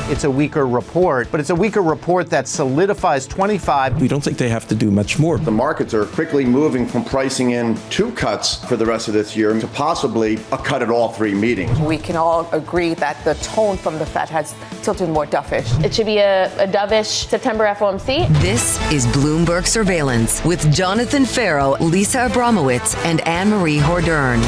It's a weaker report, but it's a weaker report that solidifies 25. We don't think they have to do much more. The markets are quickly moving from pricing in 2 cuts for the rest of this year to possibly a cut at all 3 meetings. We can all agree that the tone from the Fed has tilted more dovish. It should be a dovish September FOMC. This is Bloomberg Surveillance with Jonathan Ferro, Lisa Abramowicz, and Annmarie Hordern.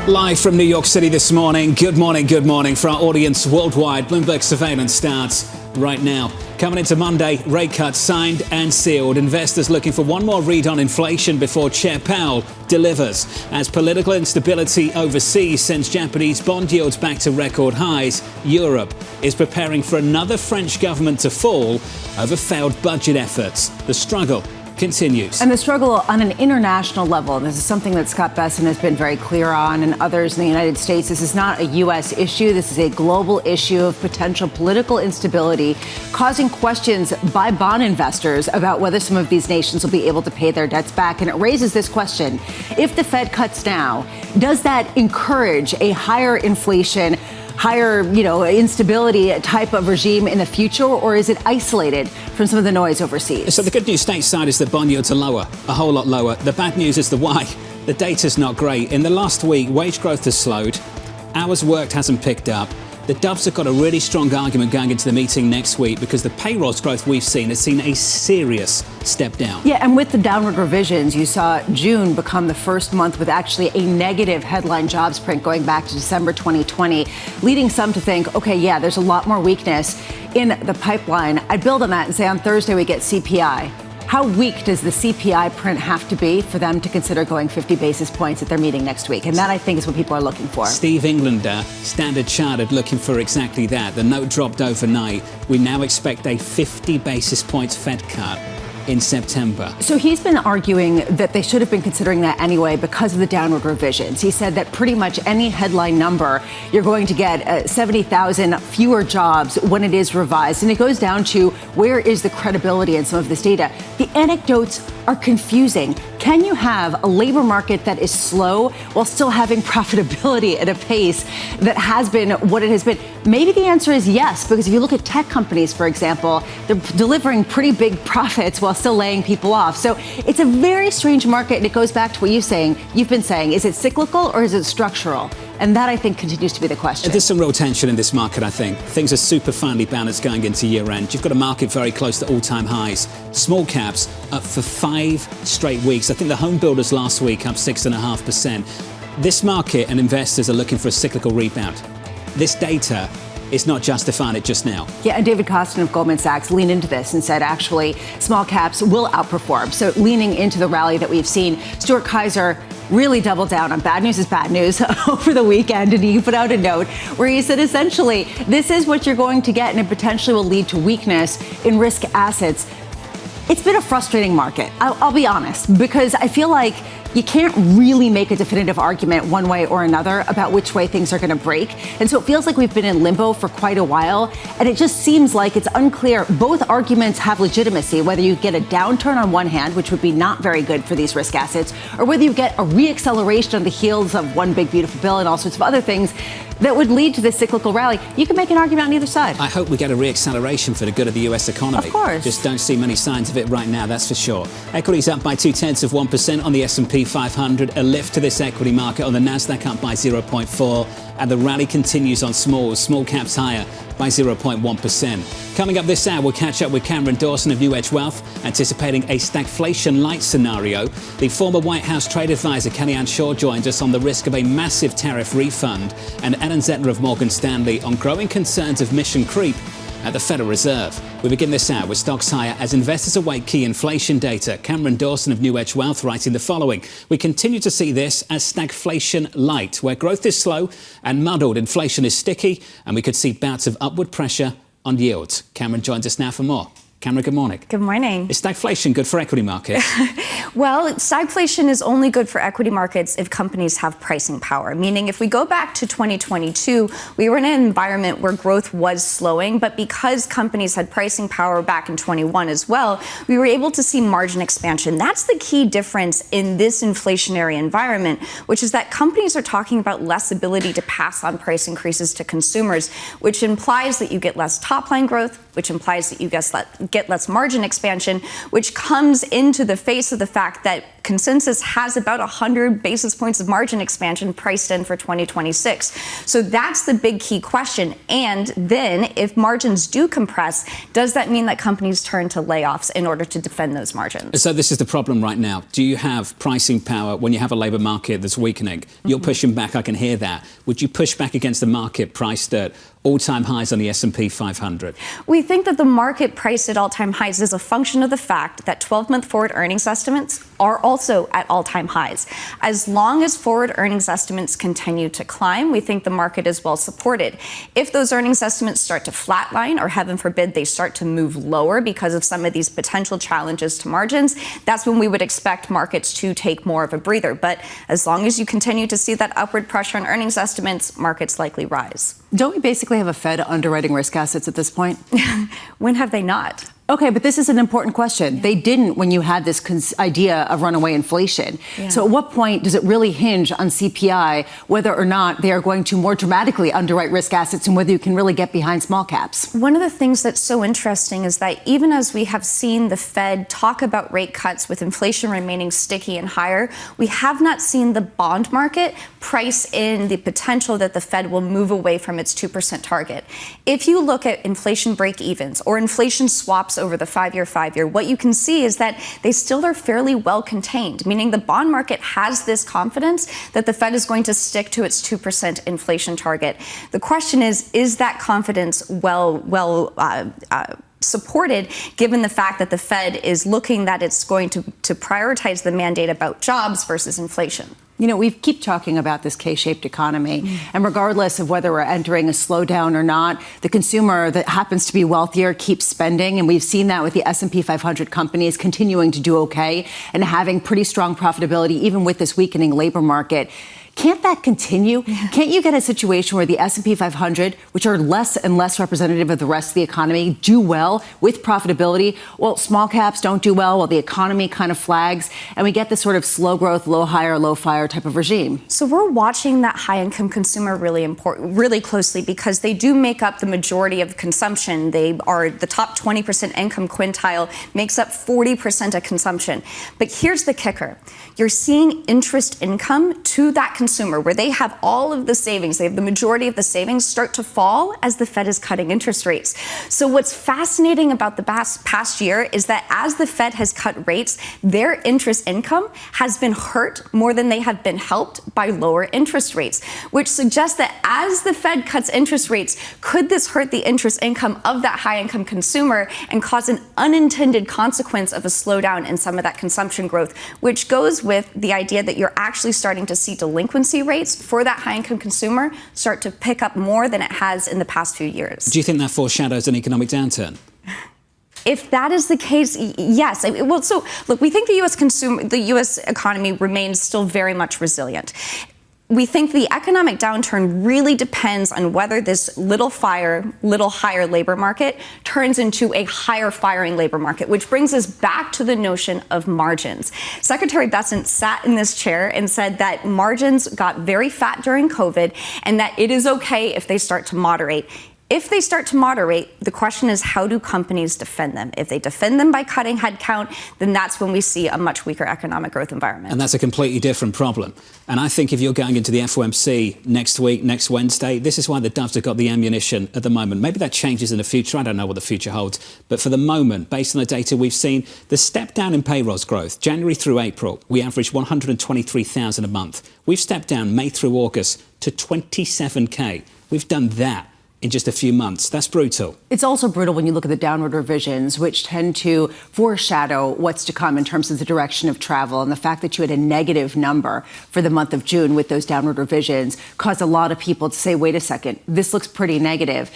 Live from New York City this morning. Good morning, good morning. For our audience worldwide, Bloomberg Surveillance starts right now. Coming into Monday, rate cuts signed and sealed. Investors looking for one more read on inflation before Chair Powell delivers. As political instability overseas sends Japanese bond yields back to record highs, Europe is preparing for another French government to fall over failed budget efforts. The struggle continues. And the struggle on an international level, and this is something that Scott Besson has been very clear on, and others in the United States, this is not a U.S. issue. This is a global issue of potential political instability, causing questions by bond investors about whether some of these nations will be able to pay their debts back. And it raises this question: if the Fed cuts now, does that encourage a higher inflation, higher, instability type of regime in the future, or is it isolated from some of the noise overseas? So the good news stateside is that bond yields are lower, a whole lot lower. The bad news is the why. The data's not great. In the last week, wage growth has slowed. Hours worked hasn't picked up. The Doves have got a really strong argument going into the meeting next week because the payrolls growth we've seen has seen a serious step down. Yeah, and with the downward revisions, you saw June become the first month with actually a negative headline jobs print going back to December 2020, leading some to think, okay, yeah, there's a lot more weakness in the pipeline. I'd build on that and say on Thursday we get CPI. How weak does the CPI print have to be for them to consider going 50 basis points at their meeting next week? And that, I think, is what people are looking for. Steve Englander, Standard Chartered, looking for exactly that. The note dropped overnight. We now expect a 50 basis points Fed cut in September. So he's been arguing that they should have been considering that anyway because of the downward revisions. He said that pretty much any headline number, you're going to get 70,000 fewer jobs when it is revised. And it goes down to where is the credibility in some of this data? The anecdotes are confusing. Can you have a labor market that is slow while still having profitability at a pace that has been what it has been? Maybe the answer is yes, because if you look at tech companies, for example, they're delivering pretty big profits while still laying people off. So it's a very strange market, and it goes back to what you've been saying. Is it cyclical or is it structural? And that, I think, continues to be the question. There's some real tension in this market, I think. Things are super finely balanced going into year end. You've got a market very close to all-time highs. Small caps up for 5 straight weeks. I think the home builders last week up 6.5%. This market and investors are looking for a cyclical rebound. This data is not justifying it just now. Yeah, and David Kostin of Goldman Sachs leaned into this and said, actually, small caps will outperform. So leaning into the rally that we've seen, Stuart Kaiser really doubled down on bad news is bad news over the weekend, and he put out a note where he said, essentially, this is what you're going to get, and it potentially will lead to weakness in risk assets. It's been a frustrating market, I'll be honest, because I feel like you can't really make a definitive argument one way or another about which way things are going to break. And so it feels like we've been in limbo for quite a while. And it just seems like it's unclear. Both arguments have legitimacy, whether you get a downturn on one hand, which would be not very good for these risk assets, or whether you get a reacceleration on the heels of one big beautiful bill and all sorts of other things that would lead to this cyclical rally. You can make an argument on either side. I hope we get a reacceleration for the good of the U.S. economy. Of course. Just don't see many signs of it right now, that's for sure. Equities up by 0.2% on the S&P 500. A lift to this equity market on the Nasdaq up by 0.4%. And the rally continues on small caps higher by 0.1%. Coming up this hour, we'll catch up with Cameron Dawson of NewEdge Wealth, anticipating a stagflation-light scenario. The former White House trade advisor Kellyanne Shaw joins us on the risk of a massive tariff refund, and Ellen Zentner of Morgan Stanley on growing concerns of mission creep at the Federal Reserve. We begin this hour with stocks higher as investors await key inflation data. Cameron Dawson of NewEdge Wealth writing the following: we continue to see this as stagflation light, where growth is slow and muddled, inflation is sticky, and we could see bouts of upward pressure on yields. Cameron joins us now for more. Cameron, good morning. Good morning. Is stagflation good for equity markets? Well, stagflation is only good for equity markets if companies have pricing power, meaning if we go back to 2022, we were in an environment where growth was slowing, but because companies had pricing power back in 21 as well, we were able to see margin expansion. That's the key difference in this inflationary environment, which is that companies are talking about less ability to pass on price increases to consumers, which implies that you get less top-line growth, which implies that you get less margin expansion, which comes into the face of the fact that consensus has about 100 basis points of margin expansion priced in for 2026. So that's the big key question. And then if margins do compress, does that mean that companies turn to layoffs in order to defend those margins? So this is the problem right now. Do you have pricing power when you have a labour market that's weakening? You're pushing back, I can hear that. Would you push back against the market priced at all-time highs on the S&P 500? We think that the market priced at all-time highs is a function of the fact that 12-month forward earnings estimates are also at all-time highs. As long as forward earnings estimates continue to climb, we think the market is well supported. If those earnings estimates start to flatline, or heaven forbid they start to move lower because of some of these potential challenges to margins, that's when we would expect markets to take more of a breather. But as long as you continue to see that upward pressure on earnings estimates, markets likely rise. Don't we basically have a Fed underwriting risk assets at this point? When have they not? Okay, but this is an important question. Yeah. They didn't when you had this idea of runaway inflation. Yeah. So at what point does it really hinge on CPI whether or not they are going to more dramatically underwrite risk assets and whether you can really get behind small caps? One of the things that's so interesting is that even as we have seen the Fed talk about rate cuts with inflation remaining sticky and higher, we have not seen the bond market price in the potential that the Fed will move away from its 2% target. If you look at inflation break-evens or inflation swaps over the 5-year, what you can see is that they still are fairly well contained, meaning the bond market has this confidence that the Fed is going to stick to its 2% inflation target. The question is that confidence well supported, given the fact that the Fed is looking that it's going to prioritize the mandate about jobs versus inflation? You know, we keep talking about this K-shaped economy, and regardless of whether we're entering a slowdown or not, the consumer that happens to be wealthier keeps spending, and we've seen that with the S&P 500 companies continuing to do okay and having pretty strong profitability even with this weakening labor market. Can't that continue? Yeah. Can't you get a situation where the S&P 500, which are less and less representative of the rest of the economy, do well with profitability? Well, small caps don't do well while the economy kind of flags, and we get this sort of slow growth, low hire, low fire type of regime. So we're watching that high-income consumer really closely because they do make up the majority of consumption. They are the top 20% income quintile, makes up 40% of consumption. But here's the kicker. You're seeing interest income to that consumer, where they have all of the savings, they have the majority of the savings, start to fall as the Fed is cutting interest rates. So what's fascinating about the past year is that as the Fed has cut rates, their interest income has been hurt more than they have been helped by lower interest rates, which suggests that as the Fed cuts interest rates, could this hurt the interest income of that high-income consumer and cause an unintended consequence of a slowdown in some of that consumption growth, which goes with the idea that you're actually starting to see delinquency rates for that high-income consumer start to pick up more than it has in the past few years. Do you think that foreshadows an economic downturn? If that is the case, yes. Well, so look, we think the U.S. economy remains still very much resilient. We think the economic downturn really depends on whether this little higher labor market turns into a higher firing labor market, which brings us back to the notion of margins. Secretary Bessent sat in this chair and said that margins got very fat during COVID and that it is okay if they start to moderate. If they start to moderate, the question is, how do companies defend them? If they defend them by cutting headcount, then that's when we see a much weaker economic growth environment. And that's a completely different problem. And I think if you're going into the FOMC next week, next Wednesday, this is why the Doves have got the ammunition at the moment. Maybe that changes in the future. I don't know what the future holds. But for the moment, based on the data we've seen, the step down in payrolls growth, January through April, we averaged 123,000 a month. We've stepped down May through August to 27K. We've done that in just a few months. That's brutal. It's also brutal when you look at the downward revisions, which tend to foreshadow what's to come in terms of the direction of travel. And the fact that you had a negative number for the month of June with those downward revisions caused a lot of people to say, wait a second, this looks pretty negative.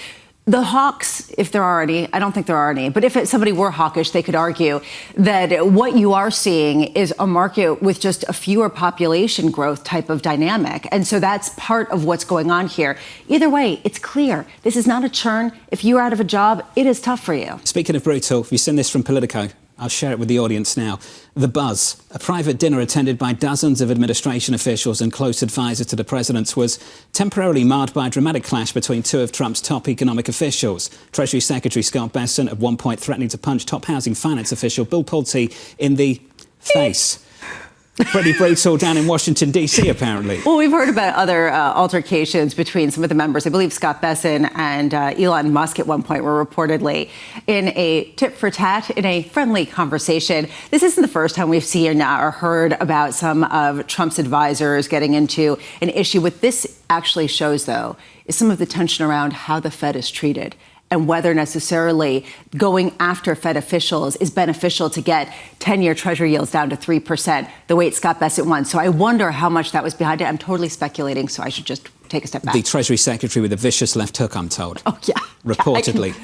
The hawks, if there are any, I don't think there are any, but if somebody were hawkish, they could argue that what you are seeing is a market with just a fewer population growth type of dynamic. And so that's part of what's going on here. Either way, it's clear. This is not a churn. If you're out of a job, it is tough for you. Speaking of brutal, you've seen this from Politico. I'll share it with the audience now. The buzz. A private dinner attended by dozens of administration officials and close advisors to the president was temporarily marred by a dramatic clash between two of Trump's top economic officials. Treasury Secretary Scott Bessent at one point threatening to punch top housing finance official Bill Pulte in the face. Pretty brutal down in Washington, D.C., apparently. Well, we've heard about other altercations between some of the members. I believe Scott Bessent and Elon Musk at one point were reportedly in a tit-for-tat, in a friendly conversation. This isn't the first time we've seen or heard about some of Trump's advisors getting into an issue. What this actually shows, though, is some of the tension around how the Fed is treated and whether necessarily going after Fed officials is beneficial to get 10-year Treasury yields down to 3%, the way Scott Bessent wants. So I wonder how much that was behind it. I'm totally speculating, so I should just take a step back. The Treasury Secretary with a vicious left hook, I'm told. Oh, yeah. Reportedly.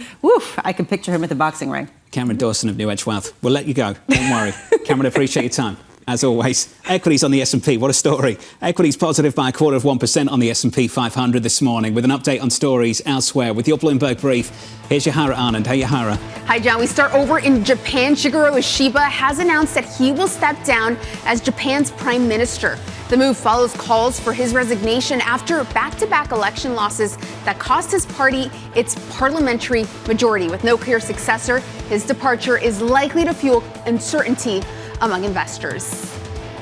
I can picture him at the boxing ring. Cameron Dawson of NewEdge Wealth. We'll let you go. Don't worry. Cameron, appreciate your time. As always, equities on the S&P. What a story. Equities positive by 0.25% on the S&P 500 this morning. With an update on stories elsewhere. With your Bloomberg brief, here's Yahara Anand. Hey, Yahara. Hi, John. We start over in Japan. Shigeru Ishiba has announced that he will step down as Japan's prime minister. The move follows calls for his resignation after back-to-back election losses that cost his party its parliamentary majority. With no clear successor, his departure is likely to fuel uncertainty among investors.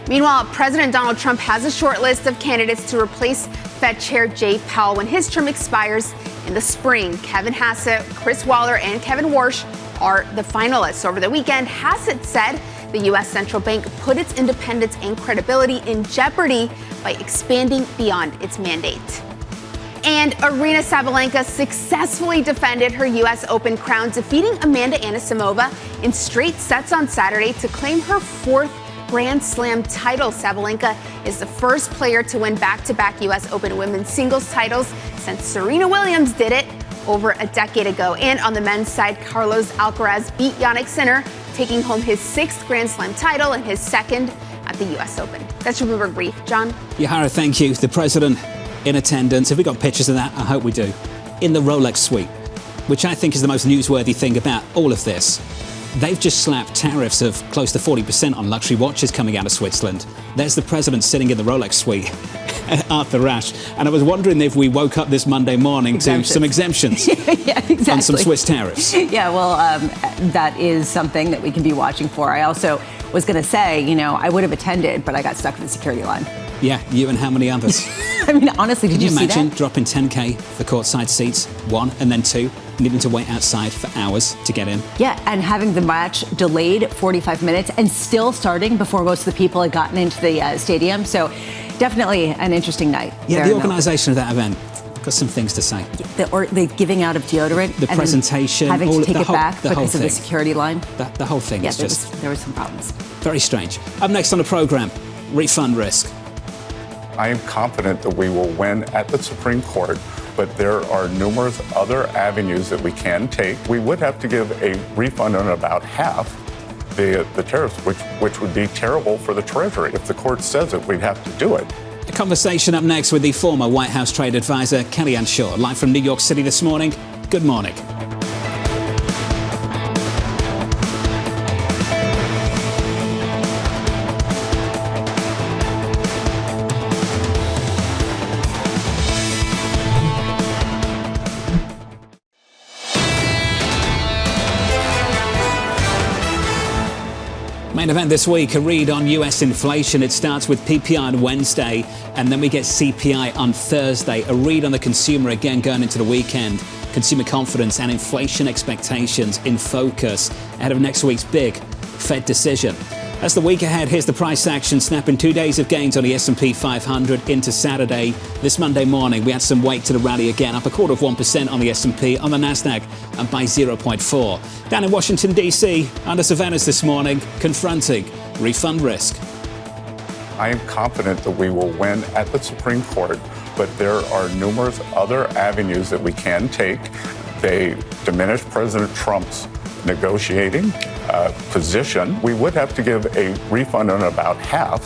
Meanwhile, President Donald Trump has a short list of candidates to replace Fed Chair Jay Powell when his term expires in the spring. Kevin Hassett, Chris Waller, and Kevin Warsh are the finalists. Over the weekend, Hassett said the U.S. Central Bank put its independence and credibility in jeopardy by expanding beyond its mandate. And Aryna Sabalenka successfully defended her U.S. Open crown, defeating Amanda Anisimova in straight sets on Saturday to claim her fourth Grand Slam title. Sabalenka is the first player to win back-to-back U.S. Open women's singles titles since Serena Williams did it over a decade ago. And on the men's side, Carlos Alcaraz beat Jannik Sinner, taking home his sixth Grand Slam title and his second at the U.S. Open. That's your Bloomberg brief. John? Yahara, thank you. The president in attendance. Have we got pictures of that? I hope we do. In the Rolex suite, which I think is the most newsworthy thing about all of this. They've just slapped tariffs of close to 40% on luxury watches coming out of Switzerland. There's the president sitting in the Rolex suite at Arthur Ashe. And I was wondering if we woke up this Monday morning to some exemptions on some Swiss tariffs. Yeah, well, that is something that we can be watching for. I also was going to say, I would have attended, but I got stuck in the security line. Yeah, you and how many others? I mean, honestly, did you see that? Can you imagine dropping 10K for courtside seats, one, and then two, needing to wait outside for hours to get in? Yeah, and having the match delayed 45 minutes and still starting before most of the people had gotten into the stadium. So definitely an interesting night. Yeah, the organisation of that event. I've got some things to say. The giving out of deodorant. The presentation. Having to take it back because of the thing. security line. The whole thing is just... there were some problems. Very strange. Up next on the programme, refund risk. I am confident that we will win at the Supreme Court, but there are numerous other avenues that we can take. We would have to give a refund on about half the tariffs, which would be terrible for the Treasury. If the court says it, we'd have to do it. A conversation up next with the former White House trade advisor, Kellyanne Shaw, live from New York City this morning. Good morning. Main event this week, a read on US inflation. It starts with PPI on Wednesday, and then we get CPI on Thursday. A read on the consumer again going into the weekend. Consumer confidence and inflation expectations in focus ahead of next week's big Fed decision. As the week ahead, here's the price action, snapping 2 days of gains on the S&P 500 into Saturday. This Monday morning, we had some weight to the rally again, up 0.25% on the S&P, on the Nasdaq, and by 0.4. Down in Washington, D.C., under surveillance this morning, confronting refund risk. I am confident that we will win at the Supreme Court, but there are numerous other avenues that we can take. they diminish President Trump's negotiating position, we would have to give a refund on about half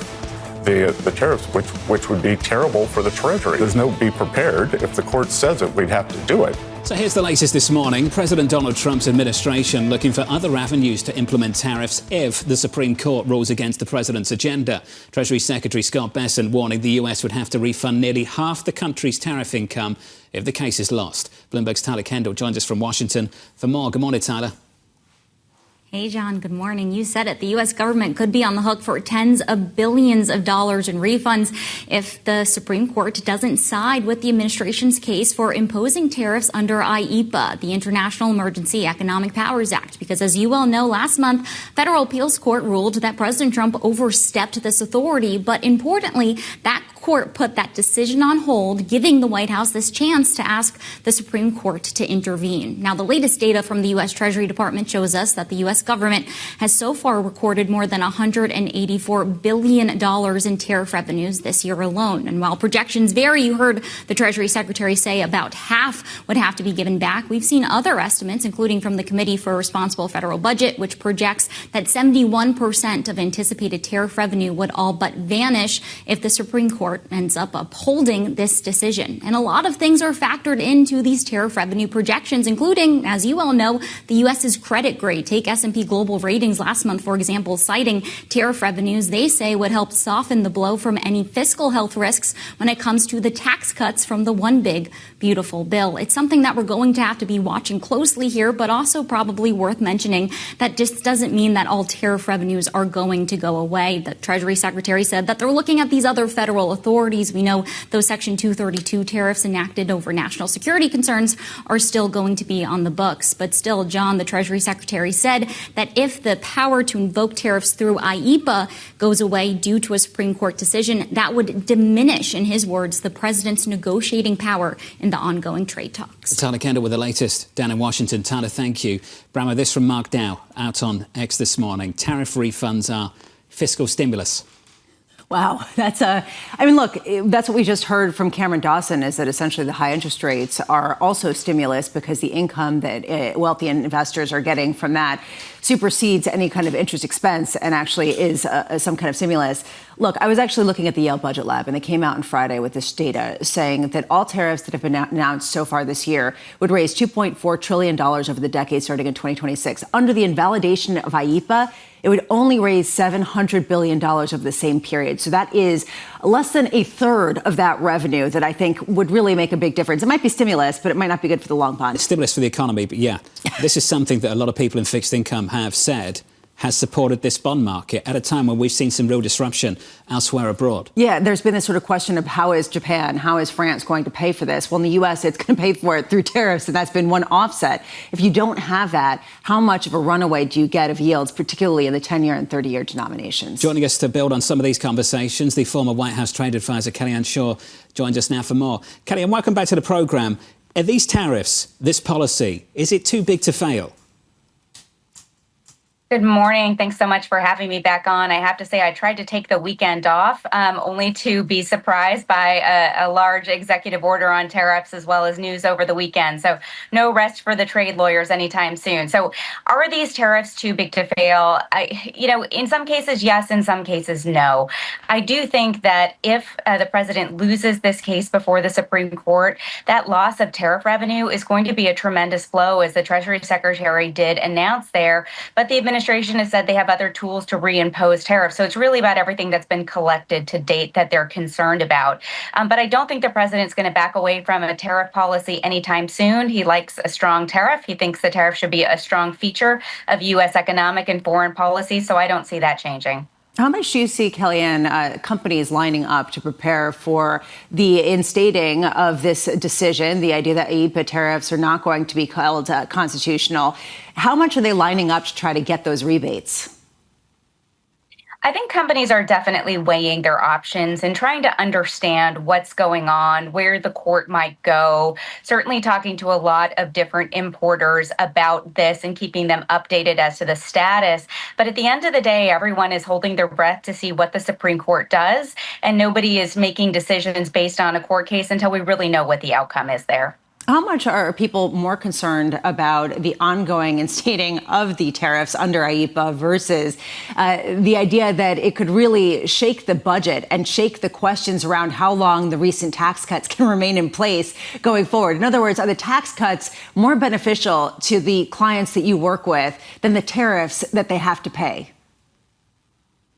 the tariffs, which would be terrible for the Treasury. There's no be prepared. If the court says it, we'd have to do it. So here's the latest this morning. President Donald Trump's administration looking for other avenues to implement tariffs if the Supreme Court rules against the president's agenda. Treasury Secretary Scott Bessent warning the U.S. would have to refund nearly half the country's tariff income if the case is lost. Bloomberg's Tyler Kendall joins us from Washington for more. Good morning, Tyler. Hey, John, good morning. You said it. The U.S. government could be on the hook for tens of billions of dollars in refunds if the Supreme Court doesn't side with the administration's case for imposing tariffs under IEEPA, the International Emergency Economic Powers Act. Because as you well know, last month, federal appeals court ruled that President Trump overstepped this authority. But importantly, that court put that decision on hold, giving the White House this chance to ask the Supreme Court to intervene. Now, the latest data from the U.S. Treasury Department shows us that the U.S. government has so far recorded more than $184 billion in tariff revenues this year alone. And while projections vary, you heard the Treasury Secretary say about half would have to be given back. We've seen other estimates, including from the Committee for a Responsible Federal Budget, which projects that 71% of anticipated tariff revenue would all but vanish if the Supreme Court ends up upholding this decision. And a lot of things are factored into these tariff revenue projections, including, as you all know, the U.S.'s credit grade. Take S&P Global Ratings last month, for example, citing tariff revenues they say would help soften the blow from any fiscal health risks when it comes to the tax cuts from the one big, beautiful bill. It's something that we're going to have to be watching closely here, but also probably worth mentioning that just doesn't mean that all tariff revenues are going to go away. The Treasury Secretary said that they're looking at these other federal authorities. We know those Section 232 tariffs enacted over national security concerns are still going to be on the books. But still, John, the Treasury Secretary said that if the power to invoke tariffs through IEEPA goes away due to a Supreme Court decision, that would diminish, in his words, the president's negotiating power in the ongoing trade talks. Tyler Kendall with the latest down in Washington. Tyler, thank you. Bramo, this from Mark Dow out on X this morning. Tariff refunds are fiscal stimulus. Wow. That's look, that's what we just heard from Cameron Dawson, is that essentially the high interest rates are also stimulus because the income that wealthy investors are getting from that supersedes any kind of interest expense and actually is some kind of stimulus. Look, I was actually looking at the Yale Budget Lab, and they came out on Friday with this data saying that all tariffs that have been announced so far this year would raise $2.4 trillion over the decade starting in 2026. Under the invalidation of IEEPA, it would only raise $700 billion over the same period. So that is less than a third of that revenue that I think would really make a big difference. It might be stimulus, but it might not be good for the long run. Stimulus for the economy, but yeah, this is something that a lot of people in fixed income have said has supported this bond market at a time when we've seen some real disruption elsewhere abroad. Yeah, there's been this sort of question of how is Japan, how is France going to pay for this? Well, in the U.S., it's going to pay for it through tariffs, and that's been one offset. If you don't have that, how much of a runaway do you get of yields, particularly in the 10-year and 30-year denominations? Joining us to build on some of these conversations, the former White House trade advisor Kellyanne Shaw joins us now for more. Kellyanne, welcome back to the programme. Are these tariffs, this policy, is it too big to fail? Good morning. Thanks so much for having me back on. I have to say I tried to take the weekend off, only to be surprised by a large executive order on tariffs as well as news over the weekend. So no rest for the trade lawyers anytime soon. So are these tariffs too big to fail? In some cases, yes. In some cases, no. I do think that if the president loses this case before the Supreme Court, that loss of tariff revenue is going to be a tremendous blow, as the Treasury Secretary did announce there. But the administration has said they have other tools to reimpose tariffs. So it's really about everything that's been collected to date that they're concerned about. But I don't think the president's going to back away from a tariff policy anytime soon. He likes a strong tariff. He thinks the tariff should be a strong feature of U.S. economic and foreign policy. So I don't see that changing. How much do you see, Kellyanne, companies lining up to prepare for the instating of this decision, the idea that IEEPA tariffs are not going to be held constitutional? How much are they lining up to try to get those rebates? I think companies are definitely weighing their options and trying to understand what's going on, where the court might go, certainly talking to a lot of different importers about this and keeping them updated as to the status. But at the end of the day, everyone is holding their breath to see what the Supreme Court does, and nobody is making decisions based on a court case until we really know what the outcome is there. How much are people more concerned about the ongoing instating of the tariffs under IEEPA versus the idea that it could really shake the budget and shake the questions around how long the recent tax cuts can remain in place going forward? In other words, are the tax cuts more beneficial to the clients that you work with than the tariffs that they have to pay?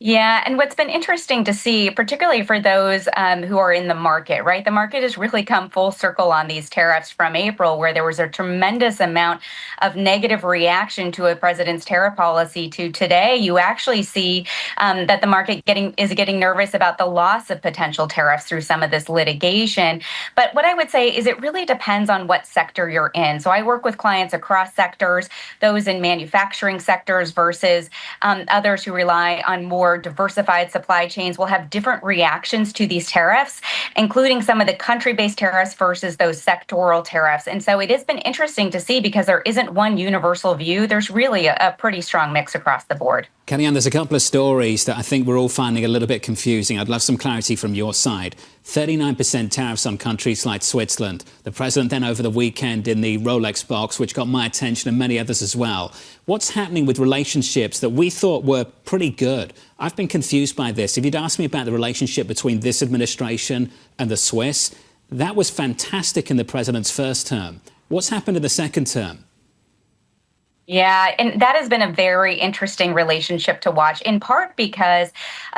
Yeah, and what's been interesting to see, particularly for those who are in the market, right? The market has really come full circle on these tariffs from April, where there was a tremendous amount of negative reaction to a president's tariff policy to today. You actually see that the market is getting nervous about the loss of potential tariffs through some of this litigation. But what I would say is it really depends on what sector you're in. So I work with clients across sectors, those in manufacturing sectors versus others who rely on more diversified supply chains will have different reactions to these tariffs, including some of the country-based tariffs versus those sectoral tariffs. And so it has been interesting to see because there isn't one universal view. There's really a pretty strong mix across the board. Kellyanne, there's a couple of stories that I think we're all finding a little bit confusing. I'd love some clarity from your side. 39% tariffs on countries like Switzerland. The president then over the weekend in the Rolex box, which got my attention and many others as well. What's happening with relationships that we thought were pretty good? I've been confused by this. If you'd asked me about the relationship between this administration and the Swiss, that was fantastic in the president's first term. What's happened in the second term? Yeah, and that has been a very interesting relationship to watch, in part because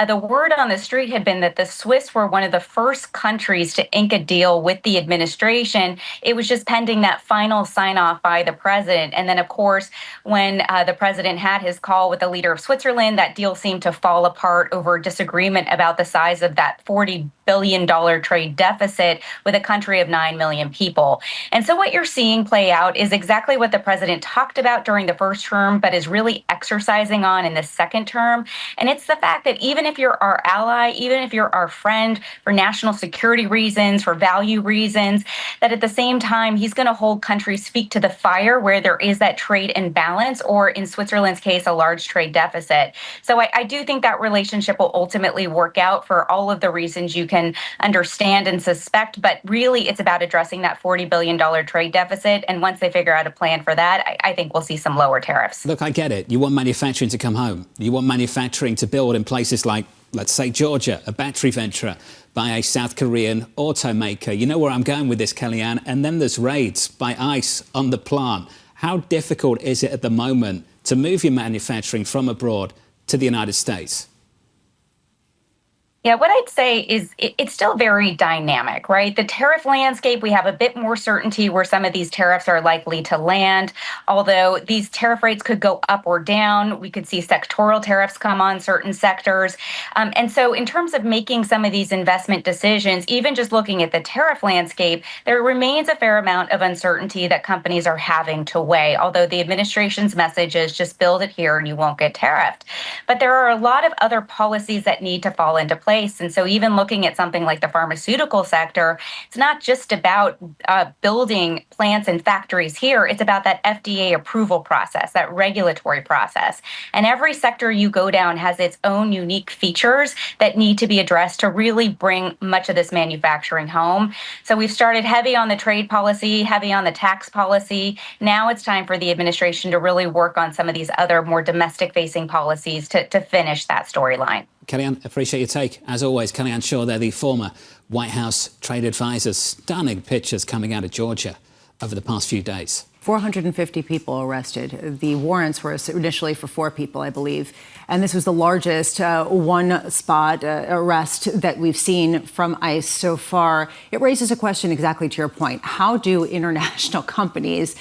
the word on the street had been that the Swiss were one of the first countries to ink a deal with the administration. It was just pending that final sign-off by the president. And then, of course, when the president had his call with the leader of Switzerland, that deal seemed to fall apart over disagreement about the size of that $40 billion trade deficit with a country of 9 million people. And so what you're seeing play out is exactly what the president talked about during the first term, but is really exercising on in the second term. And it's the fact that even if you're our ally, even if you're our friend for national security reasons, for value reasons, that at the same time, he's going to hold countries' feet to the fire where there is that trade imbalance, or in Switzerland's case, a large trade deficit. So I do think that relationship will ultimately work out for all of the reasons you can understand and suspect. But really, it's about addressing that $40 billion trade deficit. And once they figure out a plan for that, I think we'll see some lower tariffs. Look, I get it. You want manufacturing to come home. You want manufacturing to build in places like, let's say, Georgia, a battery venture by a South Korean automaker. You know where I'm going with this, Kellyanne. And then there's raids by ICE on the plant. How difficult is it at the moment to move your manufacturing from abroad to the United States? Yeah, what I'd say is it's still very dynamic, right? The tariff landscape, we have a bit more certainty where some of these tariffs are likely to land, although these tariff rates could go up or down. We could see sectoral tariffs come on certain sectors. And so in terms of making some of these investment decisions, even just looking at the tariff landscape, there remains a fair amount of uncertainty that companies are having to weigh, although the administration's message is just build it here and you won't get tariffed. But there are a lot of other policies that need to fall into place. And so even looking at something like the pharmaceutical sector, it's not just about building plants and factories here. It's about that FDA approval process, that regulatory process. And every sector you go down has its own unique features that need to be addressed to really bring much of this manufacturing home. So we've started heavy on the trade policy, heavy on the tax policy. Now it's time for the administration to really work on some of these other more domestic-facing policies to finish that storyline. Kellyanne, appreciate your take. As always, Kellyanne Shaw, they're the former White House trade advisor. Stunning pictures coming out of Georgia over the past few days. 450 people arrested. The warrants were initially for 4 people, I believe. And this was the largest one-spot arrest that we've seen from ICE so far. It raises a question exactly to your point. How do international companies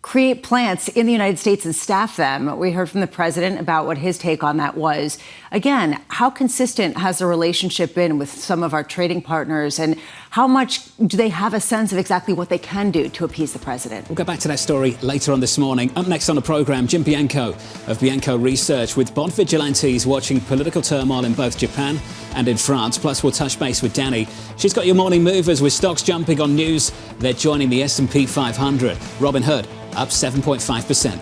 create plants in the United States and staff them? We heard from the president about what his take on that was. Again, how consistent has the relationship been with some of our trading partners, and how much do they have a sense of exactly what they can do to appease the president? We'll go back to that story later on this morning. Up next on the programme, Jim Bianco of Bianco Research, with bond vigilantes watching political turmoil in both Japan and in France. Plus, we'll touch base with Janney. She's got your morning movers with stocks jumping on news. They're joining the S&P 500. Robinhood up 7.5%.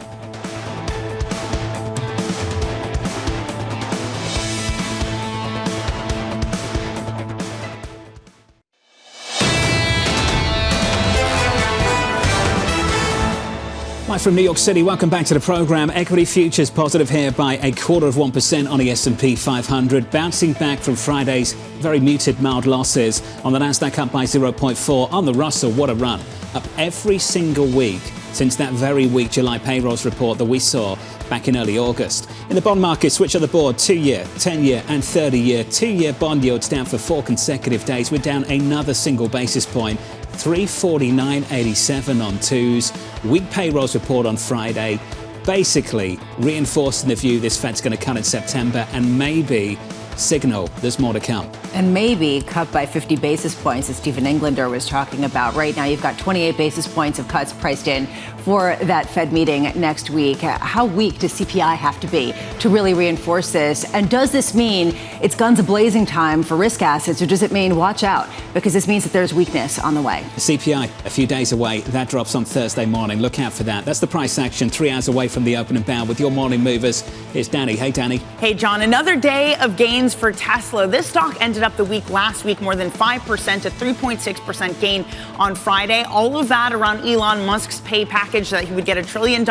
Live from New York City, welcome back to the program. Equity futures positive here by 0.25% on the S&P 500, bouncing back from Friday's very muted mild losses. On the Nasdaq, up by 0.4. On the Russell, what a run. Up every single week since that very weak July payrolls report that we saw back in early August. In the bond market, switch on the board, 2-year, 10-year and 30-year. 2-year bond yields down for 4 consecutive days. We're down another single basis point. 349.87 on twos. Weak payrolls report on Friday, basically reinforcing the view this Fed's going to cut in September and maybe signal there's more to come. And maybe cut by 50 basis points, as Stephen Englander was talking about. Right now, you've got 28 basis points of cuts priced in for that Fed meeting next week. How weak does CPI have to be to really reinforce this? And does this mean it's guns a-blazing time for risk assets, or does it mean watch out because this means that there's weakness on the way? The CPI, a few days away. That drops on Thursday morning. Look out for that. That's the price action 3 hours away from the opening bell with your morning movers. Here's Danny. Hey, Danny. Hey, John. Another day of gains for Tesla. This stock ended up the week last week more than 5%, a 3.6% gain on Friday. All of that around Elon Musk's pay package that he would get $1 trillion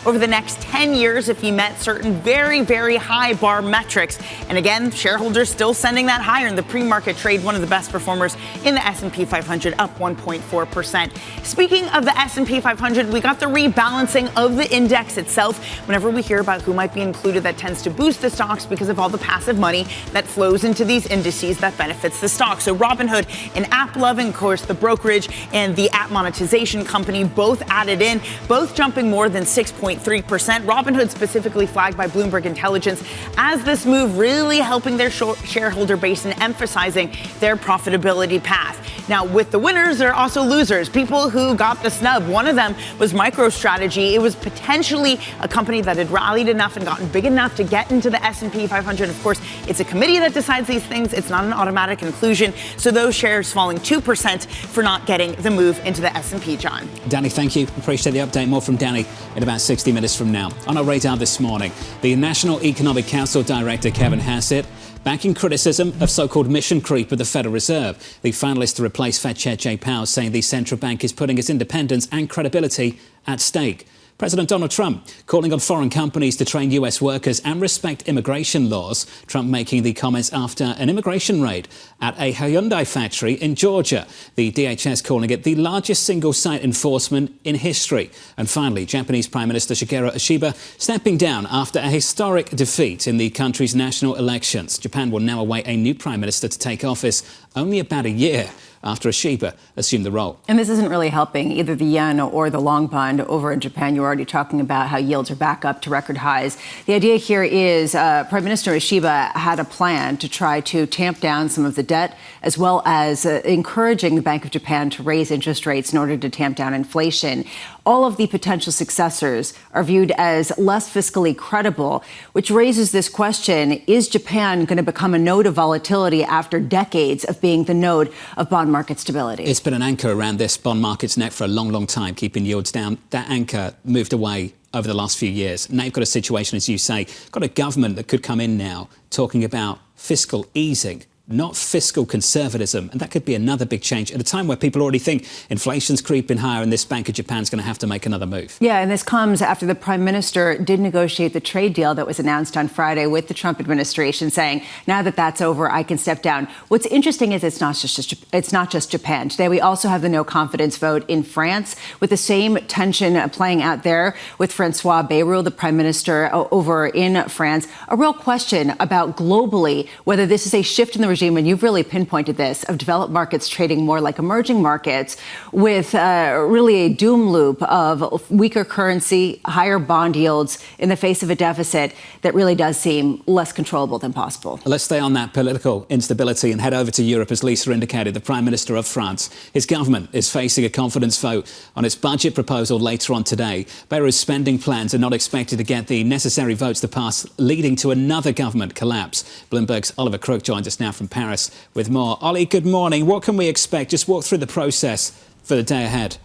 over the next 10 years if he met certain very, very high bar metrics. And again, shareholders still sending that higher in the pre-market trade, one of the best performers in the S&P 500, up 1.4%. Speaking of the S&P 500, we got the rebalancing of the index itself. Whenever we hear about who might be included, that tends to boost the stocks because of all the passive money that flows into these indices that benefits the stock. So Robinhood and AppLovin, of course, the brokerage and the app monetization company, both added in, both jumping more than 6.3%. Robinhood specifically flagged by Bloomberg Intelligence as this move really helping their shareholder base and emphasizing their profitability path. Now, with the winners, there are also losers, people who got the snub. One of them was MicroStrategy. It was potentially a company that had rallied enough and gotten big enough to get into the S&P 500. Of course, it's a committee that decides these things. It's not an automatic inclusion. So those shares falling 2% for not getting the move into the S&P, John. Danny, thank you. Appreciate the update. More from Danny in about 60 minutes from now. On our radar this morning, the National Economic Council Director, Kevin Hassett, backing criticism of so-called mission creep with the Federal Reserve. The finalist to replace Fed Chair Jay Powell saying the central bank is putting its independence and credibility at stake. President Donald Trump calling on foreign companies to train U.S. workers and respect immigration laws. Trump making the comments after an immigration raid at a Hyundai factory in Georgia. The DHS calling it the largest single-site enforcement in history. And finally, Japanese Prime Minister Shigeru Ishiba stepping down after a historic defeat in the country's national elections. Japan will now await a new prime minister to take office only about a year after Ishiba assumed the role. And this isn't really helping either the yen or the long bond over in Japan. You're already talking about how yields are back up to record highs. The idea here is Prime Minister Ishiba had a plan to try to tamp down some of the debt, as well as encouraging the Bank of Japan to raise interest rates in order to tamp down inflation. All of the potential successors are viewed as less fiscally credible, which raises this question: is Japan going to become a node of volatility after decades of being the node of bond market stability? It's been an anchor around this bond market's neck for a long, long time, keeping yields down. That anchor moved away over the last few years. Now you've got a situation, as you say, got a government that could come in now talking about fiscal easing, not fiscal conservatism. And that could be another big change at a time where people already think inflation's creeping higher and this Bank of Japan's going to have to make another move. Yeah, and this comes after the prime minister did negotiate the trade deal that was announced on Friday with the Trump administration, saying, now that that's over, I can step down. What's interesting is it's not just Japan. Today, we also have the no confidence vote in France, with the same tension playing out there with Francois Bayrou, the prime minister over in France. A real question about globally whether this is a shift in the regime, and you've really pinpointed this, of developed markets trading more like emerging markets, with really a doom loop of weaker currency, higher bond yields in the face of a deficit that really does seem less controllable than possible. Let's stay on that political instability and head over to Europe. As Lisa indicated, the Prime Minister of France, his government is facing a confidence vote on its budget proposal later on today. Bayrou's spending plans are not expected to get the necessary votes to pass, leading to another government collapse. Bloomberg's Oliver Crook joins us now from Paris with more. Ollie, good morning. What can we expect? Just walk through the process for the day ahead.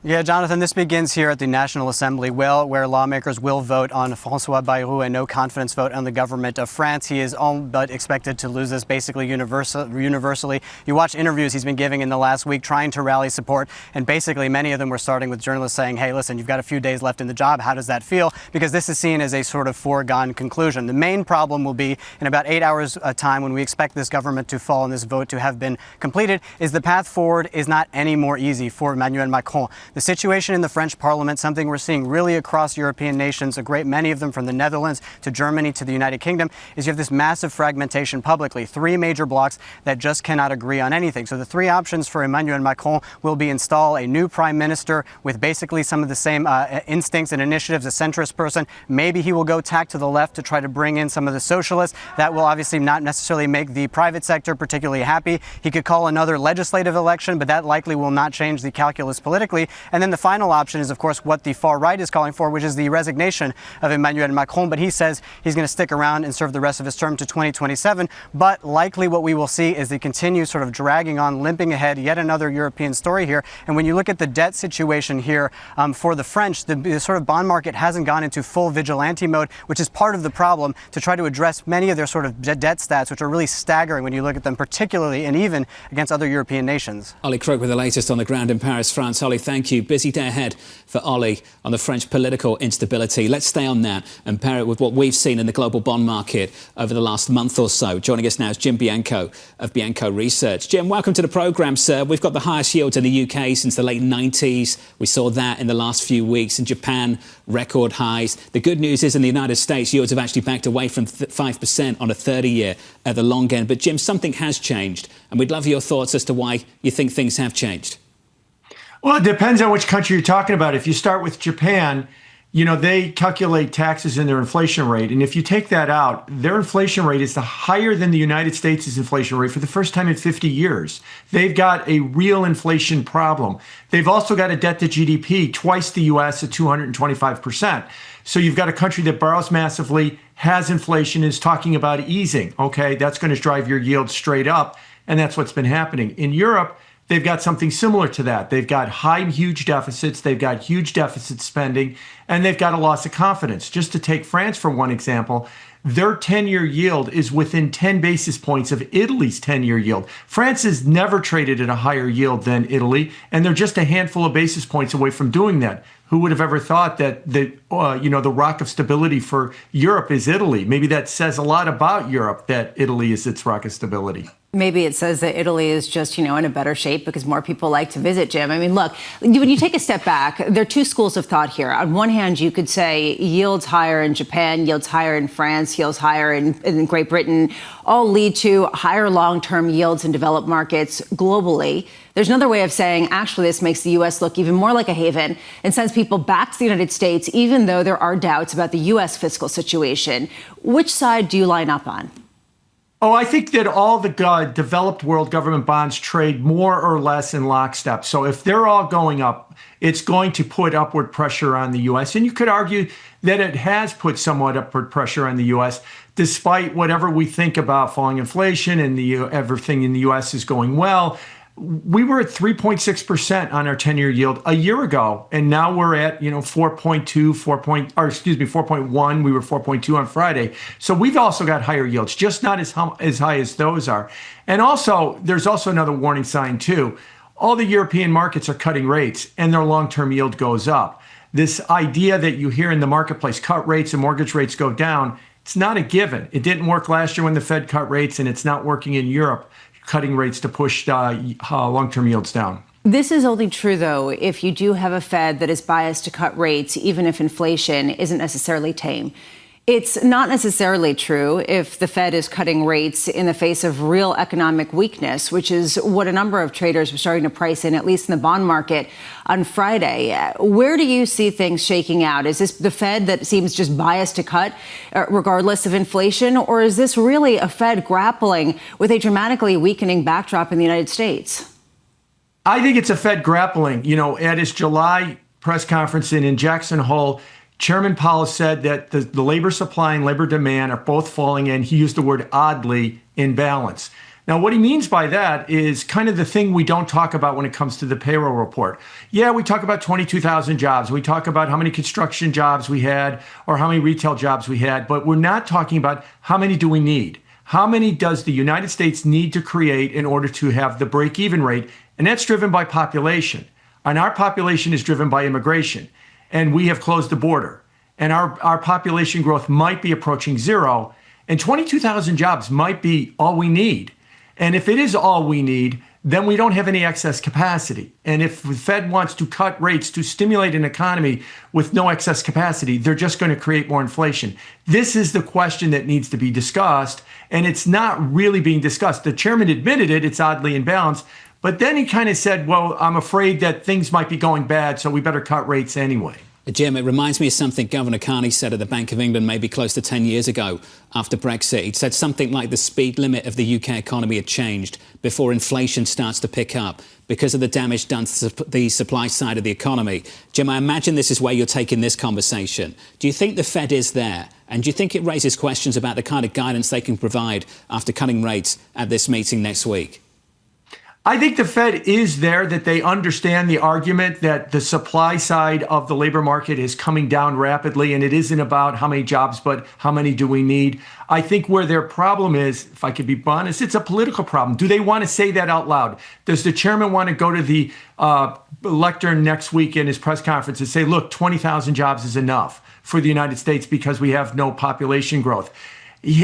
Yeah, Jonathan, this begins here at the National Assembly, where lawmakers will vote on François Bayrou, a no-confidence vote on the government of France. He is all but expected to lose this basically universally. You watch interviews he's been giving in the last week trying to rally support, and basically many of them were starting with journalists saying, hey, listen, you've got a few days left in the job. How does that feel? Because this is seen as a sort of foregone conclusion. The main problem will be in about 8 hours' time when we expect this government to fall and this vote to have been completed, is the path forward is not any more easy for Emmanuel Macron. The situation in the French parliament, something we're seeing really across European nations, a great many of them from the Netherlands to Germany to the United Kingdom, is you have this massive fragmentation publicly, three major blocs that just cannot agree on anything. So the three options for Emmanuel Macron will be install a new prime minister with basically some of the same instincts and initiatives, a centrist person. Maybe he will go tack to the left to try to bring in some of the socialists. That will obviously not necessarily make the private sector particularly happy. He could call another legislative election, but that likely will not change the calculus politically. And then the final option is, of course, what the far right is calling for, which is the resignation of Emmanuel Macron. But he says he's going to stick around and serve the rest of his term to 2027. But likely what we will see is the continued sort of dragging on, limping ahead, yet another European story here. And when you look at the debt situation here for the French, the sort of bond market hasn't gone into full vigilante mode, which is part of the problem to try to address many of their sort of debt stats, which are really staggering when you look at them, particularly and even against other European nations. Ollie Krug with the latest on the ground in Paris, France. Ollie, thank you. Busy day ahead for Ollie on the French political instability. Let's stay on that and pair it with what we've seen in the global bond market over the last month or so. Joining us now is Jim Bianco of Bianco Research. Jim, welcome to the programme, sir. We've got the highest yields in the UK since the late 90s. We saw that in the last few weeks. In Japan, record highs. The good news is in the United States, yields have actually backed away from 5% on a 30-year at the long end. But, Jim, something has changed, and we'd love your thoughts as to why you think things have changed. Well, it depends on which country you're talking about. If you start with Japan, you know, they calculate taxes in their inflation rate. And if you take that out, their inflation rate is higher than the United States' inflation rate for the first time in 50 years. They've got a real inflation problem. They've also got a debt to GDP, twice the U.S. at 225%. So you've got a country that borrows massively, has inflation, is talking about easing. Okay, that's going to drive your yield straight up. And that's what's been happening. In Europe, they've got something similar to that. They've got huge deficits. They've got huge deficit spending, and they've got a loss of confidence. Just to take France for one example, their 10-year yield is within 10 basis points of Italy's 10-year yield. France has never traded at a higher yield than Italy, and they're just a handful of basis points away from doing that. Who would have ever thought that the rock of stability for Europe is Italy? Maybe that says a lot about Europe, that Italy is its rock of stability. Maybe it says that Italy is just, in a better shape because more people like to visit, Jim. I mean, look, when you take a step back, there are two schools of thought here. On one hand, you could say yields higher in Japan, yields higher in France, yields higher in Great Britain, all lead to higher long-term yields in developed markets globally. There's another way of saying, actually, this makes the U.S. look even more like a haven and sends people back to the United States, even though there are doubts about the U.S. fiscal situation. Which side do you line up on? Oh, I think that all the developed world government bonds trade more or less in lockstep. So if they're all going up, it's going to put upward pressure on the U.S. And you could argue that it has put somewhat upward pressure on the U.S., despite whatever we think about falling inflation and everything in the U.S. is going well. We were at 3.6% on our 10-year yield a year ago, and now we're at 4.1. We were 4.2 on Friday. So we've also got higher yields, just not as high as those are. And also, there's also another warning sign too. All the European markets are cutting rates, and their long-term yield goes up. This idea that you hear in the marketplace, cut rates and mortgage rates go down, it's not a given. It didn't work last year when the Fed cut rates, and it's not working in Europe, cutting rates to push long-term yields down. This is only true, though, if you do have a Fed that is biased to cut rates, even if inflation isn't necessarily tame. It's not necessarily true if the Fed is cutting rates in the face of real economic weakness, which is what a number of traders were starting to price in, at least in the bond market on Friday. Where do you see things shaking out? Is this the Fed that seems just biased to cut regardless of inflation, or is this really a Fed grappling with a dramatically weakening backdrop in the United States? I think it's a Fed grappling. At his July press conference in Jackson Hole, Chairman Powell said that the labor supply and labor demand are both falling in. He used the word oddly in balance. Now, what he means by that is kind of the thing we don't talk about when it comes to the payroll report. Yeah, we talk about 22,000 jobs. We talk about how many construction jobs we had or how many retail jobs we had, but we're not talking about how many do we need. How many does the United States need to create in order to have the break-even rate? And that's driven by population. And our population is driven by immigration. And we have closed the border. And our population growth might be approaching zero. And 22,000 jobs might be all we need. And if it is all we need, then we don't have any excess capacity. And if the Fed wants to cut rates to stimulate an economy with no excess capacity, they're just going to create more inflation. This is the question that needs to be discussed, and it's not really being discussed. The chairman admitted it, it's oddly imbalanced, but then he kind of said, well, I'm afraid that things might be going bad, so we better cut rates anyway. Jim, it reminds me of something Governor Carney said at the Bank of England maybe close to 10 years ago after Brexit. He said something like the speed limit of the UK economy had changed before inflation starts to pick up because of the damage done to the supply side of the economy. Jim, I imagine this is where you're taking this conversation. Do you think the Fed is there? And do you think it raises questions about the kind of guidance they can provide after cutting rates at this meeting next week? I think the Fed is there, that they understand the argument that the supply side of the labor market is coming down rapidly, and it isn't about how many jobs, but how many do we need. I think where their problem is, if I could be honest, it's a political problem. Do they want to say that out loud? Does the chairman want to go to the lectern next week in his press conference and say, look, 20,000 jobs is enough for the United States because we have no population growth?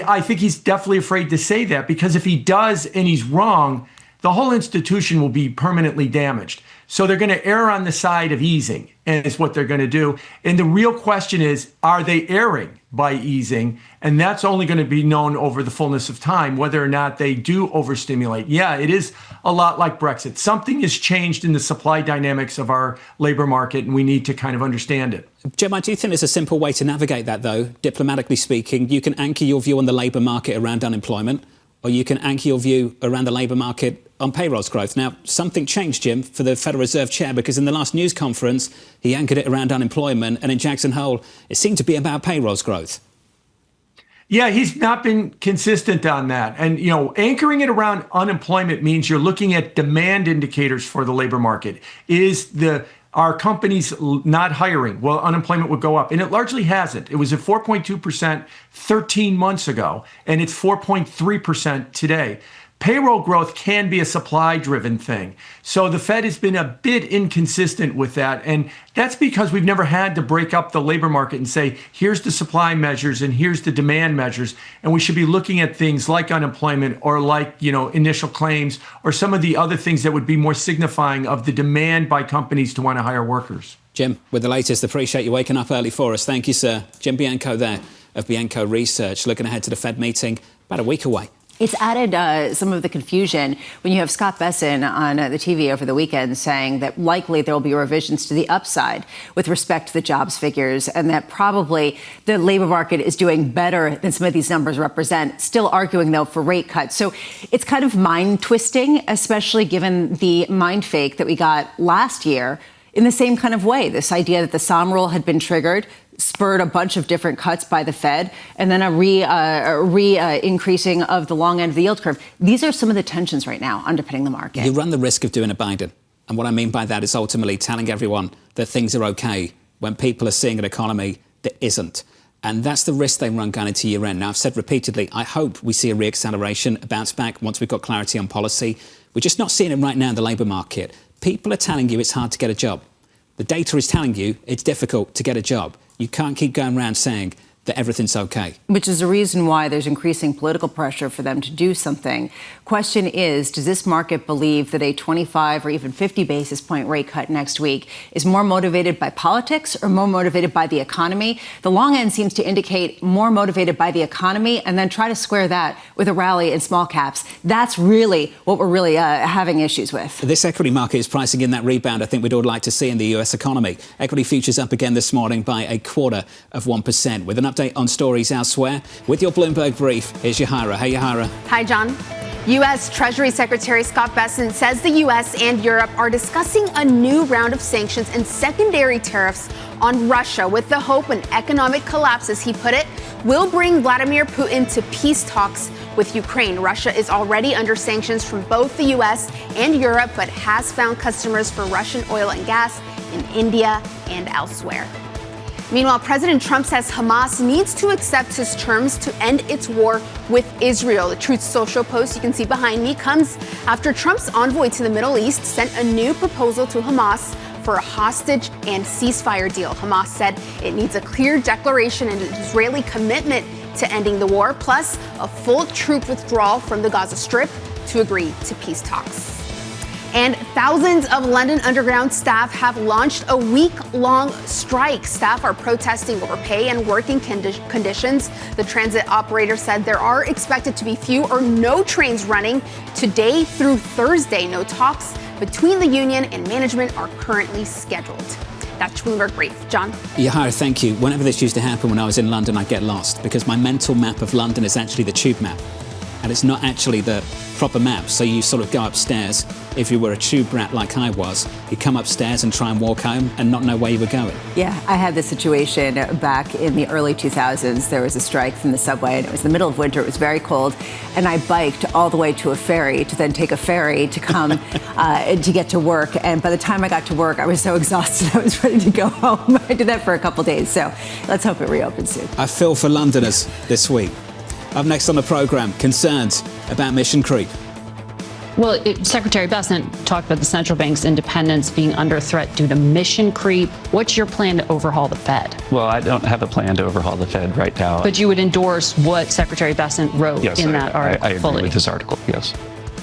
I think he's definitely afraid to say that, because if he does and he's wrong, the whole institution will be permanently damaged. So they're going to err on the side of easing, and it's what they're going to do. And the real question is, are they erring by easing? And that's only going to be known over the fullness of time, whether or not they do overstimulate. Yeah, it is a lot like Brexit. Something has changed in the supply dynamics of our labor market, and we need to kind of understand it. Jim, I do think there's a simple way to navigate that, though. Diplomatically speaking, you can anchor your view on the labour market around unemployment, or you can anchor your view around the labour market on payrolls growth. Now, something changed, Jim, for the Federal Reserve Chair, because in the last news conference, he anchored it around unemployment, and in Jackson Hole, it seemed to be about payrolls growth. Yeah, he's not been consistent on that. And, you know, anchoring it around unemployment means you're looking at demand indicators for the labor market. Are companies not hiring? Well, unemployment would go up. And it largely hasn't. It was at 4.2% 13 months ago, and it's 4.3% today. Payroll growth can be a supply-driven thing. So the Fed has been a bit inconsistent with that. And that's because we've never had to break up the labor market and say, here's the supply measures and here's the demand measures. And we should be looking at things like unemployment or like, you know, initial claims or some of the other things that would be more signifying of the demand by companies to want to hire workers. Jim, with the latest, appreciate you waking up early for us. Thank you, sir. Jim Bianco there of Bianco Research, looking ahead to the Fed meeting about a week away. It's added some of the confusion when you have Scott Bessent on the TV over the weekend saying that likely there will be revisions to the upside with respect to the jobs figures, and that probably the labor market is doing better than some of these numbers represent, still arguing, though, for rate cuts. So it's kind of mind twisting, especially given the mind fake that we got last year in the same kind of way. This idea that the Somm rule had been triggered spurred a bunch of different cuts by the Fed, and then a increasing of the long end of the yield curve. These are some of the tensions right now underpinning the market. You run the risk of doing a Biden. And what I mean by that is ultimately telling everyone that things are okay when people are seeing an economy that isn't. And that's the risk they run going into year end. Now, I've said repeatedly, I hope we see a reacceleration, a bounce back once we've got clarity on policy. We're just not seeing it right now in the labour market. People are telling you it's hard to get a job. The data is telling you it's difficult to get a job. You can't keep going around saying that everything's okay. Which is the reason why there's increasing political pressure for them to do something. Question is, does this market believe that a 25 or even 50 basis point rate cut next week is more motivated by politics or more motivated by the economy? The long end seems to indicate more motivated by the economy, and then try to square that with a rally in small caps. That's really what we're really having issues with. This equity market is pricing in that rebound I think we'd all like to see in the US economy. Equity futures up again this morning by 0.25%. With an update on stories elsewhere, with your Bloomberg brief, here's Yahara. Hey, Yahara. Hi, John. U.S. Treasury Secretary Scott Bessent says the U.S. and Europe are discussing a new round of sanctions and secondary tariffs on Russia with the hope an economic collapse, as he put it, will bring Vladimir Putin to peace talks with Ukraine. Russia is already under sanctions from both the U.S. and Europe, but has found customers for Russian oil and gas in India and elsewhere. Meanwhile, President Trump says Hamas needs to accept his terms to end its war with Israel. The Truth Social post you can see behind me comes after Trump's envoy to the Middle East sent a new proposal to Hamas for a hostage and ceasefire deal. Hamas said it needs a clear declaration and an Israeli commitment to ending the war, plus a full troop withdrawal from the Gaza Strip to agree to peace talks. And thousands of London Underground staff have launched a week-long strike. Staff are protesting over pay and working conditions. The transit operator said there are expected to be few or no trains running today through Thursday. No talks between the union and management are currently scheduled. That's Bloomberg Brief. John? Yahara, thank you. Whenever this used to happen when I was in London, I'd get lost because my mental map of London is actually the tube map. And it's not actually the proper map. So you sort of go upstairs. If you were a tube rat like I was, you come upstairs and try and walk home and not know where you were going. Yeah, I had this situation back in the early 2000s. There was a strike from the subway, and it was the middle of winter. It was very cold. And I biked all the way to a ferry to then take a ferry to come to get to work. And by the time I got to work, I was so exhausted, I was ready to go home. I did that for a couple days. So let's hope it reopens soon. I feel for Londoners this week. Up next on the programme, concerns about mission creep. Well, Secretary Bessent talked about the central bank's independence being under threat due to mission creep. What's your plan to overhaul the Fed? Well, I don't have a plan to overhaul the Fed right now. But you would endorse what Secretary Bessent wrote in that article? I agree with this article, yes.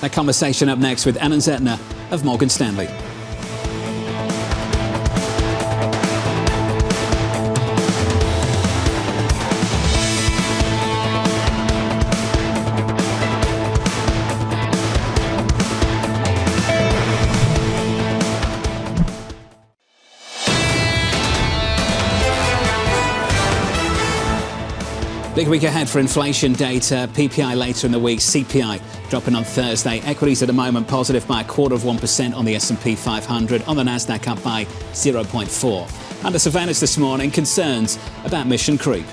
That conversation up next with Alan Zentner of Morgan Stanley. Big week ahead for inflation data, PPI later in the week, CPI dropping on Thursday. Equities at the moment positive by 0.25% on the S&P 500, on the Nasdaq up by 0.4. Under surveillance this morning, concerns about mission creep.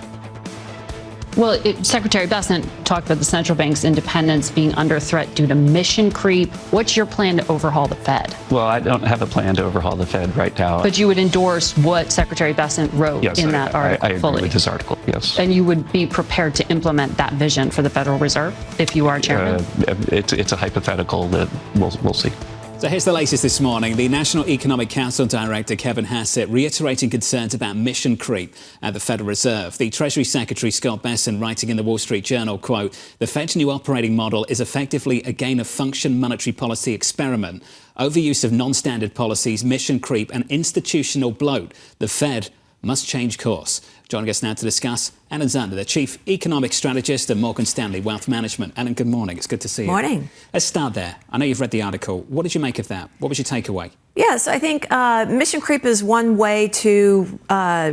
Well, Secretary Bessent talked about the central bank's independence being under threat due to mission creep. What's your plan to overhaul the Fed? Well, I don't have a plan to overhaul the Fed right now. But you would endorse what Secretary Bessent wrote in that article? I agree with this article, yes. And you would be prepared to implement that vision for the Federal Reserve if you are chairman? It's a hypothetical that we'll see. So here's the latest this morning. The National Economic Council Director, Kevin Hassett, reiterating concerns about mission creep at the Federal Reserve. The Treasury Secretary, Scott Bessent, writing in the Wall Street Journal, quote, "The Fed's new operating model is effectively a gain-of-function monetary policy experiment. Overuse of non-standard policies, mission creep and institutional bloat. The Fed must change course." Joining us now to discuss, Alan Zentner, the Chief Economic Strategist at Morgan Stanley Wealth Management. Alan, good morning. It's good to see you. Morning. Let's start there. I know you've read the article. What did you make of that? What was your takeaway? Yes, I think mission creep is one way to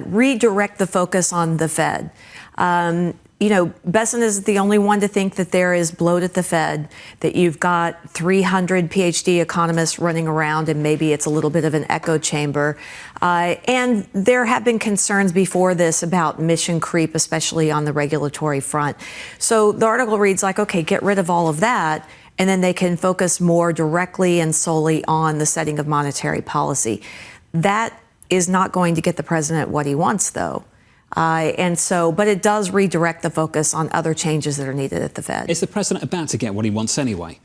redirect the focus on the Fed. Bessent is the only one to think that there is bloat at the Fed, that you've got 300 PhD economists running around and maybe it's a little bit of an echo chamber. And there have been concerns before this about mission creep, especially on the regulatory front. So the article reads like, okay, get rid of all of that, and then they can focus more directly and solely on the setting of monetary policy. That is not going to get the president what he wants, though. But it does redirect the focus on other changes that are needed at the Fed. Is the president about to get what he wants anyway?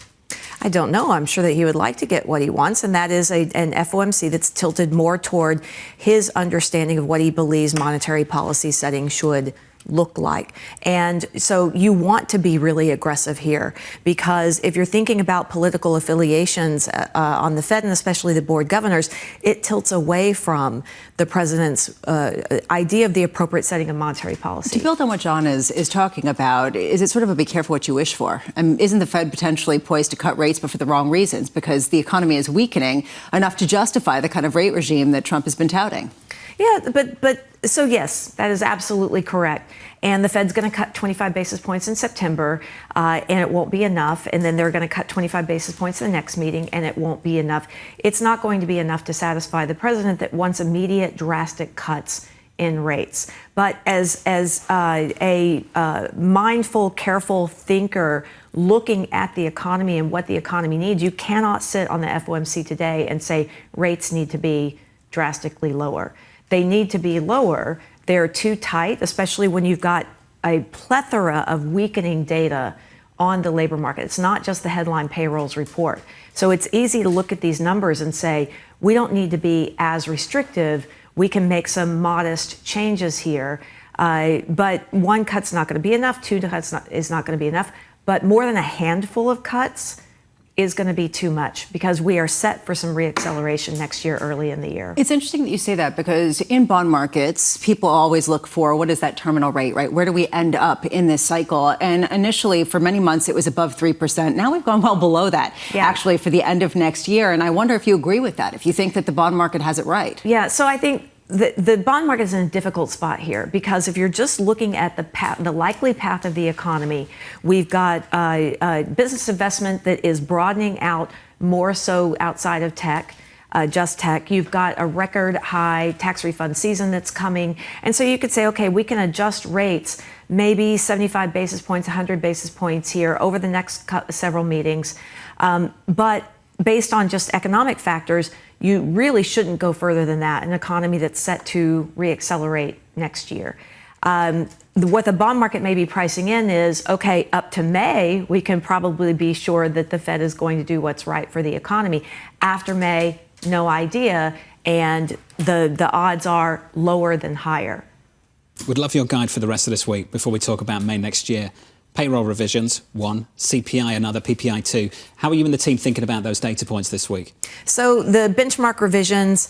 I don't know. I'm sure that he would like to get what he wants, and that is an FOMC that's tilted more toward his understanding of what he believes monetary policy setting should look like. And so you want to be really aggressive here, because if you're thinking about political affiliations on the Fed, and especially the board governors, it tilts away from the president's idea of the appropriate setting of monetary policy. To build on what John is talking about, is it sort of a be careful what you wish for? Isn't the Fed potentially poised to cut rates, but for the wrong reasons, because the economy is weakening enough to justify the kind of rate regime that Trump has been touting? Yeah, so yes, that is absolutely correct. And the Fed's going to cut 25 basis points in September, and it won't be enough. And then they're going to cut 25 basis points in the next meeting, and it won't be enough. It's not going to be enough to satisfy the president that wants immediate, drastic cuts in rates. But as a mindful, careful thinker looking at the economy and what the economy needs, you cannot sit on the FOMC today and say rates need to be drastically lower. They need to be lower. They're too tight, especially when you've got a plethora of weakening data on the labor market. It's not just the headline payrolls report. So it's easy to look at these numbers and say, we don't need to be as restrictive. We can make some modest changes here. But one cut's not going to be enough. Two cuts is not going to be enough. But more than a handful of cuts is going to be too much because we are set for some reacceleration next year, early in the year. It's interesting that you say that because in bond markets, people always look for what is that terminal rate, right? Where do we end up in this cycle? And initially, for many months, it was above 3%. Now we've gone well below that, actually, for the end of next year. And I wonder if you agree with that, if you think that the bond market has it right. Yeah, so I think the bond market is in a difficult spot here because if you're just looking at the likely path of the economy, we've got business investment that is broadening out more so outside of tech, just tech. You've got a record high tax refund season that's coming. And so you could say, okay, we can adjust rates, maybe 75 basis points, 100 basis points here over the next several meetings. But based on just economic factors, you really shouldn't go further than that, an economy that's set to reaccelerate next year. What the bond market may be pricing in is, okay, up to May, we can probably be sure that the Fed is going to do what's right for the economy. After May, no idea, and the odds are lower than higher. Would love your guide for the rest of this week before we talk about May next year. Payroll revisions, 1. CPI, another. PPI, 2. How are you and the team thinking about those data points this week? So the benchmark revisions,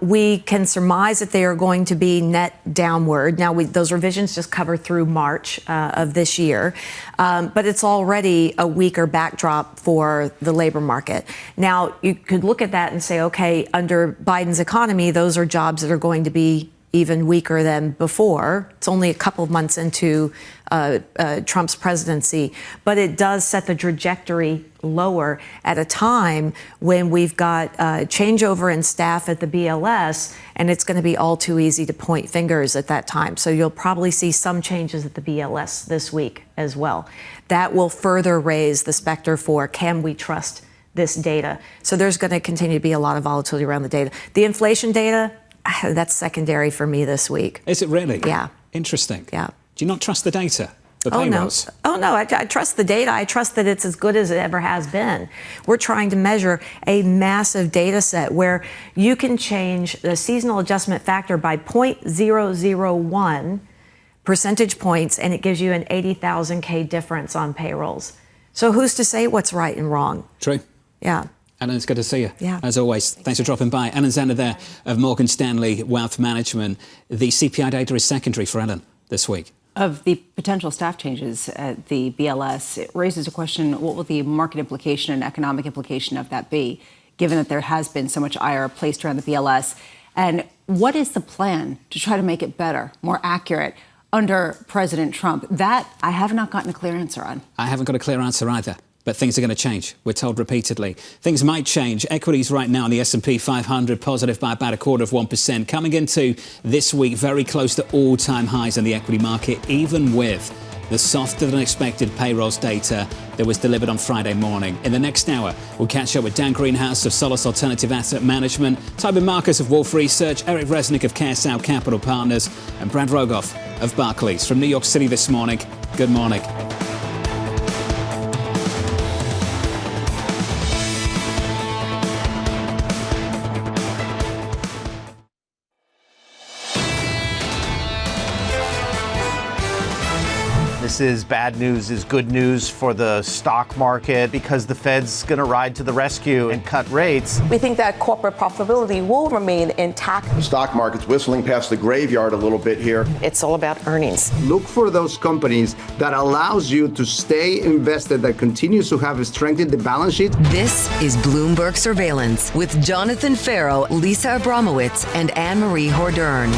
we can surmise that they are going to be net downward. Now, those revisions just cover through March of this year, but it's already a weaker backdrop for the labor market. Now, you could look at that and say, okay, under Biden's economy, those are jobs that are going to be even weaker than before. It's only a couple of months into Trump's presidency, but it does set the trajectory lower at a time when we've got changeover in staff at the BLS, and it's going to be all too easy to point fingers at that time. So you'll probably see some changes at the BLS this week as well. That will further raise the specter for, can we trust this data? So there's going to continue to be a lot of volatility around the data. The inflation data, that's secondary for me this week. Is it really? Yeah. Interesting. Yeah. Do you not trust the data? The payrolls? Oh, no. I trust the data. I trust that it's as good as it ever has been. We're trying to measure a massive data set where you can change the seasonal adjustment factor by 0.001 percentage points, and it gives you an 80,000 K difference on payrolls. So who's to say what's right and wrong? True. Yeah. Alan, it's good to see you. Yeah. As always, thanks for dropping by. Alan Zentner there of Morgan Stanley Wealth Management. The CPI data is secondary for Alan this week. Of the potential staff changes at the BLS, it raises a question, what will the market implication and economic implication of that be, given that there has been so much ire placed around the BLS? And what is the plan to try to make it better, more accurate under President Trump? That I have not gotten a clear answer on. I haven't got a clear answer either. But things are going to change. We're told repeatedly. Things might change. Equities right now on the S&P 500 positive by about 0.25%. Coming into this week, very close to all-time highs in the equity market, even with the softer than expected payrolls data that was delivered on Friday morning. In the next hour, we'll catch up with Dan Greenhaus of Solus Alternative Asset Management, Tobin Marcus of Wolfe Research, Eric Resnick of KSL Capital Partners, and Brad Rogoff of Barclays. From New York City this morning, good morning. This is bad news is good news for the stock market because the Fed's going to ride to the rescue and cut rates. We think that corporate profitability will remain intact. The stock market's whistling past the graveyard a little bit here. It's all about earnings. Look for those companies that allows you to stay invested, that continues to have strengthened the balance sheet. This is Bloomberg Surveillance with Jonathan Ferro, Lisa Abramowicz, and Annmarie Hordern.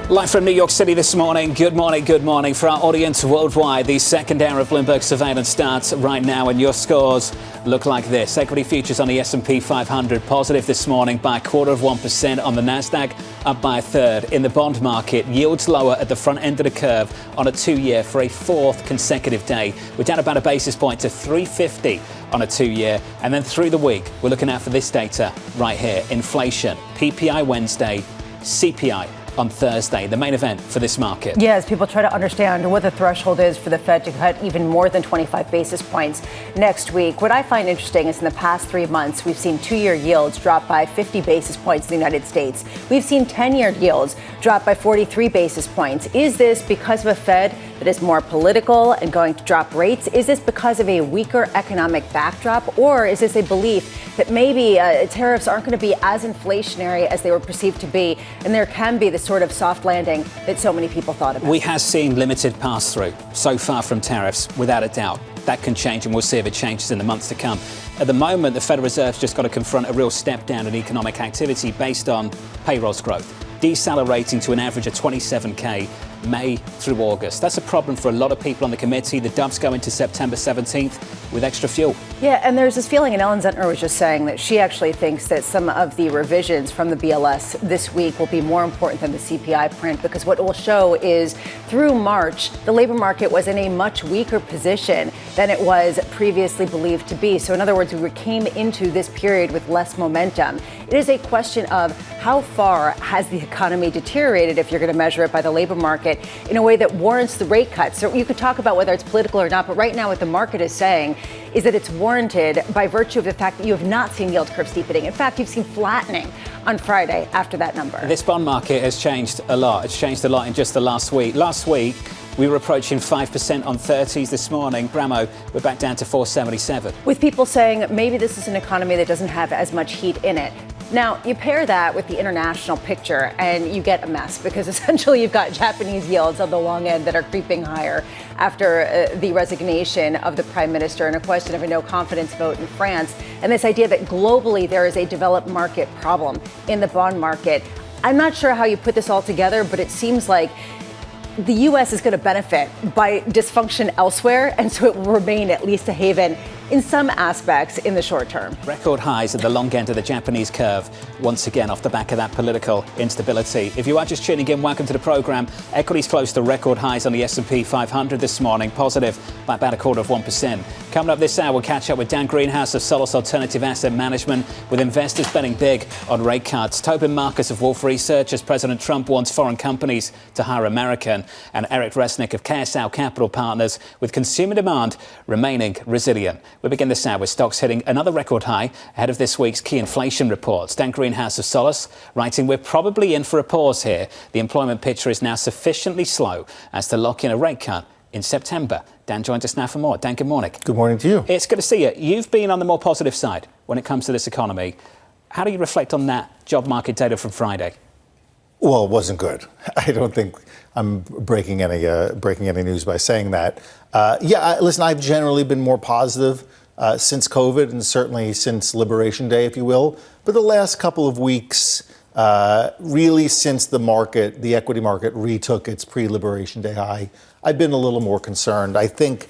Live from New York City this morning. Good morning, good morning. For our audience worldwide, the second hour of Bloomberg Surveillance starts right now, and your scores look like this. Equity futures on the S&P 500 positive this morning by 0.25% on the Nasdaq, up by a third. In the bond market, yields lower at the front end of the curve on a 2-year for a fourth consecutive day. We're down about a basis point to 350 on a 2-year. And then through the week, we're looking out for this data right here. Inflation, PPI Wednesday, CPI on Thursday, the main event for this market. Yes, people try to understand what the threshold is for the Fed to cut even more than 25 basis points next week. What I find interesting is in the past 3 months, we've seen 2-year yields drop by 50 basis points in the United States. We've seen 10-year yields drop by 43 basis points. Is this because of a Fed that is more political and going to drop rates? Is this because of a weaker economic backdrop? Or is this a belief that maybe tariffs aren't going to be as inflationary as they were perceived to be, and there can be the sort of soft landing that so many people thought about? We have seen limited pass-through so far from tariffs, without a doubt. That can change, and we'll see if it changes in the months to come. At the moment, the Federal Reserve's just got to confront a real step down in economic activity based on payrolls growth, decelerating to an average of 27K May through August. That's a problem for a lot of people on the committee. The Doves go into September 17th with extra fuel. Yeah, and there's this feeling, and Ellen Zentner was just saying that she actually thinks that some of the revisions from the BLS this week will be more important than the CPI print, because what it will show is through March, the labor market was in a much weaker position than it was previously believed to be. So in other words, we came into this period with less momentum. It is a question of how far has the economy deteriorated, if you're going to measure it by the labor market, in a way that warrants the rate cuts. So you could talk about whether it's political or not, but right now what the market is saying is that it's warranted by virtue of the fact that you have not seen yield curve steepening. In fact, you've seen flattening on Friday after that number. This bond market has changed a lot. It's changed a lot in just the last week. Last week, we were approaching 5% on 30s. This morning, Bramo, we're back down to 477. With people saying maybe this is an economy that doesn't have as much heat in it. Now, you pair that with the international picture and you get a mess, because essentially you've got Japanese yields on the long end that are creeping higher after the resignation of the prime minister and a question of a no confidence vote in France. And this idea that globally there is a developed market problem in the bond market. I'm not sure how you put this all together, but it seems like the U.S. is going to benefit by dysfunction elsewhere, and so it will remain at least a haven in some aspects in the short term. Record highs at the long end of the Japanese curve, once again off the back of that political instability. If you are just tuning in, welcome to the program. Equities close to record highs on the S&P 500 this morning, positive by about 0.25%. Coming up this hour, we'll catch up with Dan Greenhaus of Solus Alternative Asset Management, with investors betting big on rate cuts. Tobin Marcus of Wolfe Research as President Trump wants foreign companies to hire American. And Eric Resnick of KSL Capital Partners, with consumer demand remaining resilient. We begin this hour with stocks hitting another record high ahead of this week's key inflation reports. Dan Greenhaus of Solus writing, we're probably in for a pause here. The employment picture is now sufficiently slow as to lock in a rate cut in September. Dan joins us now for more. Dan, good morning. Good morning to you. It's good to see you. You've been on the more positive side when it comes to this economy. How do you reflect on that job market data from Friday? Well, it wasn't good. I don't think I'm breaking any news by saying that. Listen, I've generally been more positive since COVID, and certainly since Liberation Day, if you will. But the last couple of weeks, really since the equity market retook its pre-Liberation Day high, I've been a little more concerned. I think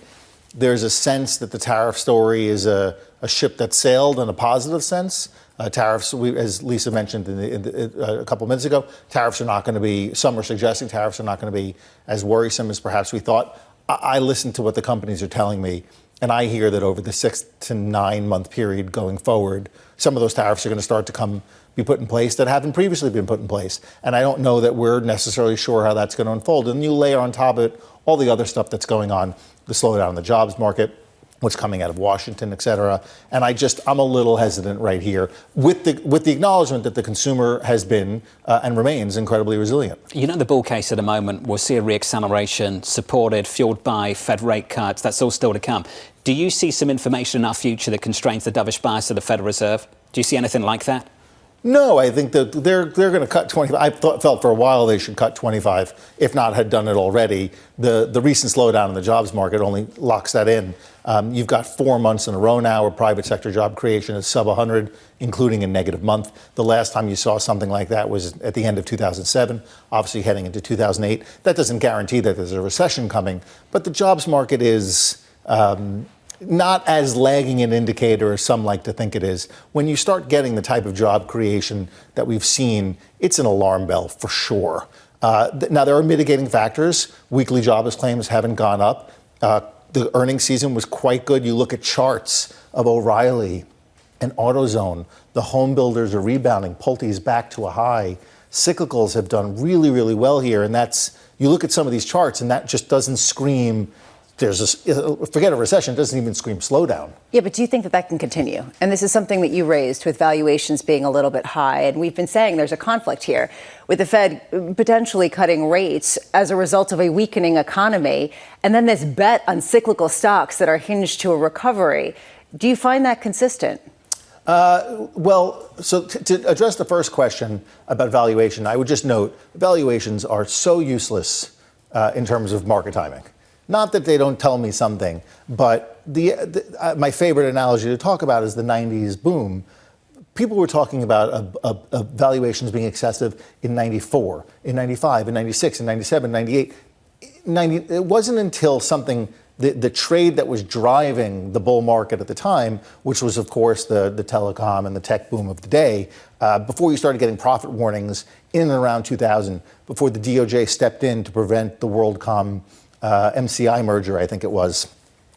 there's a sense that the tariff story is a ship that sailed in a positive sense. Tariffs, as Lisa mentioned a couple of minutes ago, tariffs are not going to be, some are suggesting tariffs are not going to be as worrisome as perhaps we thought. I listen to what the companies are telling me, and I hear that over the 6 to 9 month period going forward, some of those tariffs are going to start to be put in place that haven't previously been put in place. And I don't know that we're necessarily sure how that's going to unfold. And you layer on top of it all the other stuff that's going on, the slowdown in the jobs market, what's coming out of Washington, et cetera. And I'm a little hesitant right here with the acknowledgement that the consumer has been and remains incredibly resilient. You know, the bull case at the moment, we'll see a reacceleration supported, fueled by Fed rate cuts. That's all still to come. Do you see some information in our future that constrains the dovish bias of the Federal Reserve? Do you see anything like that? No, I think that they're going to cut 25. I felt for a while they should cut 25, if not had done it already. The recent slowdown in the jobs market only locks that in. You've got 4 months in a row now where private sector job creation is sub 100, including a negative month. The last time you saw something like that was at the end of 2007, obviously heading into 2008. That doesn't guarantee that there's a recession coming, but the jobs market is not as lagging an indicator as some like to think it is. When you start getting the type of job creation that we've seen, it's an alarm bell for sure. Now, there are mitigating factors. Weekly jobless claims haven't gone up. The earnings season was quite good. You look at charts of O'Reilly and AutoZone. The home builders are rebounding. Pulte's back to a high. Cyclicals have done really, really well here. And you look at some of these charts and that just doesn't scream forget a recession, it doesn't even scream slowdown. Yeah, but do you think that can continue? And this is something that you raised with valuations being a little bit high. And we've been saying there's a conflict here with the Fed potentially cutting rates as a result of a weakening economy. And then this bet on cyclical stocks that are hinged to a recovery. Do you find that consistent? Well, so to address the first question about valuation, I would just note valuations are so useless in terms of market timing. Not that they don't tell me something, but my favorite analogy to talk about is the 90s boom. People were talking about valuations being excessive in 94, in 95, in 96, in 97, 98. It wasn't until the trade that was driving the bull market at the time, which was, of course, the telecom and the tech boom of the day, before you started getting profit warnings in and around 2000, before the DOJ stepped in to prevent the WorldCom MCI merger, I think it was.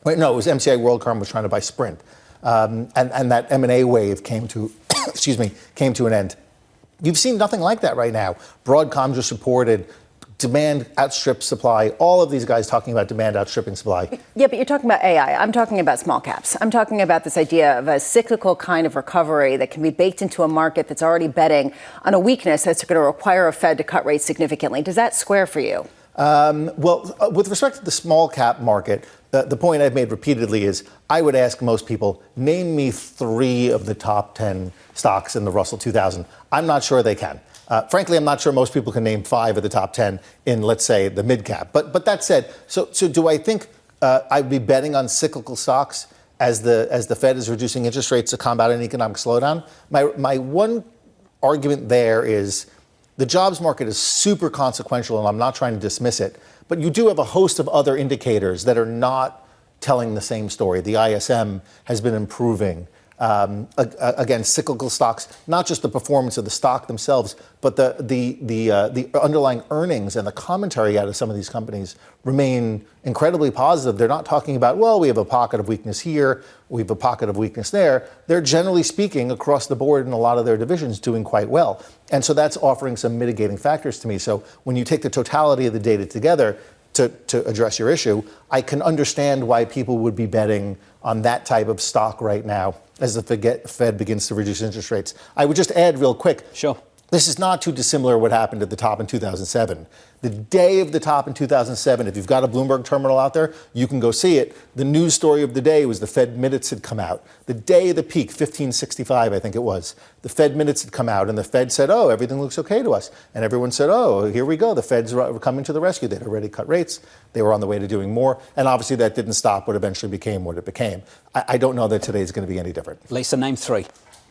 Wait, no, it was MCI WorldCom was trying to buy Sprint. And that M&A wave came to an end. You've seen nothing like that right now. Broadcom just reported demand outstrips supply. All of these guys talking about demand outstripping supply. Yeah, but you're talking about AI. I'm talking about small caps. I'm talking about this idea of a cyclical kind of recovery that can be baked into a market that's already betting on a weakness that's going to require a Fed to cut rates significantly. Does that square for you? Well, with respect to the small cap market, the point I've made repeatedly is I would ask most people, name me 3 of the top 10 stocks in the Russell 2000. I'm not sure they can. Frankly, I'm not sure most people can name 5 of the top 10 in, let's say, the mid cap. But that said, so do I think I'd be betting on cyclical stocks as the Fed is reducing interest rates to combat an economic slowdown? My one argument there is the jobs market is super consequential, and I'm not trying to dismiss it. But you do have a host of other indicators that are not telling the same story. The ISM has been improving. Again, cyclical stocks, not just the performance of the stock themselves, but the underlying earnings and the commentary out of some of these companies remain incredibly positive. They're not talking about, well, we have a pocket of weakness here, we have a pocket of weakness there. They're generally speaking across the board in a lot of their divisions doing quite well. And so that's offering some mitigating factors to me. So when you take the totality of the data together to address your issue, I can understand why people would be betting on that type of stock right now as the Fed begins to reduce interest rates. I would just add real quick. Sure. This is not too dissimilar what happened at the top in 2007. The day of the top in 2007, if you've got a Bloomberg terminal out there, you can go see it. The news story of the day was the Fed minutes had come out. The day of the peak, 1565, I think it was, the Fed minutes had come out, and the Fed said, oh, everything looks okay to us. And everyone said, oh, here we go. The Fed's coming to the rescue. They'd already cut rates. They were on the way to doing more. And obviously that didn't stop what eventually became what it became. I don't know that today is going to be any different. Lisa, name 3.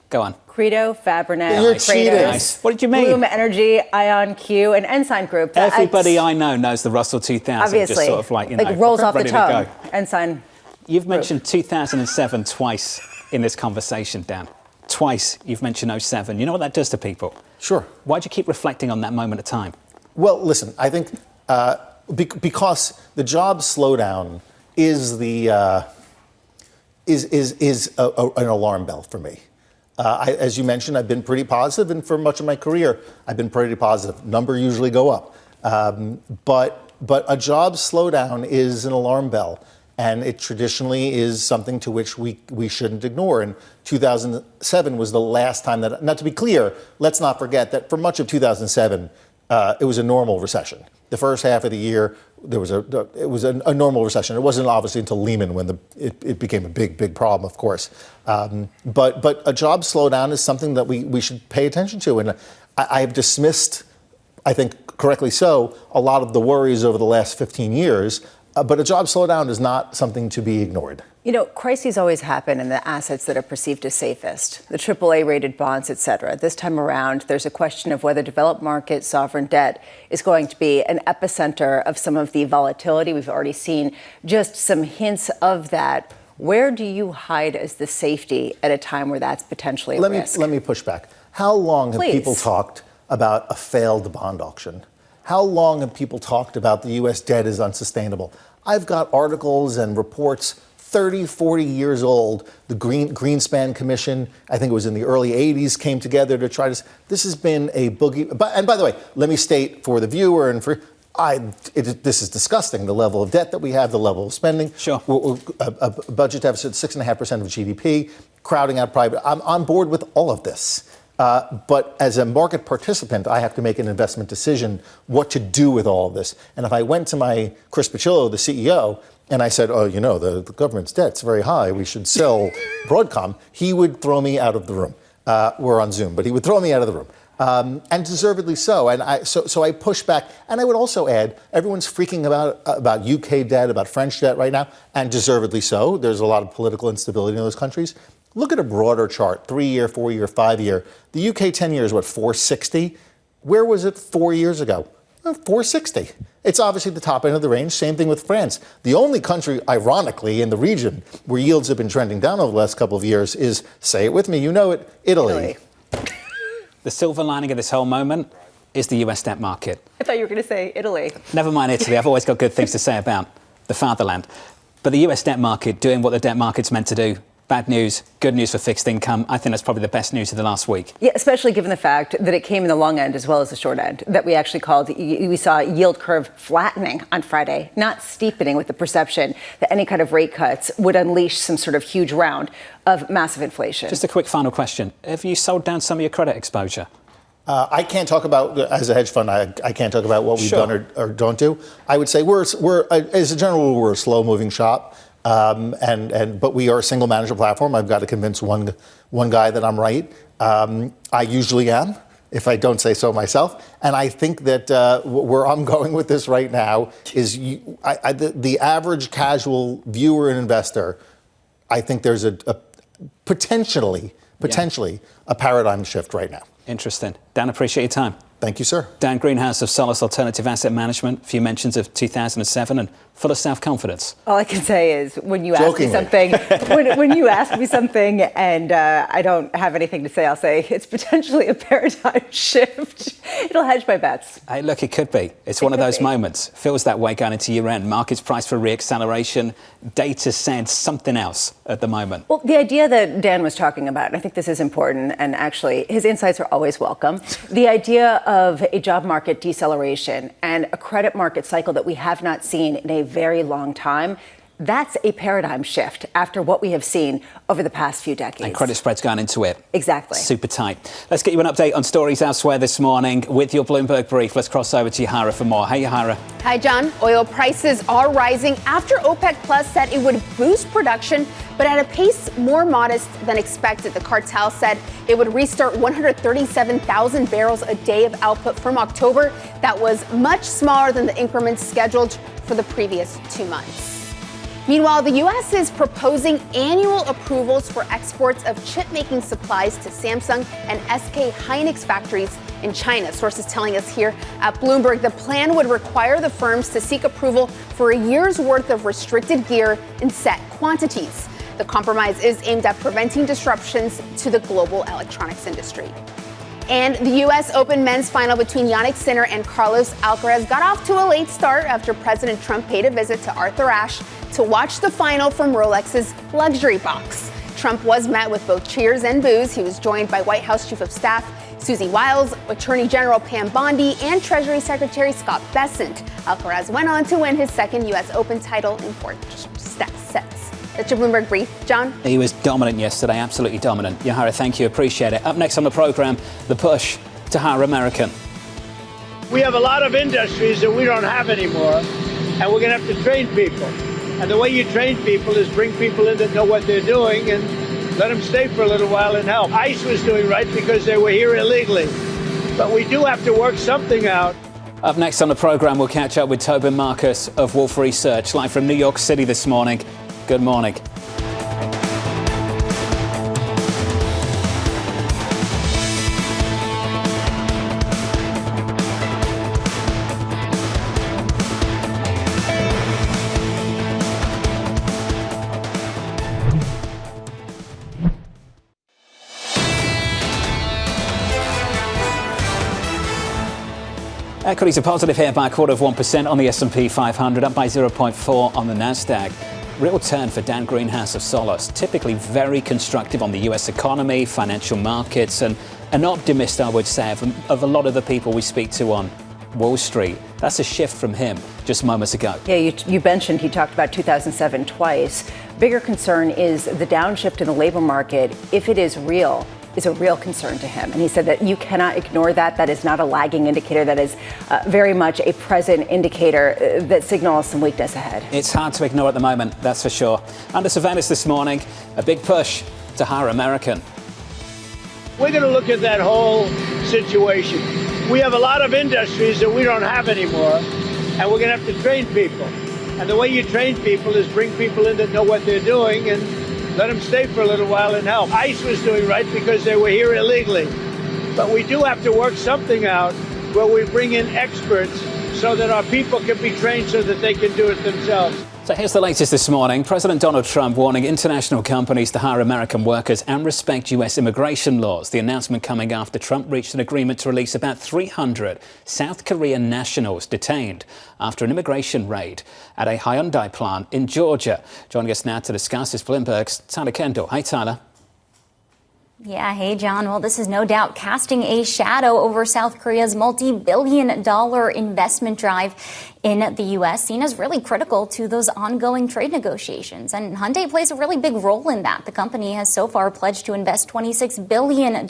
Go on. Credo, Fabrinet, You're cheating. Nice. What did you mean? Bloom Energy, IonQ, and Ensign Group. Everybody I know knows the Russell 2000. Obviously. Just sort of like rolls off the ready tongue. to go. Ensign. You've mentioned 2007 twice in this conversation, Dan. Twice you've mentioned 07. You know what that does to people? Sure. Why'd you keep reflecting on that moment of time? Well, listen, I think because the job slowdown is an alarm bell for me. As you mentioned, I've been pretty positive, and for much of my career, I've been pretty positive. Numbers usually go up. But a job slowdown is an alarm bell, and it traditionally is something to which we shouldn't ignore. And 2007 was the last time that, now to be clear, let's not forget that for much of 2007, it was a normal recession. The first half of the year, it was a normal recession. It wasn't obviously until Lehman when it became a big problem, of course. But a job slowdown is something that we should pay attention to. And I have dismissed, I think correctly so, a lot of the worries over the last 15 years. But a job slowdown is not something to be ignored. You know, crises always happen in the assets that are perceived as safest, the AAA-rated bonds, et cetera. This time around, there's a question of whether developed market sovereign debt is going to be an epicenter of some of the volatility. We've already seen just some hints of that. Where do you hide as the safety at a time where that's potentially a risk? Let me push back. How long have people talked about a failed bond auction? How long have people talked about the U.S. debt is unsustainable? I've got articles and reports 30, 40 years old. The Greenspan Commission, I think it was in the early 80s, came together to try to... This has been a boogie... And by the way, let me state for the viewer and for... this is disgusting, the level of debt that we have, the level of spending. Sure. A budget deficit, 6.5% of GDP, crowding out private... I'm on board with all of this. But as a market participant, I have to make an investment decision what to do with all of this. And if I went to my Chris Picciollo, the CEO, and I said, oh, you know, the government's debt's very high, we should sell Broadcom, he would throw me out of the room. We're on Zoom, but he would throw me out of the room. And deservedly so. And so I push back. And I would also add, everyone's freaking about UK debt, about French debt right now, and deservedly so. There's a lot of political instability in those countries. Look at a broader chart, 3-year, 4-year, 5-year. The UK 10 years, 460? Where was it 4 years ago? 460. It's obviously the top end of the range. Same thing with France. The only country, ironically, in the region where yields have been trending down over the last couple of years is, say it with me, you know it, Italy. The silver lining of this whole moment is the US debt market. I thought you were going to say Italy. Never mind Italy. I've always got good things to say about the fatherland. But the US debt market doing what the debt market's meant to do. Bad news, good news for fixed income. I think that's probably the best news of the last week. Yeah, especially given the fact that it came in the long end as well as the short end, that we actually we saw yield curve flattening on Friday, not steepening, with the perception that any kind of rate cuts would unleash some sort of huge round of massive inflation. Just a quick final question. Have you sold down some of your credit exposure? I can't talk about, as a hedge fund, I can't talk about what we've done or don't do. I would say we're as a general rule, we're a slow-moving shop. But we are a single manager platform. I've got to convince one guy that I'm right. I usually am, if I don't say so myself. And I think that where I'm going with this right now is the average casual viewer and investor. I think there's a potentially a paradigm shift right now. Interesting. Dan, appreciate your time. Thank you, sir. Dan Greenhaus of Solus Alternative Asset Management. A few mentions of 2007 and full of self-confidence. All I can say is when you ask me something, when you ask me something and I don't have anything to say, I'll say it's potentially a paradigm shift. It'll hedge my bets. Hey, look, it could be. It's one of those moments. Feels that way going into year-end. Markets priced for re-acceleration. Data said something else at the moment. Well, the idea that Dan was talking about, and I think this is important, and actually his insights are always welcome. The idea of a job market deceleration and a credit market cycle that we have not seen in a very long time, that's a paradigm shift after what we have seen over the past few decades. And credit spreads going into it. Exactly. Super tight. Let's get you an update on stories elsewhere this morning with your Bloomberg brief. Let's cross over to Yahara for more. Hey, Yahara. Hi, John. Oil prices are rising after OPEC Plus said it would boost production, but at a pace more modest than expected. The cartel said it would restart 137,000 barrels a day of output from October. That was much smaller than the increments scheduled for the previous 2 months. Meanwhile, the U.S. is proposing annual approvals for exports of chip-making supplies to Samsung and SK Hynix factories in China. Sources telling us here at Bloomberg the plan would require the firms to seek approval for a year's worth of restricted gear in set quantities. The compromise is aimed at preventing disruptions to the global electronics industry. And the U.S. Open men's final between Jannik Sinner and Carlos Alcaraz got off to a late start after President Trump paid a visit to Arthur Ashe to watch the final from Rolex's luxury box. Trump was met with both cheers and boos. He was joined by White House Chief of Staff Susie Wiles, Attorney General Pam Bondi, and Treasury Secretary Scott Bessent. Alcaraz went on to win his second U.S. Open title in 4 sets. That's your Bloomberg brief. John? He was dominant yesterday, absolutely dominant. Yahara, thank you, appreciate it. Up next on the programme, the push to hire American. We have a lot of industries that we don't have anymore, and we're going to have to train people. And the way you train people is bring people in that know what they're doing and let them stay for a little while and help. ICE was doing right because they were here illegally. But we do have to work something out. Up next on the program, we'll catch up with Tobin Marcus of Wolfe Research, live from New York City this morning. Good morning. Equities are positive here by 0.25% on the S&P 500, up by 0.4 on the Nasdaq. Real turn for Dan Greenhaus of Solus, typically very constructive on the US economy, financial markets, and an optimist, I would say, of a lot of the people we speak to on Wall Street. That's a shift from him just moments ago. Yeah, you mentioned he talked about 2007 twice. Bigger concern is the downshift in the labor market, if it is real, is a real concern to him. And he said that you cannot ignore that. That is not a lagging indicator. That is very much a present indicator that signals some weakness ahead. It's hard to ignore at the moment, that's for sure. Under surveillance this morning, a big push to hire American. We're going to look at that whole situation. We have a lot of industries that we don't have anymore, and we're going to have to train people. And the way you train people is bring people in that know what they're doing and let them stay for a little while and help. ICE was doing right because they were here illegally. But we do have to work something out where we bring in experts so that our people can be trained so that they can do it themselves. So here's the latest this morning. President Donald Trump warning international companies to hire American workers and respect U.S. immigration laws. The announcement coming after Trump reached an agreement to release about 300 South Korean nationals detained after an immigration raid at a Hyundai plant in Georgia. Joining us now to discuss is Bloomberg's Tyler Kendall. Hi, Tyler. Yeah, hey, John. Well, this is no doubt casting a shadow over South Korea's multi-billion-dollar investment drive in the U.S., seen as really critical to those ongoing trade negotiations. And Hyundai plays a really big role in that. The company has so far pledged to invest $26 billion in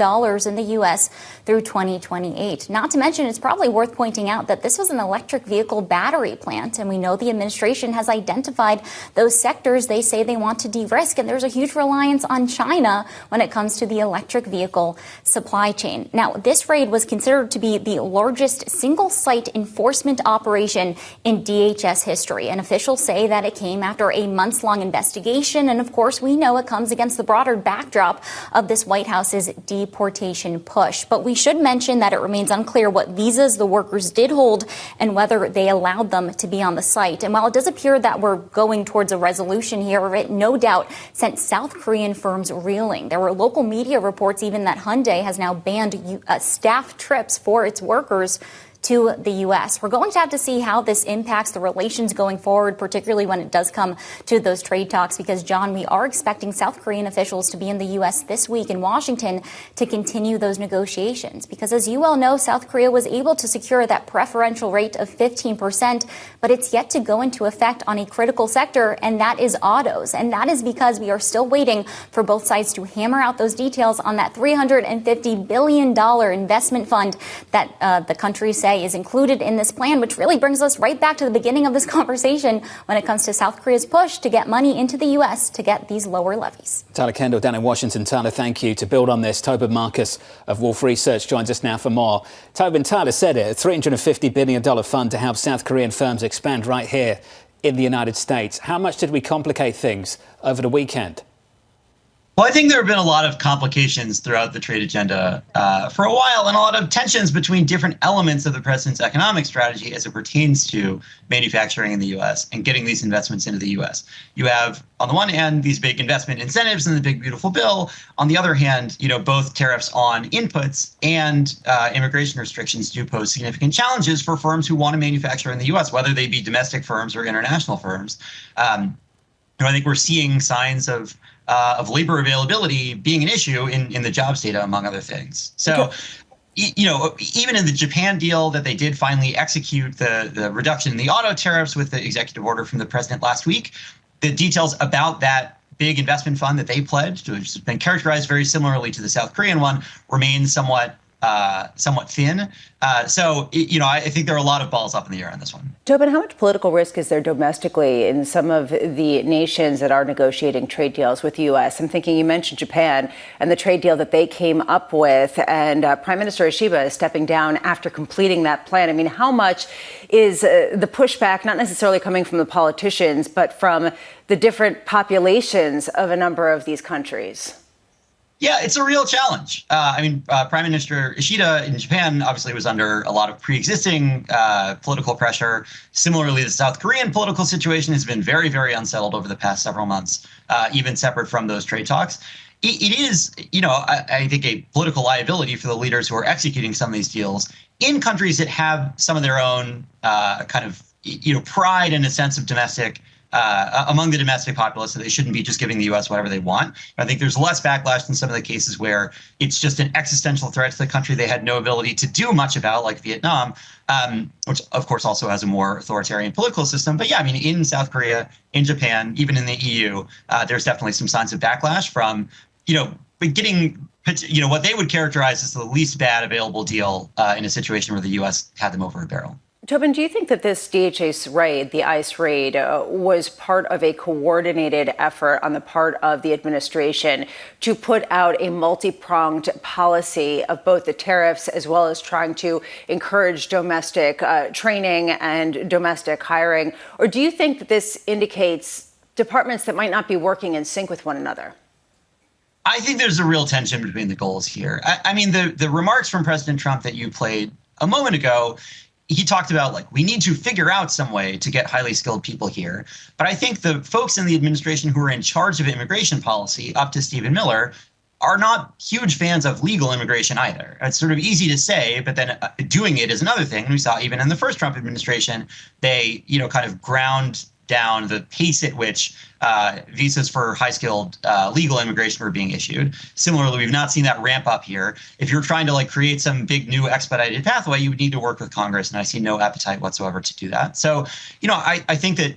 the U.S. through 2028. Not to mention, it's probably worth pointing out that this was an electric vehicle battery plant, and we know the administration has identified those sectors they say they want to de-risk, and there's a huge reliance on China when it comes to the electric vehicle supply chain. Now, this raid was considered to be the largest single-site enforcement operation in DHS history, and officials say that it came after a months-long investigation, and of course we know it comes against the broader backdrop of this White House's deportation push. But we should mention that it remains unclear what visas the workers did hold and whether they allowed them to be on the site. And while it does appear that we're going towards a resolution here, it no doubt sent South Korean firms reeling. There were local media reports even that Hyundai has now banned staff trips for its workers to the U.S. We're going to have to see how this impacts the relations going forward, particularly when it does come to those trade talks, because, John, we are expecting South Korean officials to be in the U.S. this week in Washington to continue those negotiations. Because, as you well know, South Korea was able to secure that preferential rate of 15%, but it's yet to go into effect on a critical sector, and that is autos. And that is because we are still waiting for both sides to hammer out those details on that $350 billion investment fund that the country say is included in this plan, which really brings us right back to the beginning of this conversation when it comes to South Korea's push to get money into the U.S. to get these lower levies. Tyler Kendall down in Washington. Tyler, thank you. To build on this, Tobin Marcus of Wolfe Research joins us now for more. Tobin, Tyler said it, a $350 billion fund to help South Korean firms expand right here in the United States. How much did we complicate things over the weekend? Well, I think there have been a lot of complications throughout the trade agenda for a while, and a lot of tensions between different elements of the president's economic strategy as it pertains to manufacturing in the U.S. and getting these investments into the U.S. You have, on the one hand, these big investment incentives in the big, beautiful bill. On the other hand, both tariffs on inputs and immigration restrictions do pose significant challenges for firms who want to manufacture in the U.S., whether they be domestic firms or international firms. I think we're seeing signs of labor availability being an issue in the jobs data, among other things. So, even in the Japan deal that they did finally execute the reduction in the auto tariffs with the executive order from the president last week, the details about that big investment fund that they pledged, which has been characterized very similarly to the South Korean one, remain somewhat somewhat thin. I think there are a lot of balls up in the air on this one. Tobin, how much political risk is there domestically in some of the nations that are negotiating trade deals with the U.S.? I'm thinking you mentioned Japan and the trade deal that they came up with, and Prime Minister Ishiba is stepping down after completing that plan. I mean, how much is the pushback not necessarily coming from the politicians, but from the different populations of a number of these countries? Yeah, it's a real challenge. Prime Minister Ishida in Japan obviously was under a lot of pre-existing political pressure. Similarly, the South Korean political situation has been very, very unsettled over the past several months, even separate from those trade talks. It is, I think, a political liability for the leaders who are executing some of these deals in countries that have some of their own pride and a sense of domestic among the domestic populace, so they shouldn't be just giving the U.S. whatever they want. I think there's less backlash than some of the cases where it's just an existential threat to the country they had no ability to do much about, like Vietnam, which of course also has a more authoritarian political system. But yeah, in South Korea, in Japan, even in the EU, there's definitely some signs of backlash from, getting, what they would characterize as the least bad available deal in a situation where the U.S. had them over a barrel. Tobin, do you think that this DHS raid, the ICE raid, was part of a coordinated effort on the part of the administration to put out a multi-pronged policy of both the tariffs as well as trying to encourage domestic training and domestic hiring? Or do you think that this indicates departments that might not be working in sync with one another? I think there's a real tension between the goals here. The remarks from President Trump that you played a moment ago, he talked about, we need to figure out some way to get highly skilled people here. But I think the folks in the administration who are in charge of immigration policy, up to Stephen Miller, are not huge fans of legal immigration either. It's sort of easy to say, but then doing it is another thing. We saw even in the first Trump administration, they, kind of ground down the pace at which visas for high-skilled legal immigration were being issued. Similarly, we've not seen that ramp up here. If you're trying to create some big new expedited pathway, you would need to work with Congress, and I see no appetite whatsoever to do that. So, I think that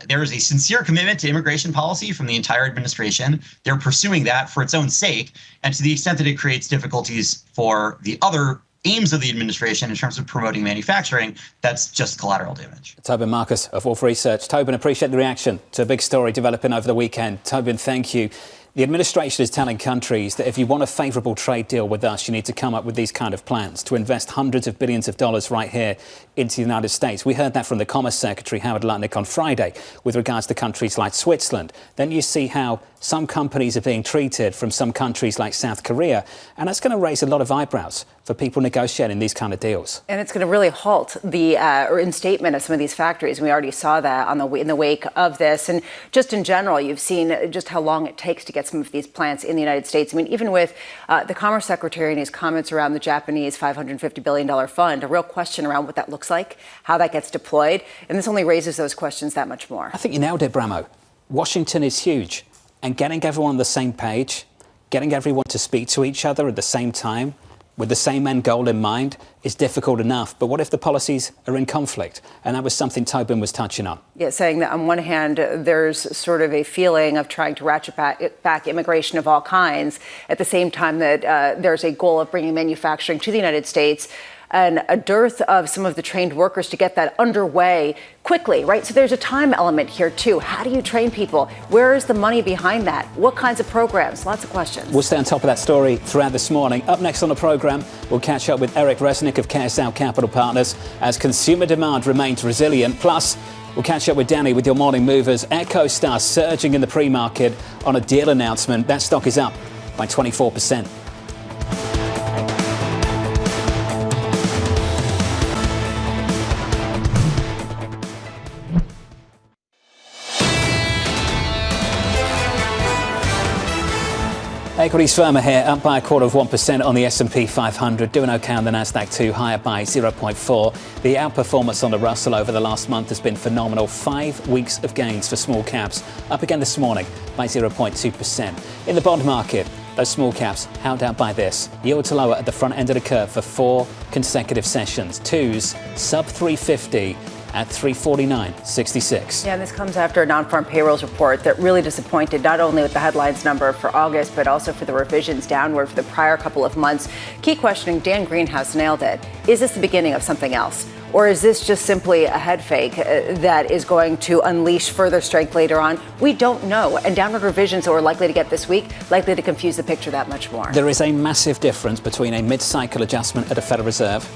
there is a sincere commitment to immigration policy from the entire administration. They're pursuing that for its own sake, and to the extent that it creates difficulties for the other aims of the administration in terms of promoting manufacturing, that's just collateral damage. Tobin Marcus of Wolfe Research. Tobin, appreciate the reaction to a big story developing over the weekend. Tobin, thank you. The administration is telling countries that if you want a favourable trade deal with us, you need to come up with these kind of plans to invest hundreds of billions of dollars right here into the United States. We heard that from the Commerce Secretary, Howard Lutnick, on Friday with regards to countries like Switzerland. Then you see how some companies are being treated from some countries like South Korea. And that's going to raise a lot of eyebrows for people negotiating these kind of deals. And it's going to really halt the reinstatement of some of these factories. We already saw that in the wake of this. And just in general, you've seen just how long it takes to get some of these plants in the United States. Even with the Commerce Secretary and his comments around the Japanese $550 billion fund, a real question around what that looks like, how that gets deployed. And this only raises those questions that much more. I think you nailed it, Bramo. Washington is huge. And getting everyone on the same page, getting everyone to speak to each other at the same time, with the same end goal in mind, is difficult enough. But what if the policies are in conflict? And that was something Tobin was touching on. Yeah, saying that on one hand, there's sort of a feeling of trying to ratchet back immigration of all kinds, at the same time that there's a goal of bringing manufacturing to the United States, and a dearth of some of the trained workers to get that underway quickly, right? So there's a time element here, too. How do you train people? Where is the money behind that? What kinds of programs? Lots of questions. We'll stay on top of that story throughout this morning. Up next on the programme, we'll catch up with Eric Resnick of KSL Capital Partners as consumer demand remains resilient. Plus, we'll catch up with Janney with your morning movers. EchoStar surging in the pre-market on a deal announcement. That stock is up by 24%. Equities firmer here, up by 0.25% on the S&P 500, doing okay on the Nasdaq too, higher by 0.4. The outperformance on the Russell over the last month has been phenomenal. 5 weeks of gains for small caps, up again this morning by 0.2%. In the bond market, those small caps held out by this. Yield to lower at the front end of the curve for 4 consecutive sessions. Twos sub 350, at 349.66. Yeah, and this comes after a non-farm payrolls report that really disappointed, not only with the headlines number for August, but also for the revisions downward for the prior couple of months. Key questioning, Dan Greenhaus nailed it. Is this the beginning of something else? Or is this just simply a head fake that is going to unleash further strength later on? We don't know. And downward revisions that we're likely to get this week, likely to confuse the picture that much more. There is a massive difference between a mid-cycle adjustment at a Federal Reserve